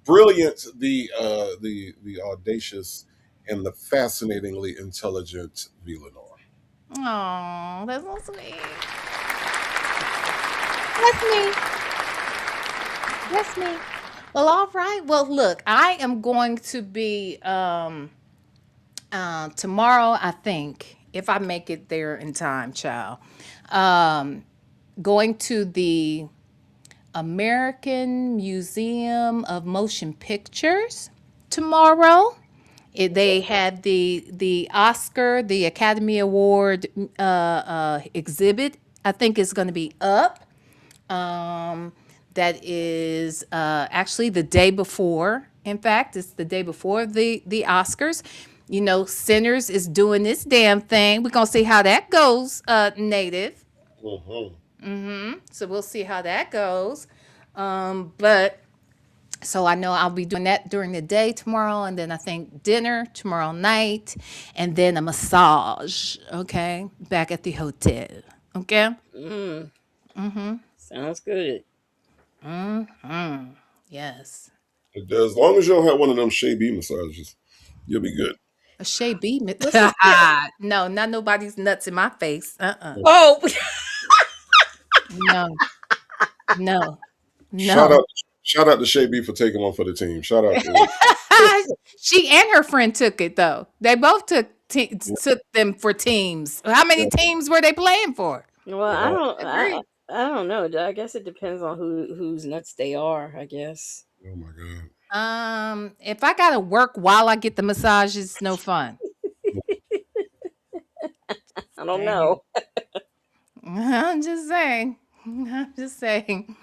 brilliant, you. the audacious, and the fascinatingly intelligent VLenore. Oh, that's so sweet. That's me. That's me. Well, all right. Well, look, I am going to be tomorrow, I think, if I make it there in time, child. Um, going to the American Museum of Motion Pictures tomorrow. They had the Oscar, the Academy Award exhibit. I think it's going to be up. Um, that is actually the day before. In fact, it's the day before the Oscars. You know, Sinners is doing this damn thing. We're gonna see how that goes, Native. So we'll see how that goes. But so I know I'll be doing that during the day tomorrow, and then I think dinner tomorrow night, and then a massage. Okay, back at the hotel. Okay. Sounds good. Yes. It does. As long as you don't have one of them Shea B massages, you'll be good. A Shay B. What's that? No, not nobody's nuts in my face. Oh, No, no, Shout no. out, shout out to Shea B for taking one for the team. Shout out to She and her friend took it though. They both took them for teams. How many yeah, teams were they playing for? well, yeah. I don't know. I guess it depends on whose nuts they are. I guess. Oh my god. If I gotta work while I get the massage, it's no fun. I don't Dang it. know. I'm just saying. I'm just saying.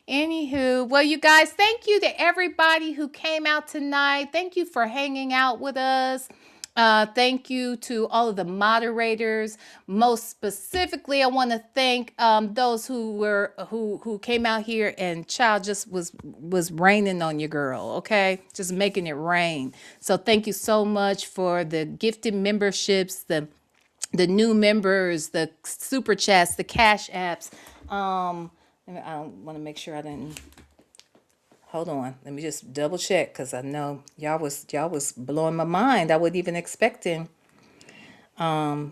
Anywho, well, you guys, thank you to everybody who came out tonight. Thank you for hanging out with us. Thank you to all of the moderators. Most specifically, I want to thank those who came out here and child just was raining on your girl. Okay, just making it rain. So thank you so much for the gifted memberships, the new members, the super chats, the cash apps. I want to make sure I didn't. Hold on, let me just double check because I know y'all was blowing my mind. I wasn't even expecting the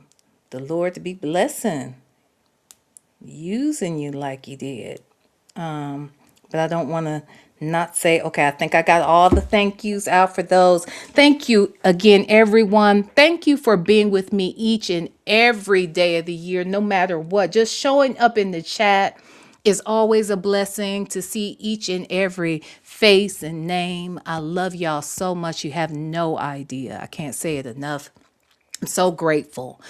Lord to be blessing, using you like He did. But I don't want to not say, okay, I think I got all the thank yous out for those. Thank you again, everyone. Thank you for being with me each and every day of the year, no matter what. Just showing up in the chat is always a blessing to see each and every face and name. I love y'all so much. You have no idea. I can't say it enough. I'm so grateful.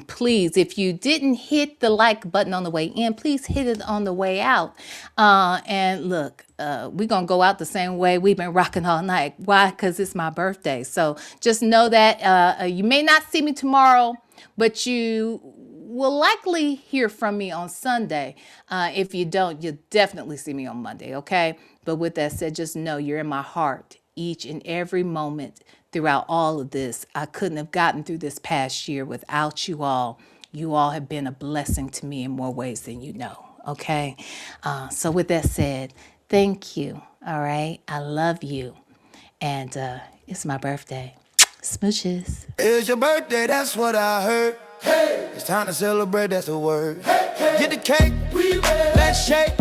Please, if you didn't hit the like button on the way in, please hit it on the way out. And look, we're going to go out the same way we've been rocking all night. Why? Because it's my birthday. So just know that you may not see me tomorrow, but you will likely hear from me on Sunday. If you don't, you'll definitely see me on Monday, okay? But with that said, just know you're in my heart each and every moment throughout all of this. I couldn't have gotten through this past year without you all. You all have been a blessing to me in more ways than you know, okay? So with that said, thank you, all right? I love you. And it's my birthday. Smooches. It's your birthday, that's what I heard. It's time to celebrate, that's the word. Get the cake, let's shake.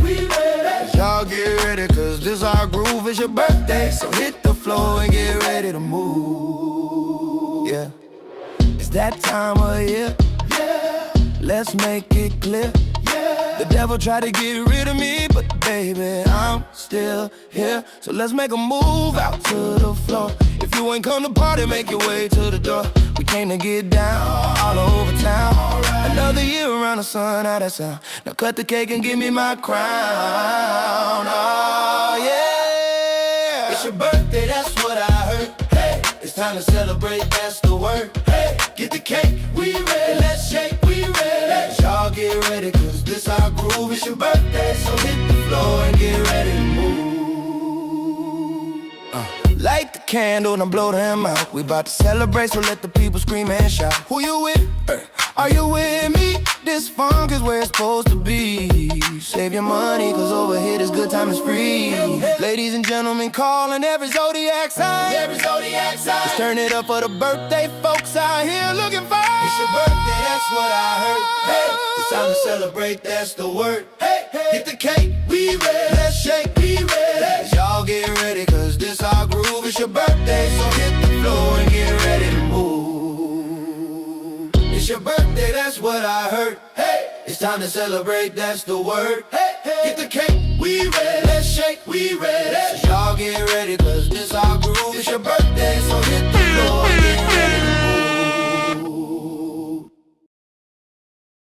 Y'all get ready, cause this our groove. It's your birthday, so hit the floor and get ready to move. Yeah, it's that time of year. Let's make it clear. The devil tried to get rid of me, but baby, I'm still here. So let's make a move out to the floor. If you ain't come to party, make your way to the door. We came to get down all over town. Another year around the sun, how that sound? Now cut the cake and give me my crown. Oh yeah, it's your birthday, that's what I heard. Hey, it's time to celebrate, that's the word. Hey, get the cake, we ready, let's shake, we ready. Y'all get ready, cause this our groove. It's your birthday, so hit the floor and get ready to move. Light the candle and blow them out. We about to celebrate, so let the people scream and shout. Who you with? Are you with me? This funk is where it's supposed to be. Save your money, cause over here this good time is free. Ladies and gentlemen, calling every zodiac sign. Let's turn it up for the birthday folks out here looking fine. It's your birthday, that's what I heard. Hey, it's time to celebrate, that's the word. Hey, hit the cake, we ready. Let's shake, we ready. Y'all get ready, cause this our groove. It's your birthday, so hit the floor and get ready to move. It's your birthday, that's what I heard. Hey, it's time to celebrate, that's the word. Hey, hey, get the cake, we ready. Let's shake, we ready. So y'all get ready, cause this our groove. It's your birthday, so